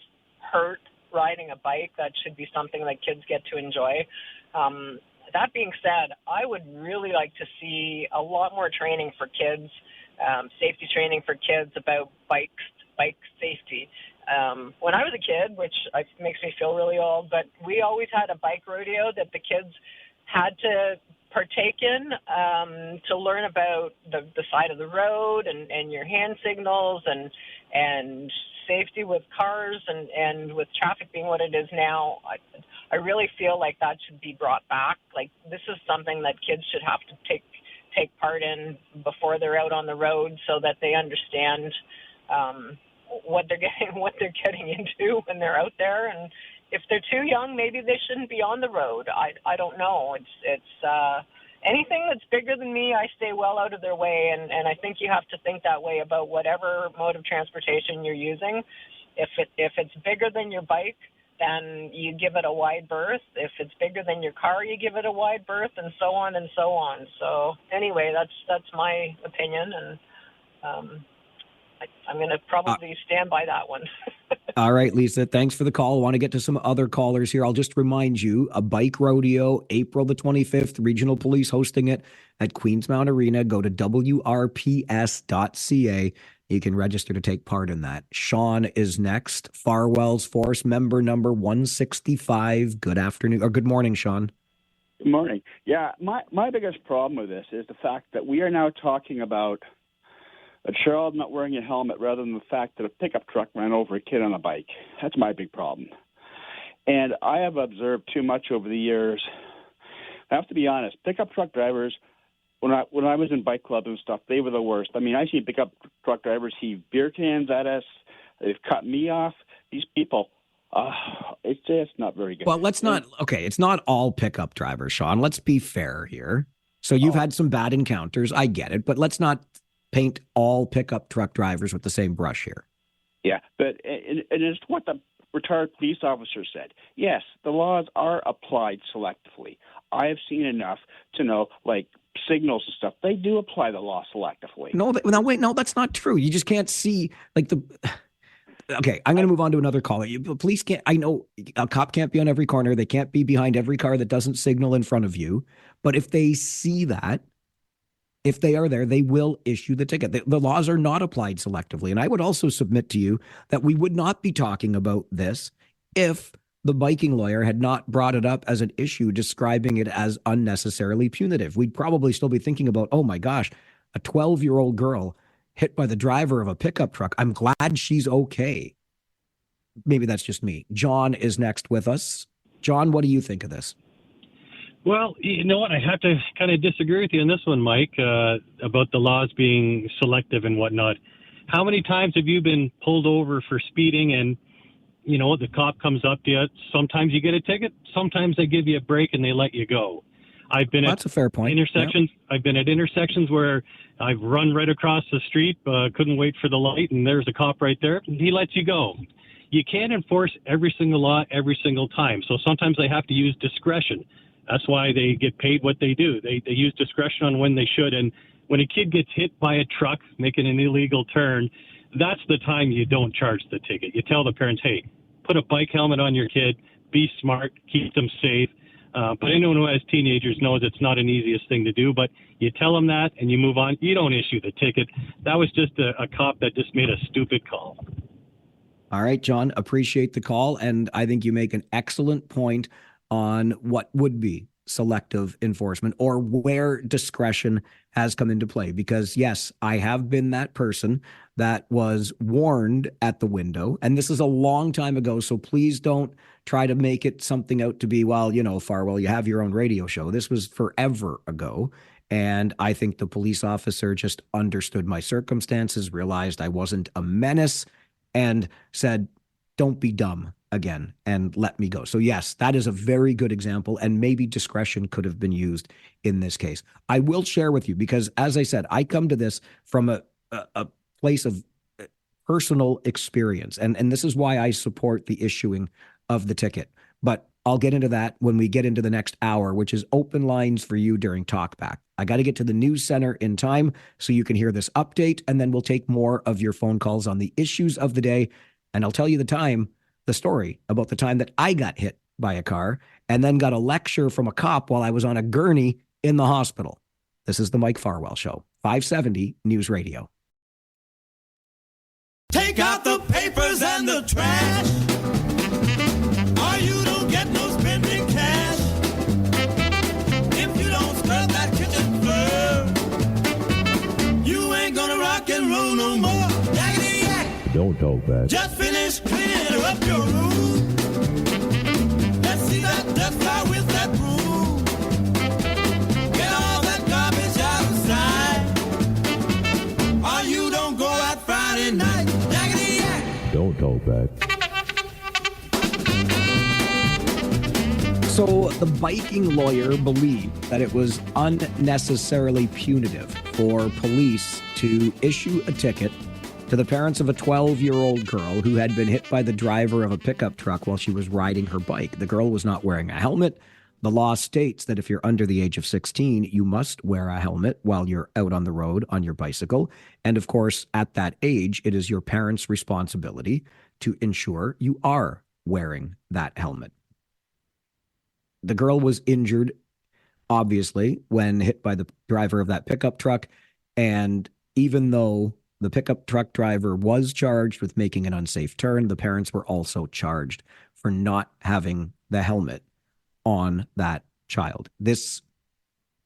hurt riding a bike. That should be something that kids get to enjoy. That being said, I would really like to see a lot more training for kids, safety training for kids about bike safety. When I was a kid, which makes me feel really old, but we always had a bike rodeo that the kids had to partake in to learn about the side of the road and your hand signals and safety with cars and with traffic being what it is now. I really feel like that should be brought back. Like, this is something that kids should have to take part in before they're out on the road, so that they understand what they're getting into when they're out there. And if they're too young, maybe they shouldn't be on the road. I don't know. It's anything that's bigger than me, I stay well out of their way, and I think you have to think that way about whatever mode of transportation you're using. If it's bigger than your bike, then you give it a wide berth. If it's bigger than your car, you give it a wide berth, and so on and so on. So anyway, that's my opinion, and I'm going to probably stand by that one. All right, Lisa, thanks for the call. I want to get to some other callers here. I'll just remind you, a bike rodeo, April the 25th, Regional Police hosting it at Queensmount Arena. Go to wrps.ca. You can register to take part in that. Sean is next. Farwell's Force member number 165. Good afternoon, or good morning, Sean. Good morning. Yeah, my biggest problem with this is the fact that we are now talking about a child not wearing a helmet rather than the fact that a pickup truck ran over a kid on a bike. That's my big problem. And I have observed too much over the years. I have to be honest, pickup truck drivers, when I was in bike clubs and stuff, they were the worst. I mean, I see pickup truck drivers heave beer cans at us. They've cut me off. These people, it's just not very good. Well, it's not all pickup drivers, Sean. Let's be fair here. So you've had some bad encounters. I get it, but let's not paint all pickup truck drivers with the same brush here. Yeah, but it's what the retired police officer said, yes, the laws are applied selectively. I have seen enough to know, like signals and stuff, they do apply the law selectively. No, that's not true. You just can't see like the. Okay, I'm going to move on to another call. The police can't. I know a cop can't be on every corner. They can't be behind every car that doesn't signal in front of you. But if they see that, if they are there, they will issue the ticket. The laws are not applied selectively. And I would also submit to you that we would not be talking about this if the biking lawyer had not brought it up as an issue, describing it as unnecessarily punitive. We'd probably still be thinking about, oh my gosh, a 12-year-old girl hit by the driver of a pickup truck. I'm glad she's okay. Maybe that's just me. John is next with us. John, what do you think of this? Well, you know what? I have to kind of disagree with you on this one, Mike, about the laws being selective and whatnot. How many times have you been pulled over for speeding and, you know, the cop comes up to you? Sometimes you get a ticket. Sometimes they give you a break and they let you go. I've been That's a fair point. Intersections. Yep. I've been at intersections where I've run right across the street, couldn't wait for the light, and there's a cop right there. He lets you go. You can't enforce every single law every single time. So sometimes they have to use discretion. That's why they get paid what they do. They use discretion on when they should. And when a kid gets hit by a truck making an illegal turn, that's the time you don't charge the ticket. You tell the parents, hey, put a bike helmet on your kid, be smart, keep them safe. But anyone who has teenagers knows it's not an easiest thing to do. But you tell them that and you move on. You don't issue the ticket. That was just a cop that just made a stupid call. All right, John, appreciate the call. And I think you make an excellent point on what would be selective enforcement or where discretion has come into play. Because yes, I have been that person that was warned at the window. And this is a long time ago. So please don't try to make it something out to be, well, you know, Farwell, you have your own radio show. This was forever ago. And I think the police officer just understood my circumstances, realized I wasn't a menace, and said, don't be dumb again and let me go. So yes, that is a very good example, and maybe discretion could have been used in this case. I will share with you, because as I said, I come to this from a place of personal experience, and this is why I support the issuing of the ticket. But I'll get into that when we get into the next hour, which is open lines for you during Talkback. I got to get to the news center in time so you can hear this update, and then we'll take more of your phone calls on the issues of the day. And I'll tell you the story about the time that I got hit by a car and then got a lecture from a cop while I was on a gurney in the hospital. This is the Mike Farwell Show, 570 News Radio. Take out the papers and the trash, or you don't get no spending cash. If you don't scrub that kitchen floor, you ain't gonna rock and roll no more. Yakety yak. Don't talk back. Just finish cleaning up your room. Let's see that dust fly with that broom. Get all that garbage outside, or you don't go out Friday night. Yakety yak. Don't talk back. So the biking lawyer believed that it was unnecessarily punitive for police to issue a ticket to the parents of a 12-year-old girl who had been hit by the driver of a pickup truck while she was riding her bike. The girl was not wearing a helmet. The law states that if you're under the age of 16, you must wear a helmet while you're out on the road on your bicycle. And of course, at that age, it is your parents' responsibility to ensure you are wearing that helmet. The girl was injured, obviously, when hit by the driver of that pickup truck. And even though the pickup truck driver was charged with making an unsafe turn, the parents were also charged for not having the helmet on that child. This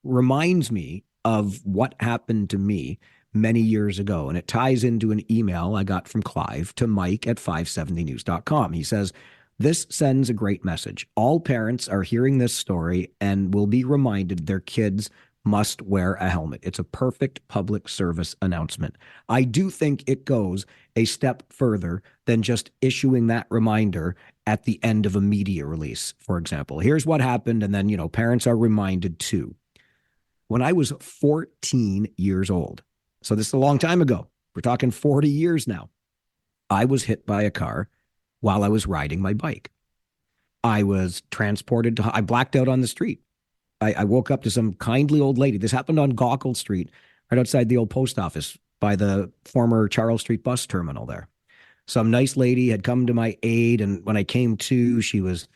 reminds me of what happened to me many years ago, and it ties into an email I got from Clive to Mike at 570news.com. He says, this sends a great message. All parents are hearing this story and will be reminded their kids must wear a helmet. It's a perfect public service announcement. I do think it goes a step further than just issuing that reminder at the end of a media release, for example. Here's what happened, and then, you know, parents are reminded too. When I was 14 years old, so this is a long time ago, we're talking 40 years now, I was hit by a car while I was riding my bike. I was transported to, I blacked out on the street. I woke up to some kindly old lady. This happened on Gaukel Street, right outside the old post office by the former Charles Street bus terminal there. Some nice lady had come to my aid, and when I came to, she was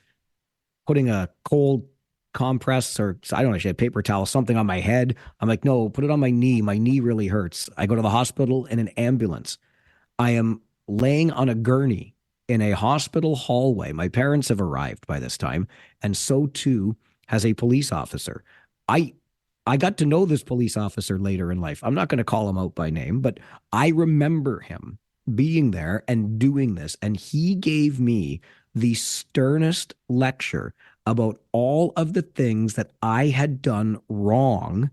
putting a cold compress, or I don't know, she had paper towel, something on my head. I'm like, no, put it on my knee. My knee really hurts. I go to the hospital in an ambulance. I am laying on a gurney in a hospital hallway. My parents have arrived by this time, and so too has a police officer. I got to know this police officer later in life. I'm not going to call him out by name, but I remember him being there and doing this. And he gave me the sternest lecture about all of the things that I had done wrong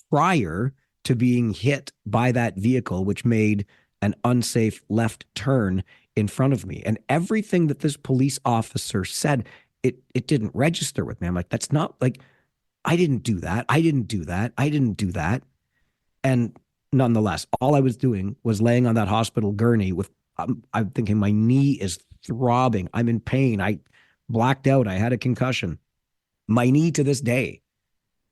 prior to being hit by that vehicle, which made an unsafe left turn in front of me. And everything that this police officer said, it didn't register with me. I'm like, that's not like, I didn't do that. I didn't do that. I didn't do that. And nonetheless, all I was doing was laying on that hospital gurney with, I'm thinking my knee is throbbing. I'm in pain. I blacked out. I had a concussion. My knee to this day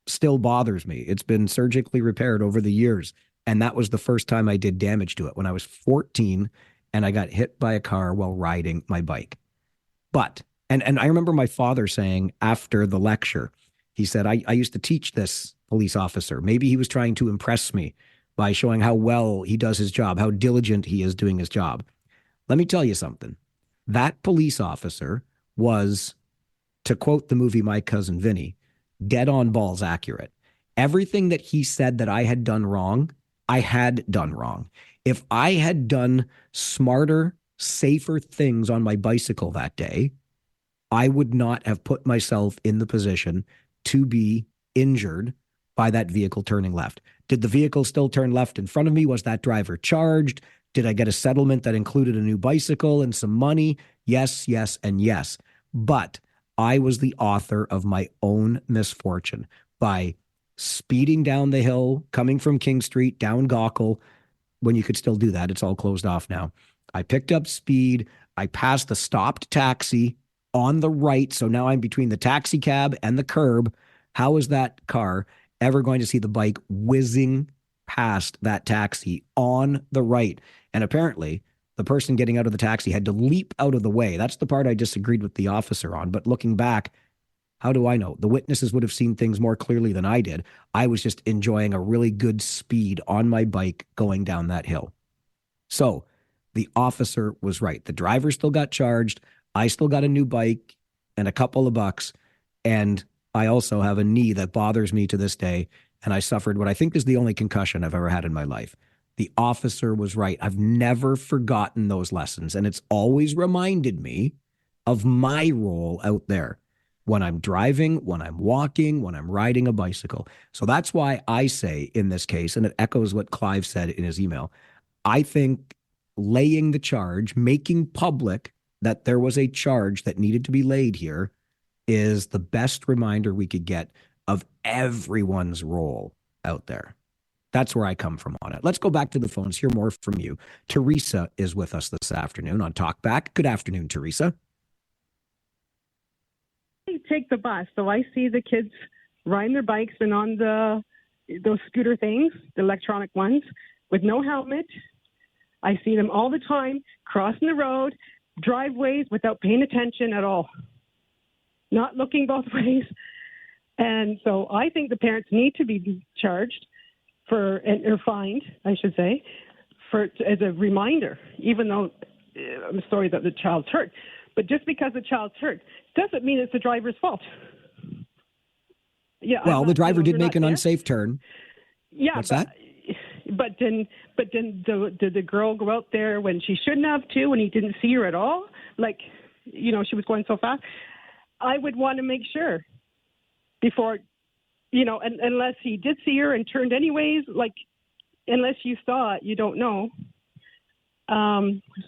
still bothers me. It's been surgically repaired over the years. And that was the first time I did damage to it when I was 14 and I got hit by a car while riding my bike. But, and I remember my father saying after the lecture, he said, I used to teach this police officer. Maybe he was trying to impress me by showing how well he does his job, how diligent he is doing his job. Let me tell you something. That police officer was, to quote the movie My Cousin Vinny, dead on balls accurate. Everything that he said that I had done wrong, I had done wrong. If I had done smarter, safer things on my bicycle that day, I would not have put myself in the position to be injured by that vehicle turning left. Did the vehicle still turn left in front of me? Was that driver charged? Did I get a settlement that included a new bicycle and some money? Yes, yes, and yes. But I was the author of my own misfortune by speeding down the hill, coming from King Street, down Gaukel, when you could still do that. It's all closed off now. I picked up speed. I passed the stopped taxi on the right. So now I'm between the taxi cab and the curb. How is that car ever going to see the bike whizzing past that taxi on the right? And apparently the person getting out of the taxi had to leap out of the way. That's the part I disagreed with the officer on. But looking back, how do I know? The witnesses would have seen things more clearly than I did. I was just enjoying a really good speed on my bike going down that hill. So the officer was right. The driver still got charged. I still got a new bike and a couple of bucks. And I also have a knee that bothers me to this day. And I suffered what I think is the only concussion I've ever had in my life. The officer was right. I've never forgotten those lessons. And it's always reminded me of my role out there when I'm driving, when I'm walking, when I'm riding a bicycle. So that's why I say in this case, and it echoes what Clive said in his email, I think laying the charge, making public that there was a charge that needed to be laid here is the best reminder we could get of everyone's role out there. That's where I come from on it. Let's go back to the phones, hear more from you. Teresa is with us this afternoon on Talkback. Good afternoon, Teresa. I take the bus, so I see the kids riding their bikes and on those scooter things, the electronic ones, with no helmet. I see them all the time crossing the road, driveways without paying attention at all, not looking both ways. And so I think the parents need to be charged or fined, I should say, as a reminder, even though I'm sorry that the child's hurt. But just because the child's hurt doesn't mean it's the driver's fault. Yeah. Well, the driver did make an unsafe turn. Yeah. What's that? But then did the girl go out there when she shouldn't have to, when he didn't see her at all? Like, she was going so fast. I would want to make sure before, unless he did see her and turned anyways, like, unless you saw it, you don't know.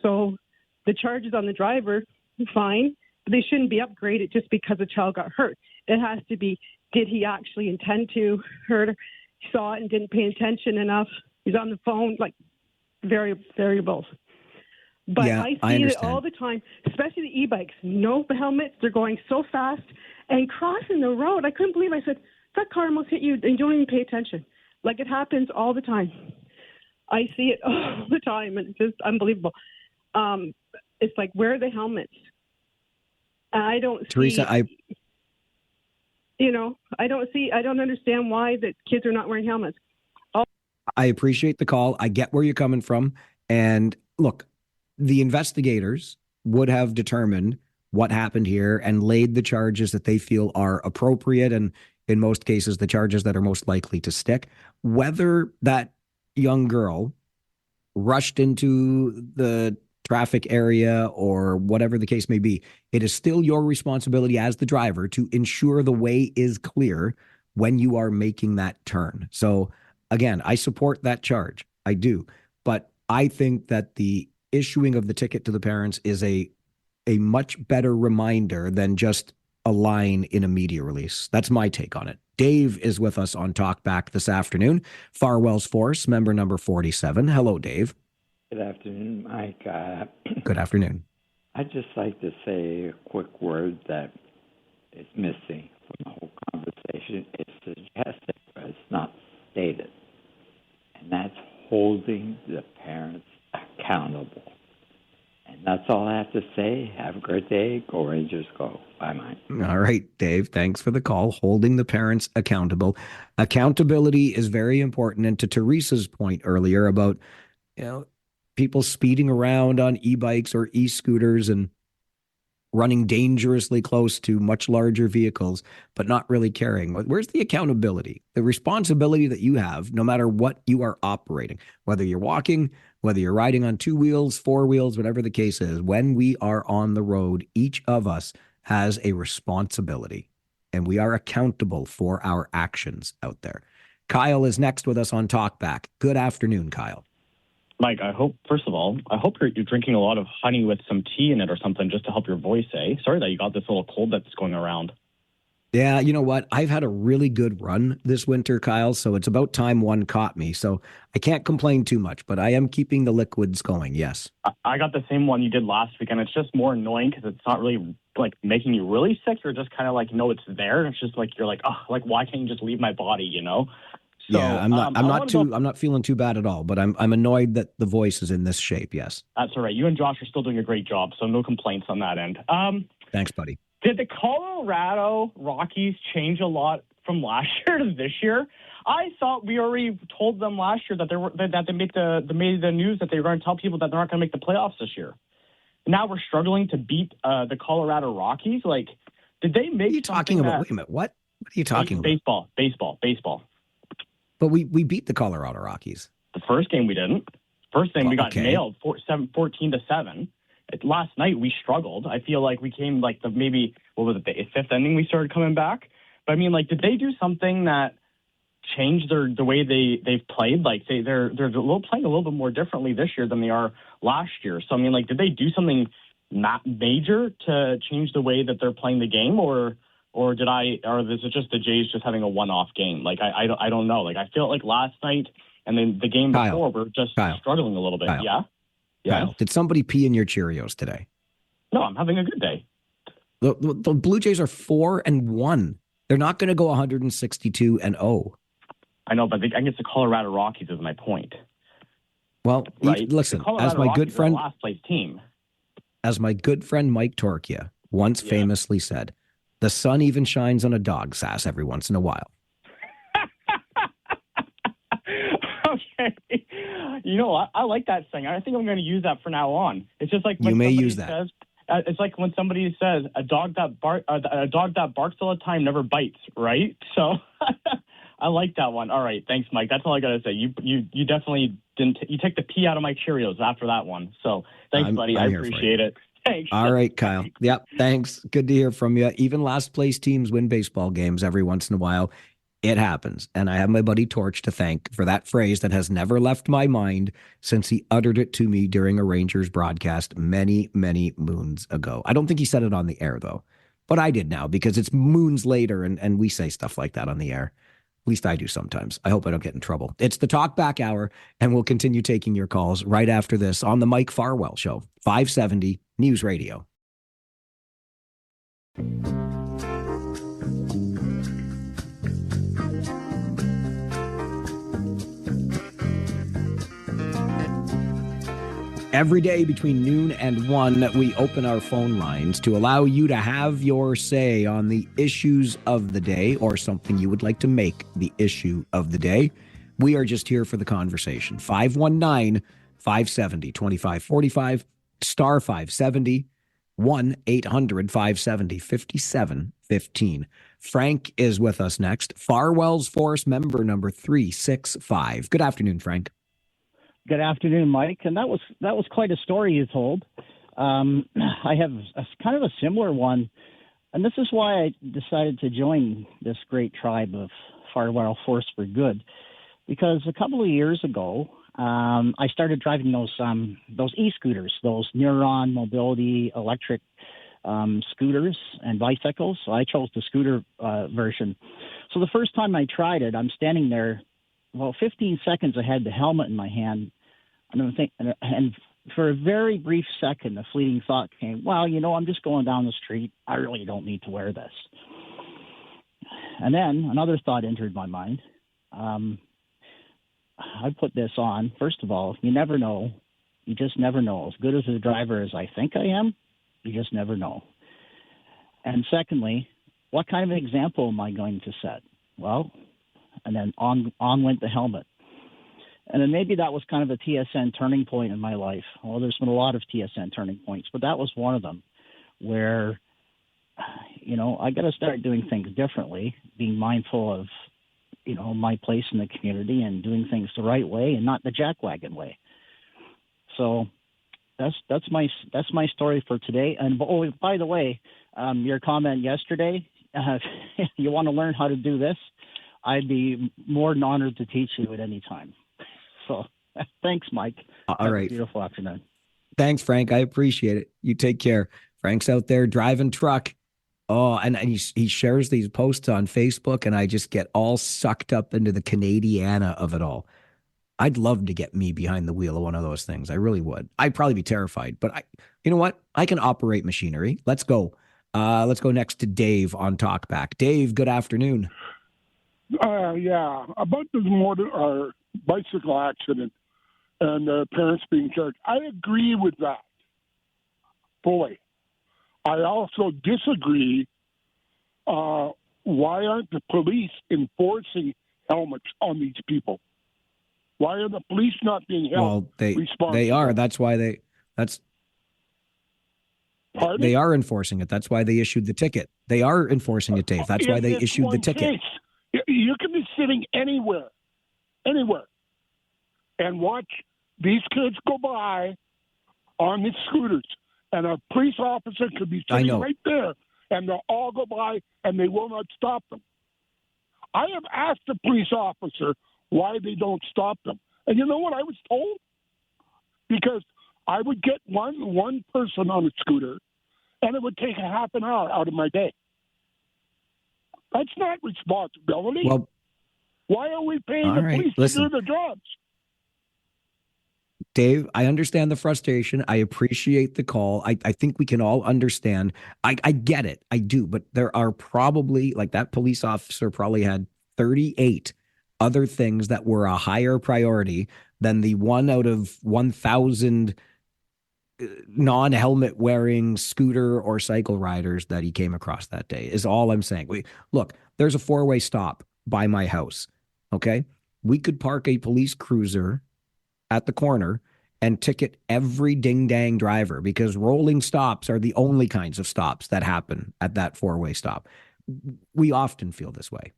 So the charges on the driver, fine, but they shouldn't be upgraded just because a child got hurt. It has to be, did he actually intend to hurt her? He saw it and didn't pay attention enough. He's on the phone, like variables. But Yeah, I I see it understand. all the time, especially the e-bikes. No helmets. They're going so fast and crossing the road. I couldn't believe. I said, that car almost hit you, and you don't even pay attention. Like, it happens all the time. I see it all the time, and it's just unbelievable. It's like, where are the helmets? I don't Teresa, see, I don't understand why the kids are not wearing helmets. I appreciate the call. I get where you're coming from. And look, the investigators would have determined what happened here and laid the charges that they feel are appropriate, and in most cases, the charges that are most likely to stick. Whether that young girl rushed into the traffic area or whatever the case may be, it is still your responsibility as the driver to ensure the way is clear when you are making that turn. So again, I support that charge. I do. But I think that the issuing of the ticket to the parents is a much better reminder than just a line in a media release. That's my take on it. Dave is with us on Talkback this afternoon. Farwell's Force, member number 47. Hello, Dave. Good afternoon, Mike. Good afternoon. I'd just like to say a quick word that is missing from the whole conversation. It's suggested, but it's not stated. And that's holding the parents accountable. And that's all I have to say. Have a great day. Go Rangers, go. Bye, Mike. All right, Dave, thanks for the call. Holding the parents accountable. Accountability is very important. And to Teresa's point earlier about, people speeding around on e-bikes or e-scooters and running dangerously close to much larger vehicles, but not really caring. Where's the accountability? The responsibility that you have, no matter what you are operating, whether you're walking, whether you're riding on 2 wheels, 4 wheels, whatever the case is, when we are on the road, each of us has a responsibility, and we are accountable for our actions out there. Kyle is next with us on Talkback. Good afternoon, Kyle. Mike, first of all, I hope you're drinking a lot of honey with some tea in it or something just to help your voice, eh? Sorry that you got this little cold that's going around. Yeah, you know what? I've had a really good run this winter, Kyle, so it's about time one caught me. So I can't complain too much, but I am keeping the liquids going, yes. I got the same one you did last week, and it's just more annoying because it's not really, making you really sick. You're just kind of it's there. It's just you're why can't you just leave my body, So, yeah, I'm not feeling too bad at all, but I'm annoyed that the voice is in this shape. Yes, that's all right. You and Josh are still doing a great job, so no complaints on that end. Thanks, buddy. Did the Colorado Rockies change a lot from last year to this year? I thought we already told them last year that they made the news that they were going to tell people that they're not going to make the playoffs this year. Now we're struggling to beat the Colorado Rockies. Did they make? What are you talking about? Wait a minute. What are you talking about? Baseball. But we beat the Colorado Rockies. The first game we didn't. First game we got nailed 14-7. Last night we struggled. I feel like we came the fifth inning we started coming back. But I mean, did they do something that changed the way they've played? They're playing a little bit more differently this year than they are last year. So I mean, did they do something not major to change the way that they're playing the game, or is it just the Jays just having a one-off game? I don't know. I feel like last night and then the game before we're just struggling a little bit. Kyle. Yeah. Kyle, did somebody pee in your Cheerios today? No, I'm having a good day. The Blue Jays are 4-1. They're not going to go 162-0. I know, but against the Colorado Rockies is my point. Well, right? Listen, as my good friend, last place team, as my good friend Mike Torchia once famously said, the sun even shines on a dog's ass every once in a while. Okay. You know what? I like that saying. I think I'm going to use that from now on. It's just like when you may somebody use that. Says, it's like when somebody says a dog that barks all the time never bites, right? So I like that one. All right, thanks, Mike. That's all I got to say. You definitely didn't. You take the pee out of my Cheerios after that one. So thanks, buddy. I appreciate it. Thanks. All right, Kyle. Yep. Thanks. Good to hear from you. Even last place teams win baseball games every once in a while. It happens. And I have my buddy Torch to thank for that phrase that has never left my mind since he uttered it to me during a Rangers broadcast many, many moons ago. I don't think he said it on the air, though. But I did now because it's moons later and we say stuff like that on the air. At least I do sometimes. I hope I don't get in trouble. It's the Talkback Hour, and we'll continue taking your calls right after this on the Mike Farwell Show, 570 News Radio. Every day between noon and 1, we open our phone lines to allow you to have your say on the issues of the day or something you would like to make the issue of the day. We are just here for the conversation. 519-570-2545, star 570, 1-800-570-5715. Frank is with us next. Farwell's Force member number 365. Good afternoon, Frank. Good afternoon, Mike. And that was quite a story you told. I have kind of a similar one, and this is why I decided to join this great tribe of Farwell Force for Good, because a couple of years ago, I started driving those e-scooters, those Neuron Mobility electric scooters and bicycles. So I chose the scooter version. So the first time I tried it, I'm standing there. Well, 15 seconds I had the helmet in my hand, and for a very brief second, a fleeting thought came, well, I'm just going down the street. I really don't need to wear this. And then another thought entered my mind. I put this on. First of all, you never know. You just never know. As good as a driver as I think I am, you just never know. And secondly, what kind of an example am I going to set? Well, and then on went the helmet. And then maybe that was kind of a TSN turning point in my life. Well, there's been a lot of TSN turning points, but that was one of them where, I got to start doing things differently, being mindful of, my place in the community and doing things the right way and not the jackwagon way. So that's my story for today. And by the way, your comment yesterday, you want to learn how to do this? I'd be more than honored to teach you at any time. So thanks, Mike. All right. Beautiful afternoon. Thanks, Frank. I appreciate it. You take care. Frank's out there driving truck. Oh, and he shares these posts on Facebook, and I just get all sucked up into the Canadiana of it all. I'd love to get me behind the wheel of one of those things. I really would. I'd probably be terrified, but you know what? I can operate machinery. Let's go. Let's go next to Dave on Talkback. Dave, good afternoon. Yeah, about this motor or bicycle accident and parents being charged. I agree with that fully. I also disagree. Why aren't the police enforcing helmets on these people? Why are the police not being held responsible? They are. That's why they are enforcing it. That's why they issued the ticket. They are enforcing it, Dave. That's why they issued the ticket. You can be sitting anywhere, and watch these kids go by on these scooters, and a police officer could be sitting right there, and they'll all go by, and they will not stop them. I have asked the police officer why they don't stop them, and you know what I was told? Because I would get one person on a scooter, and it would take a half an hour out of my day. That's not responsibility. Well, why are we paying the police to do their jobs? Dave, I understand the frustration. I appreciate the call. I think we can all understand. I get it. I do. But there are probably, like that police officer probably had 38 other things that were a higher priority than the 1 out of 1,000 non-helmet wearing scooter or cycle riders that he came across that day, is all I'm saying. Look, there's a 4-way stop by my house. Okay. We could park a police cruiser at the corner and ticket every ding-dang driver, because rolling stops are the only kinds of stops that happen at that 4-way stop. We often feel this way.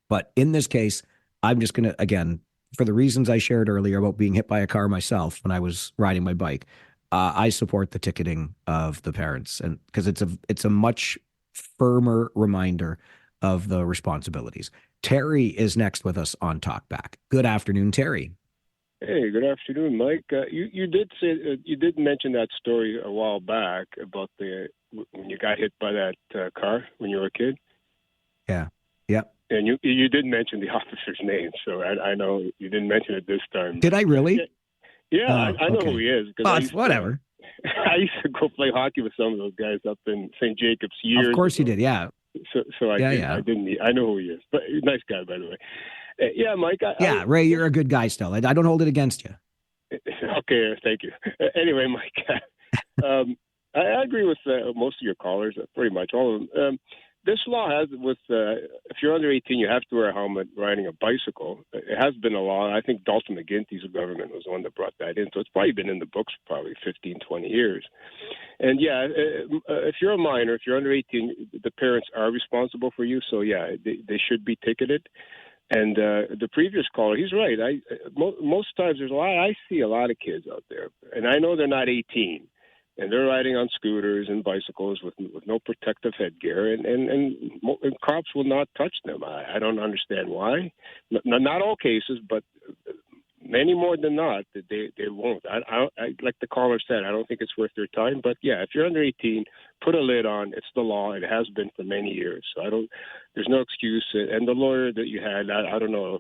But in this case, I'm just going to, again, for the reasons I shared earlier about being hit by a car myself when I was riding my bike, I support the ticketing of the parents, and because it's a much firmer reminder of the responsibilities. Terry is next with us on Talkback. Good afternoon, Terry. Hey, good afternoon, Mike. You did say you did mention that story a while back about when you got hit by that car when you were a kid. Yeah. Yep. And you did mention the officer's name, so I know you didn't mention it this time. Did I really? Yeah, I know okay. who he is. Whatever. I used to go play hockey with some of those guys up in St. Jacobs years Of course ago. you did, yeah. So I know who he is. But nice guy, by the way. Yeah, Mike. Ray, you're a good guy still. I don't hold it against you. Okay, thank you. Anyway, Mike, I agree with most of your callers, pretty much all of them. This law has, if you're under 18, you have to wear a helmet riding a bicycle. It has been a law. I think Dalton McGuinty's government was the one that brought that in. So it's probably been in the books for probably 15, 20 years. And yeah, if you're a minor, if you're under 18, the parents are responsible for you. So yeah, they should be ticketed. And the previous caller, he's right. Most times I see a lot of kids out there, and I know they're not 18. And they're riding on scooters and bicycles with no protective headgear, and cops will not touch them. I don't understand why. Not all cases, but many more than not, they won't. I like the caller said, I don't think it's worth their time. But yeah, if you're under 18, put a lid on. It's the law. It has been for many years. So there's no excuse. And the lawyer that you had, I don't know.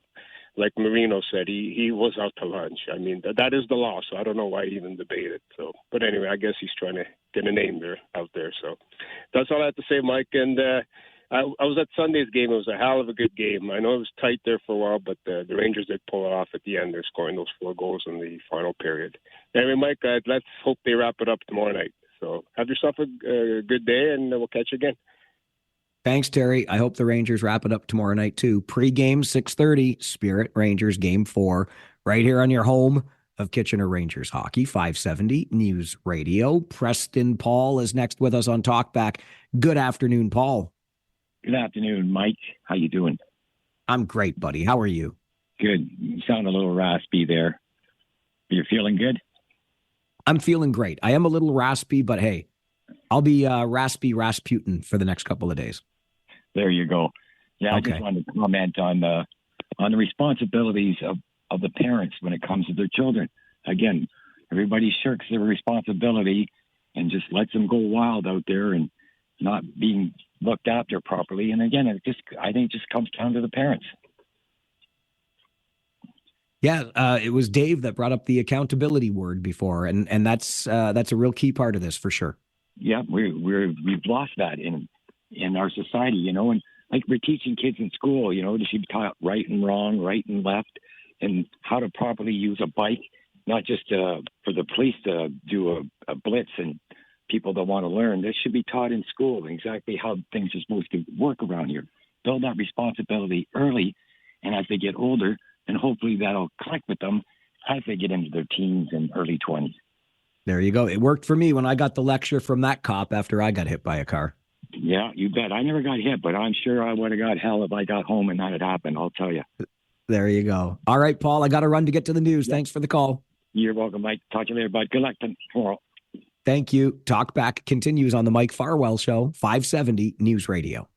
Like Marino said, he was out to lunch. I mean, that is the law, so I don't know why he even debated. So, but anyway, I guess he's trying to get a name out there. So that's all I have to say, Mike. And I was at Sunday's game. It was a hell of a good game. I know it was tight there for a while, but the Rangers did pull it off at the end. They're scoring those 4 goals in the final period. Anyway, Mike, let's hope they wrap it up tomorrow night. So have yourself a good day, and we'll catch you again. Thanks, Terry. I hope the Rangers wrap it up tomorrow night, too. Pre-game, 6:30, Spirit Rangers Game 4, right here on your home of Kitchener Rangers Hockey, 570 News Radio. Preston Paul is next with us on Talkback. Good afternoon, Paul. Good afternoon, Mike. How you doing? I'm great, buddy. How are you? Good. You sound a little raspy there. You're feeling good? I'm feeling great. I am a little raspy, but hey, I'll be raspy Rasputin for the next couple of days. There you go. Yeah, okay. I just wanted to comment on the responsibilities of the parents when it comes to their children. Again, everybody shirks their responsibility and just lets them go wild out there and not being looked after properly. And again, I think it just comes down to the parents. Yeah, it was Dave that brought up the accountability word before, and that's a real key part of this for sure. Yeah, we've lost that in our society, and like we're teaching kids in school, they should be taught right and wrong, right and left, and how to properly use a bike, not just for the police to do a blitz and people that want to learn. This should be taught in school, exactly how things are supposed to work around here. Build that responsibility early, and as they get older, and hopefully that'll click with them as they get into their teens and early 20s. There you go. It worked for me when I got the lecture from that cop after I got hit by a car. Yeah, you bet. I never got hit, but I'm sure I would have got hell if I got home and that had happened, I'll tell you. There you go. All right, Paul, I got to run to get to the news. Yeah. Thanks for the call. You're welcome, Mike. Talk to you later, bud. Good luck tomorrow. Thank you. Talkback continues on the Mike Farwell Show, 570 News Radio.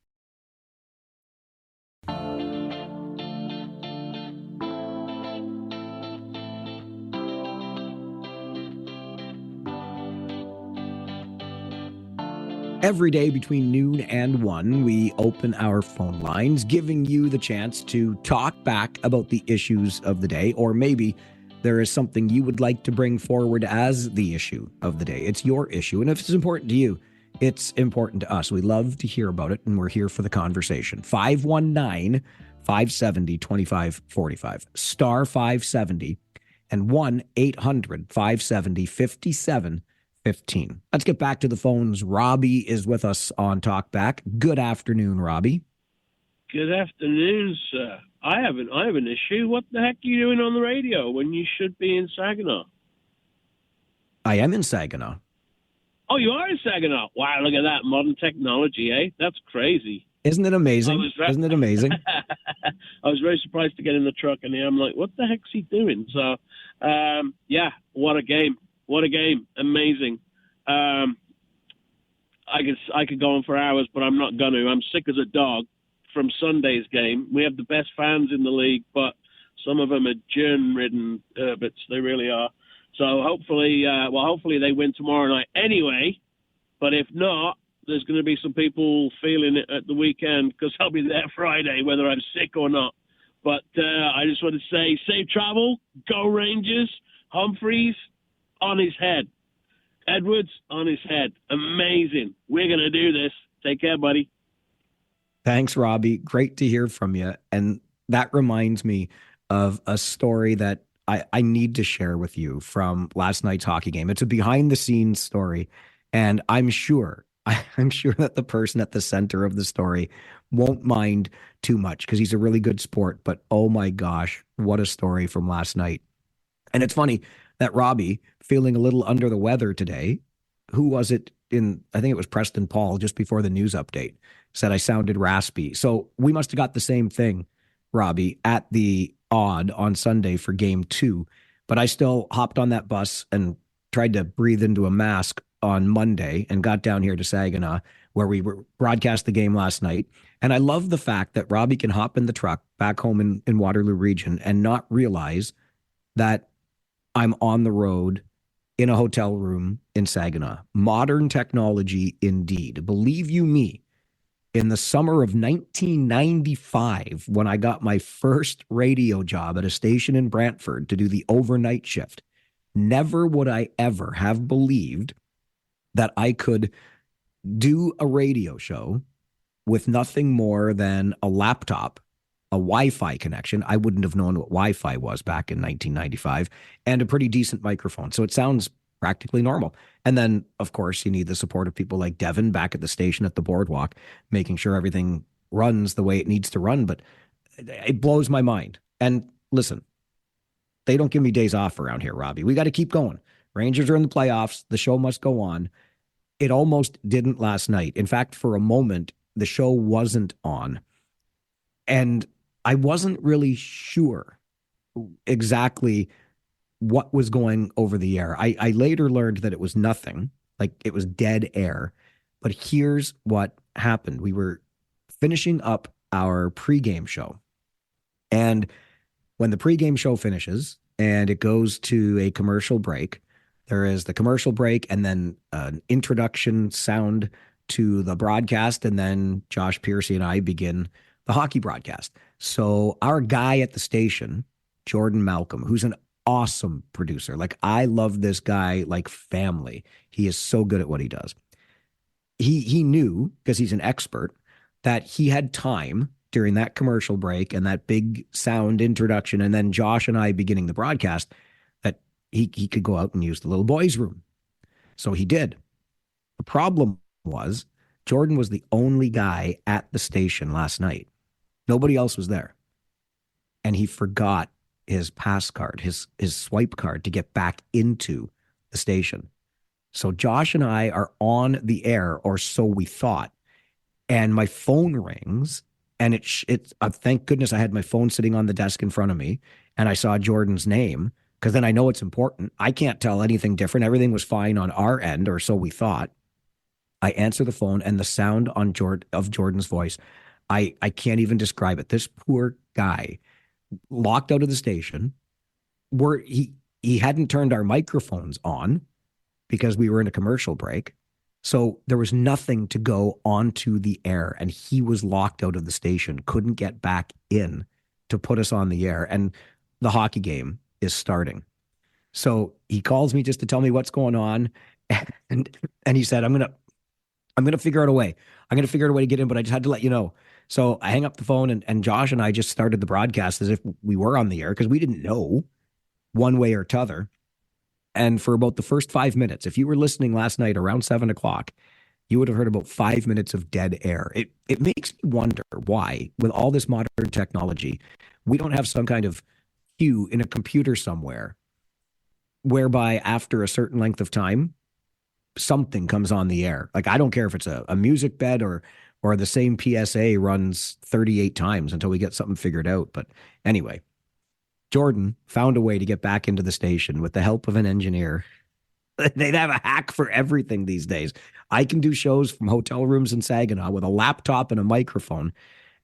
Every day between noon and 1, we open our phone lines, giving you the chance to talk back about the issues of the day, or maybe there is something you would like to bring forward as the issue of the day. It's your issue, and if it's important to you, it's important to us. We love to hear about it, and we're here for the conversation. 519-570-2545, star 570, and 1-800-570-5715. Let's get back to the phones. Robbie is with us on Talkback. Good afternoon, Robbie. Good afternoon, sir. I have an issue. What the heck are you doing on the radio when you should be in Saginaw? I am in Saginaw. Oh, you are in Saginaw. Wow, look at that modern technology, eh? That's crazy. Isn't it amazing? Isn't it amazing? I was very surprised to get in the truck, and I'm like, what the heck's he doing? So, yeah, what a game. What a game. Amazing. I could go on for hours, but I'm not going to. I'm sick as a dog from Sunday's game. We have the best fans in the league, but some of them are germ-ridden Herbits. They really are. So hopefully they win tomorrow night anyway. But if not, there's going to be some people feeling it at the weekend because I'll be there Friday, whether I'm sick or not. But I just want to say safe travel, go Rangers, Humphreys on his head, Edwards on his head. Amazing. We're going to do this. Take care, buddy. Thanks, Robbie. Great to hear from you. And that reminds me of a story that I need to share with you from last night's hockey game. It's a behind the scenes story. And I'm sure that the person at the center of the story won't mind too much because he's a really good sport. But oh my gosh, what a story from last night. And it's funny that Robbie, feeling a little under the weather today, who was it I think it was Preston Paul just before the news update, said I sounded raspy. So we must have got the same thing, Robbie, at the Odd on Sunday for game 2. But I still hopped on that bus and tried to breathe into a mask on Monday and got down here to Saginaw where we broadcast the game last night. And I love the fact that Robbie can hop in the truck back home in Waterloo region and not realize that I'm on the road in a hotel room in Saginaw. Modern technology indeed. Believe you me, in the summer of 1995, when I got my first radio job at a station in Brantford to do the overnight shift, never would I ever have believed that I could do a radio show with nothing more than a laptop, a Wi-Fi connection. I wouldn't have known what Wi-Fi was back in 1995, and a pretty decent microphone. So it sounds practically normal. And then, of course, you need the support of people like Devin back at the station at the boardwalk, making sure everything runs the way it needs to run. But it blows my mind. And listen, they don't give me days off around here, Robbie. We got to keep going. Rangers are in the playoffs. The show must go on. It almost didn't last night. In fact, for a moment, the show wasn't on. And I wasn't really sure exactly what was going over the air. I later learned that it was nothing, like it was dead air. But here's what happened. We were finishing up our pregame show. And when the pregame show finishes and it goes to a commercial break, there is the commercial break and then an introduction sound to the broadcast. And then Josh Piercy and I begin the hockey broadcast. So our guy at the station, Jordan Malcolm, who's an awesome producer. Like, I love this guy like family. He is so good at what he does. He knew, because he's an expert, that he had time during that commercial break and that big sound introduction, and then Josh and I beginning the broadcast, that he could go out and use the little boys' room. So he did. The problem was Jordan was the only guy at the station last night. Nobody else was there. And he forgot his pass card, his swipe card to get back into the station. So Josh and I are on the air, or so we thought. And my phone rings, and it's thank goodness I had my phone sitting on the desk in front of me, and I saw Jordan's name, because then I know it's important. I can't tell anything different. Everything was fine on our end, or so we thought. I answer the phone, and the sound of Jordan's voice, I can't even describe it. This poor guy, locked out of the station, where he hadn't turned our microphones on because we were in a commercial break. So there was nothing to go onto the air, and he was locked out of the station, couldn't get back in to put us on the air. And the hockey game is starting. So he calls me just to tell me what's going on. And he said, I'm going to figure out a way. I'm going to figure out a way to get in, but I just had to let you know. So I hang up the phone, and Josh and I just started the broadcast as if we were on the air, because we didn't know one way or t'other. And for about the first 5 minutes, if you were listening last night around 7 o'clock, you would have heard about 5 minutes of dead air. It makes me wonder why, with all this modern technology, we don't have some kind of cue in a computer somewhere whereby after a certain length of time, something comes on the air. Like, I don't care if it's a music bed or the same PSA runs 38 times until we get something figured out. But anyway, Jordan found a way to get back into the station with the help of an engineer. They'd have a hack for everything these days. I can do shows from hotel rooms in Saginaw with a laptop and a microphone.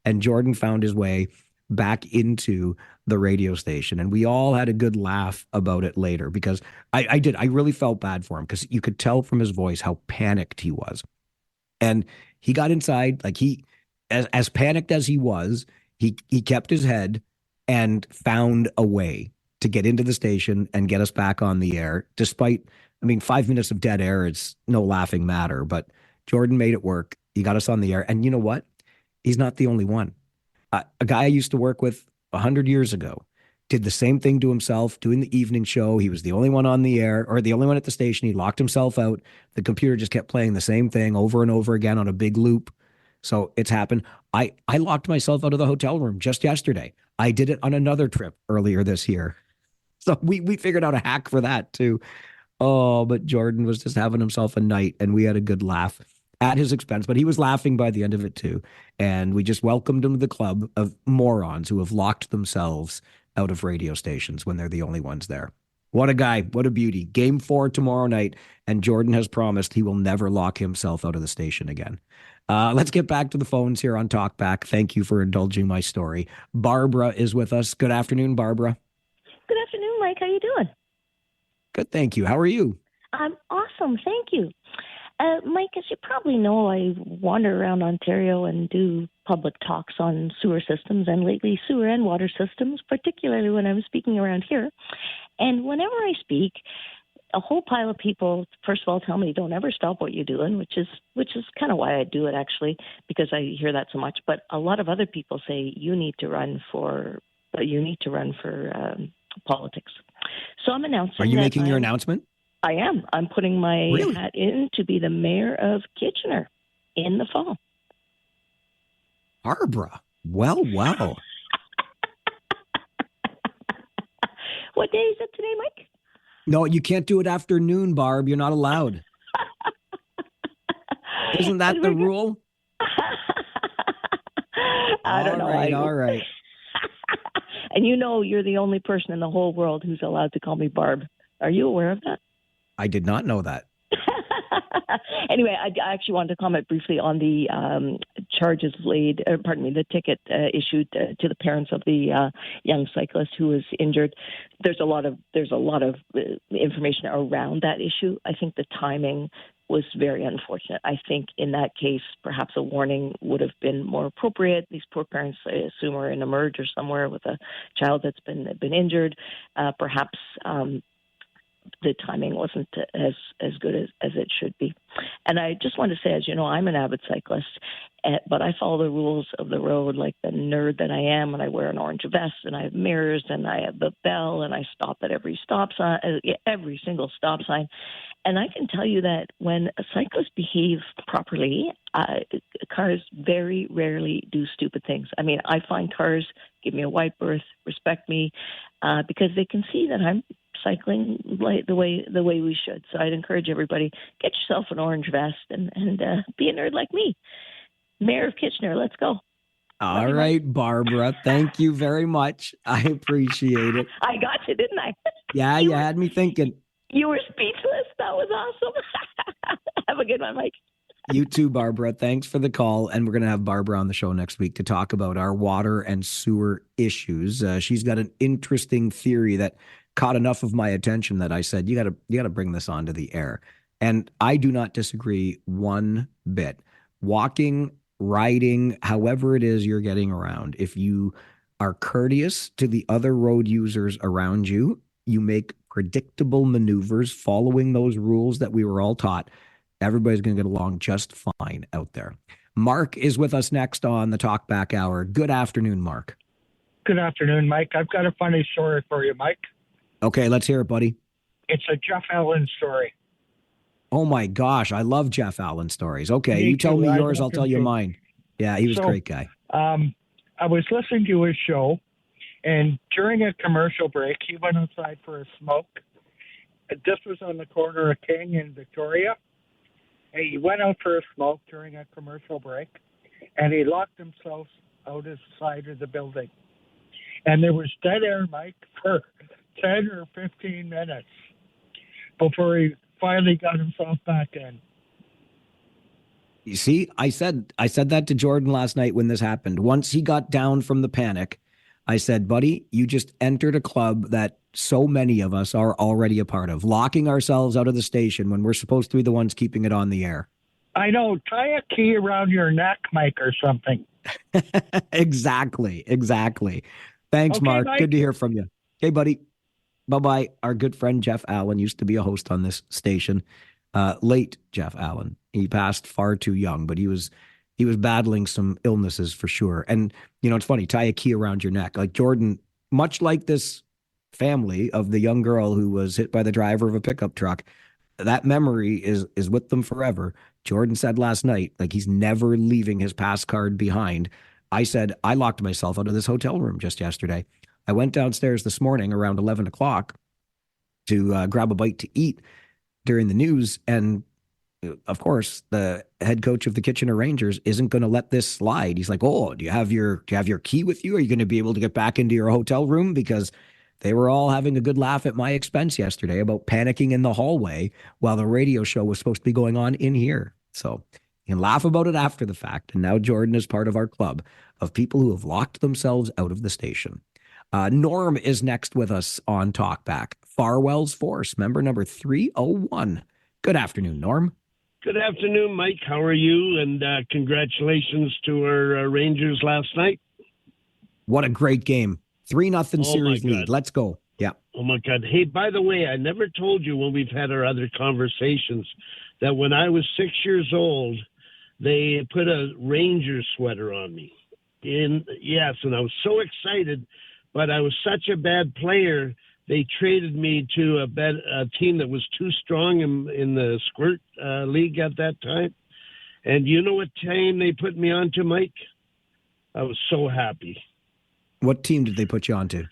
And Jordan found his way back into the radio station. And we all had a good laugh about it later, because I really felt bad for him, because you could tell from his voice how panicked he was. And he got inside, like as panicked as he was, he kept his head and found a way to get into the station and get us back on the air. Despite, 5 minutes of dead air, it's no laughing matter, but Jordan made it work. He got us on the air. And you know what? He's not the only one. A guy I used to work with 100 years ago did the same thing to himself, doing the evening show. He was the only one on the air, or the only one at the station. He locked himself out. The computer just kept playing the same thing over and over again on a big loop. So it's happened. I locked myself out of the hotel room just yesterday. I did it on another trip earlier this year. So we figured out a hack for that too. Oh, but Jordan was just having himself a night, and we had a good laugh at his expense, but he was laughing by the end of it too. And we just welcomed him to the club of morons who have locked themselves out of radio stations when they're the only ones there. What a guy. What a beauty. Game 4 tomorrow night. And Jordan has promised he will never lock himself out of the station again. Let's get back to the phones here on Talkback. Thank you for indulging my story. Barbara is with us. Good afternoon, Barbara. Good afternoon, Mike. How you doing? Good, thank you. How are you? I'm awesome. Thank you. Mike, as you probably know, I wander around Ontario and do public talks on sewer systems, and lately sewer and water systems, particularly when I'm speaking around here. And whenever I speak, a whole pile of people, first of all, tell me, don't ever stop what you're doing, which is kind of why I do it, actually, because I hear that so much. But a lot of other people say you need to run for politics. So I'm announcing. Are you making your announcement? I am. I'm putting my hat in to be the mayor of Kitchener in the fall. Barbara. Well. What day is it today, Mike? No, you can't do it after noon, Barb. You're not allowed. Isn't that the rule? I don't know. All right. And you're the only person in the whole world who's allowed to call me Barb. Are you aware of that? I did not know that. Anyway, I actually wanted to comment briefly on the the ticket issued to the parents of the young cyclist who was injured. There's a lot of information around that issue. I think the timing was very unfortunate. I think in that case, perhaps a warning would have been more appropriate. These poor parents, I assume, are in a merge or somewhere with a child that's been injured. Perhaps the timing wasn't as good as it should be. And I just want to say, as you know, I'm an avid cyclist, but I follow the rules of the road like the nerd that I am, and I wear an orange vest, and I have mirrors, and I have the bell, and I stop at every single stop sign. And I can tell you that when cyclists behave properly, cars very rarely do stupid things. I find cars give me a wide berth, respect me, because they can see that I'm cycling like the way we should. So I'd encourage everybody, get yourself an orange vest and be a nerd like me. Mayor of Kitchener, let's go. All right, Barbara. Thank you very much. I appreciate it. I got you, didn't I? Yeah, you had me thinking. You were speechless. That was awesome. Have a good one, Mike. You too, Barbara. Thanks for the call. And we're going to have Barbara on the show next week to talk about our water and sewer issues. She's got an interesting theory that caught enough of my attention that I said, you got to bring this onto the air. And I do not disagree one bit. Walking, riding, however it is you're getting around, if you are courteous to the other road users around you, you make predictable maneuvers following those rules that we were all taught, everybody's going to get along just fine out there. Mark is with us next on the Talkback Hour. Good afternoon, Mark. Good afternoon, Mike. I've got a funny story for you, Mike. Okay, let's hear it, buddy. It's a Jeff Allen story. Oh, my gosh. I love Jeff Allen stories. Okay, Me you tell too. me I yours, love I'll tell him you too. mine. Yeah, he was a great guy. I was listening to his show, and during a commercial break, he went outside for a smoke. This was on the corner of King and Victoria. And he went out for a smoke during a commercial break, and he locked himself out his side of the building. And there was dead air, Mike, for 10 or 15 minutes before he finally got himself back in. You see, I said that to Jordan last night when this happened. Once he got down from the panic, I said, buddy, you just entered a club that so many of us are already a part of, locking ourselves out of the station when we're supposed to be the ones keeping it on the air. I know. Tie a key around your neck, Mike, or something. Exactly. Thanks, Okay, Mark. Mike. Good to hear from you. Okay, buddy. Bye-bye. Our good friend Jeff Allen used to be a host on this station. Late Jeff Allen. He passed far too young, but he was battling some illnesses for sure. And, it's funny, tie a key around your neck. Like Jordan, much like this family of the young girl who was hit by the driver of a pickup truck, that memory is with them forever. Jordan said last night, like, he's never leaving his pass card behind. I said, I locked myself out of this hotel room just yesterday. I went downstairs this morning around 11 o'clock to grab a bite to eat during the news. And of course, the head coach of the Kitchener Rangers isn't going to let this slide. He's like, "Oh, do you have your key with you? Are you going to be able to get back into your hotel room?" Because they were all having a good laugh at my expense yesterday about panicking in the hallway while the radio show was supposed to be going on in here. So you can laugh about it after the fact. And now Jordan is part of our club of people who have locked themselves out of the station. Norm is next with us on Talkback. Farwell's Force, member number 301. Good afternoon, Norm. Good afternoon, Mike. How are you? And congratulations to our Rangers last night. What a great game. 3-0 series lead. Let's go. Yeah. Oh, my God. Hey, by the way, I never told you when we've had our other conversations that when I was 6 years old, they put a Ranger sweater on me. Yes, and I was so excited, but I was such a bad player, they traded me to a team that was too strong in the squirt league at that time. And you know what team they put me on to, Mike? I was so happy. What team did they put you on to?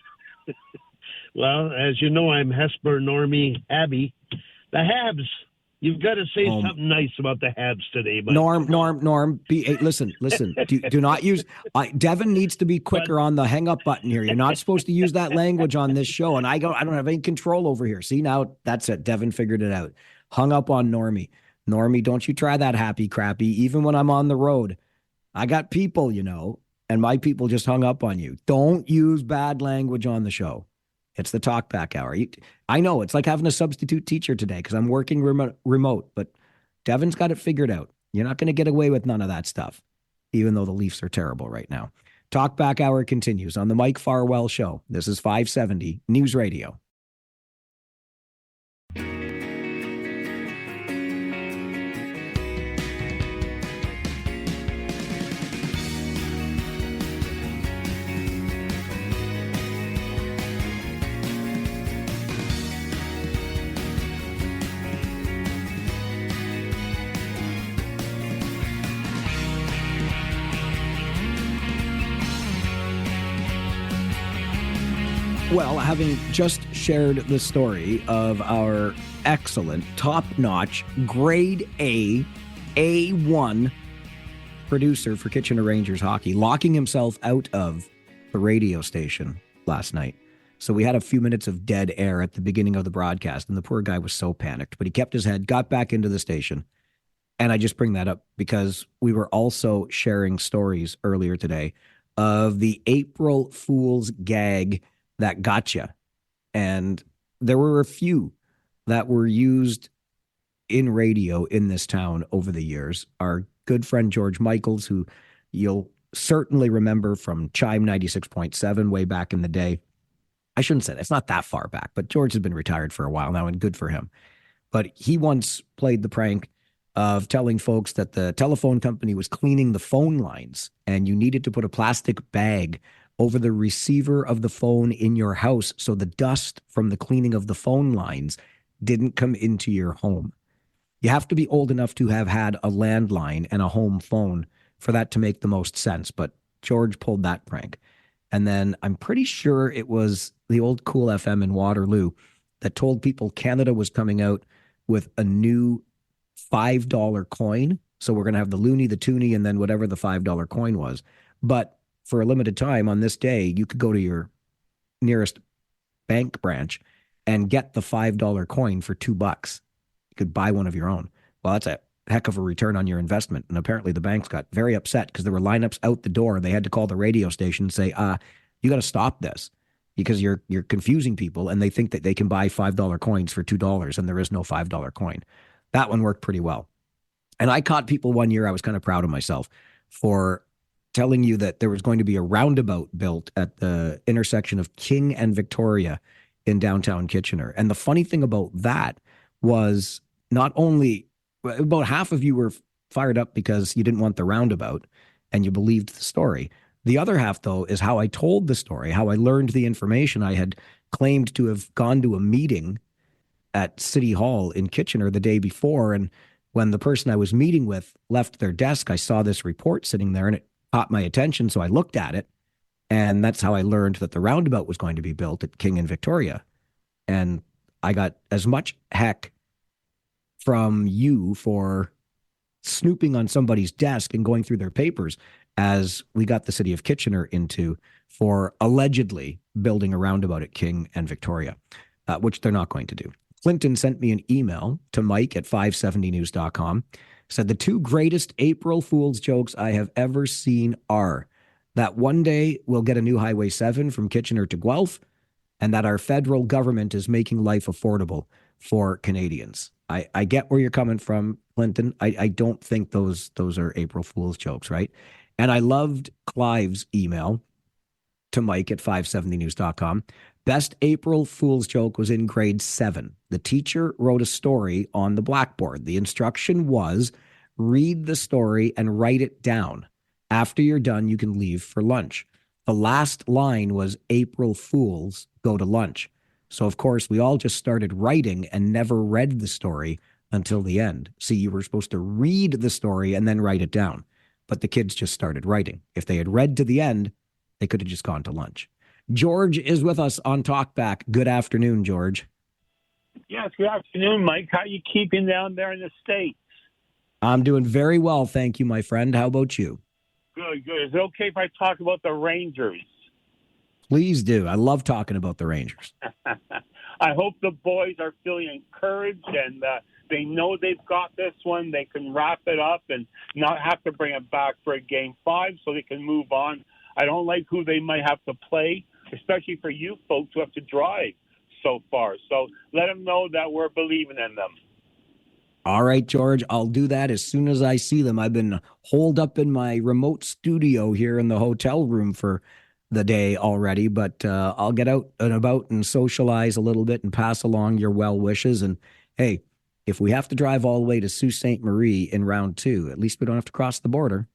Well, as you know, I'm Hesper Normie Abbey. The Habs. You've got to say something nice about the Habs today, Mike. Norm. Hey, listen. Do not use. Devin needs to be quicker on the hang up button here. You're not supposed to use that language on this show, and I don't have any control over here. See, now that's it. Devin figured it out. Hung up on Normie. Normie, don't you try that happy crappy. Even when I'm on the road, I got people, and my people just hung up on you. Don't use bad language on the show. It's the Talkback Hour. I know it's like having a substitute teacher today because I'm working remote, but Devin's got it figured out. You're not going to get away with none of that stuff, even though the Leafs are terrible right now. Talkback Hour continues on the Mike Farwell Show. This is 570 News Radio. Well, having just shared the story of our excellent, top-notch, grade A, A1 producer for Kitchener Rangers hockey, locking himself out of the radio station last night. So we had a few minutes of dead air at the beginning of the broadcast, and the poor guy was so panicked, but he kept his head, got back into the station. And I just bring that up because we were also sharing stories earlier today of the April Fool's gag that gotcha. And there were a few that were used in radio in this town over the years. Our good friend George Michaels, who you'll certainly remember from Chime 96.7 way back in the day. I shouldn't say that. It's not that far back, but George has been retired for a while now, and good for him. But he once played the prank of telling folks that the telephone company was cleaning the phone lines and you needed to put a plastic bag over the receiver of the phone in your house so the dust from the cleaning of the phone lines didn't come into your home. You have to be old enough to have had a landline and a home phone for that to make the most sense, but George pulled that prank. And then I'm pretty sure it was the old Cool FM in Waterloo that told people Canada was coming out with a new $5 coin. So we're going to have the loonie, the toonie, and then whatever the $5 coin was. But for a limited time on this day, you could go to your nearest bank branch and get the $5 coin for $2. You could buy one of your own. Well, that's a heck of a return on your investment. And apparently the banks got very upset because there were lineups out the door. They had to call the radio station and say, you got to stop this because you're confusing people and they think that they can buy $5 coins for $2 and there is no $5 coin. That one worked pretty well. And I caught people one year, I was kind of proud of myself for telling you that there was going to be a roundabout built at the intersection of King and Victoria in downtown Kitchener. And the funny thing about that was not only about half of you were fired up because you didn't want the roundabout and you believed the story. The other half, though, is how I told the story, how I learned the information. I had claimed to have gone to a meeting at City Hall in Kitchener the day before. And when the person I was meeting with left their desk, I saw this report sitting there and it caught my attention. So I looked at it. And that's how I learned that the roundabout was going to be built at King and Victoria. And I got as much heck from you for snooping on somebody's desk and going through their papers as we got the city of Kitchener into for allegedly building a roundabout at King and Victoria, which they're not going to do. Clinton sent me an email to Mike at 570news.com, said the two greatest April Fool's jokes I have ever seen are that one day we'll get a new Highway 7 from Kitchener to Guelph, and that our federal government is making life affordable for Canadians. I get where you're coming from, Clinton. I don't think those are April Fool's jokes, right? And I loved Clive's email to Mike at 570news.com. Best April Fool's joke was in grade 7. The teacher wrote a story on the blackboard. The instruction was read the story and write it down. After you're done, you can leave for lunch. The last line was April Fools go to lunch. So, of course, we all just started writing and never read the story until the end. See, you were supposed to read the story and then write it down. But the kids just started writing. If they had read to the end, they could have just gone to lunch. George is with us on Talkback. Good afternoon, George. Yes, good afternoon, Mike. How are you keeping down there in the States? I'm doing very well, thank you, my friend. How about you? Good, good. Is it okay if I talk about the Rangers? Please do. I love talking about the Rangers. I hope the boys are feeling encouraged and they know they've got this one. They can wrap it up and not have to bring it back for a game 5 so they can move on. I don't like who they might have to play, especially for you folks who have to drive so far. So let them know that we're believing in them. All right, George, I'll do that as soon as I see them. I've been holed up in my remote studio here in the hotel room for the day already, but I'll get out and about and socialize a little bit and pass along your well wishes. And hey, if we have to drive all the way to Sault Ste. Marie in round 2, at least we don't have to cross the border.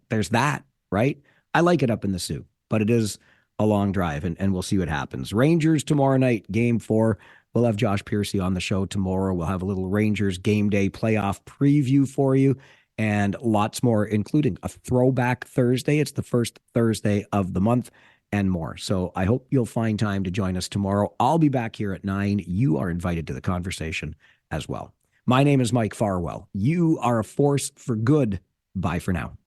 There's that, right? I like it up in the Soo, but it is a long drive, and we'll see what happens. Rangers tomorrow night, game 4. We'll have Josh Piercy on the show tomorrow. We'll have a little Rangers game day playoff preview for you and lots more, including a throwback Thursday. It's the first Thursday of the month and more. So I hope you'll find time to join us tomorrow. I'll be back here at 9. You are invited to the conversation as well. My name is Mike Farwell. You are a force for good. Bye for now.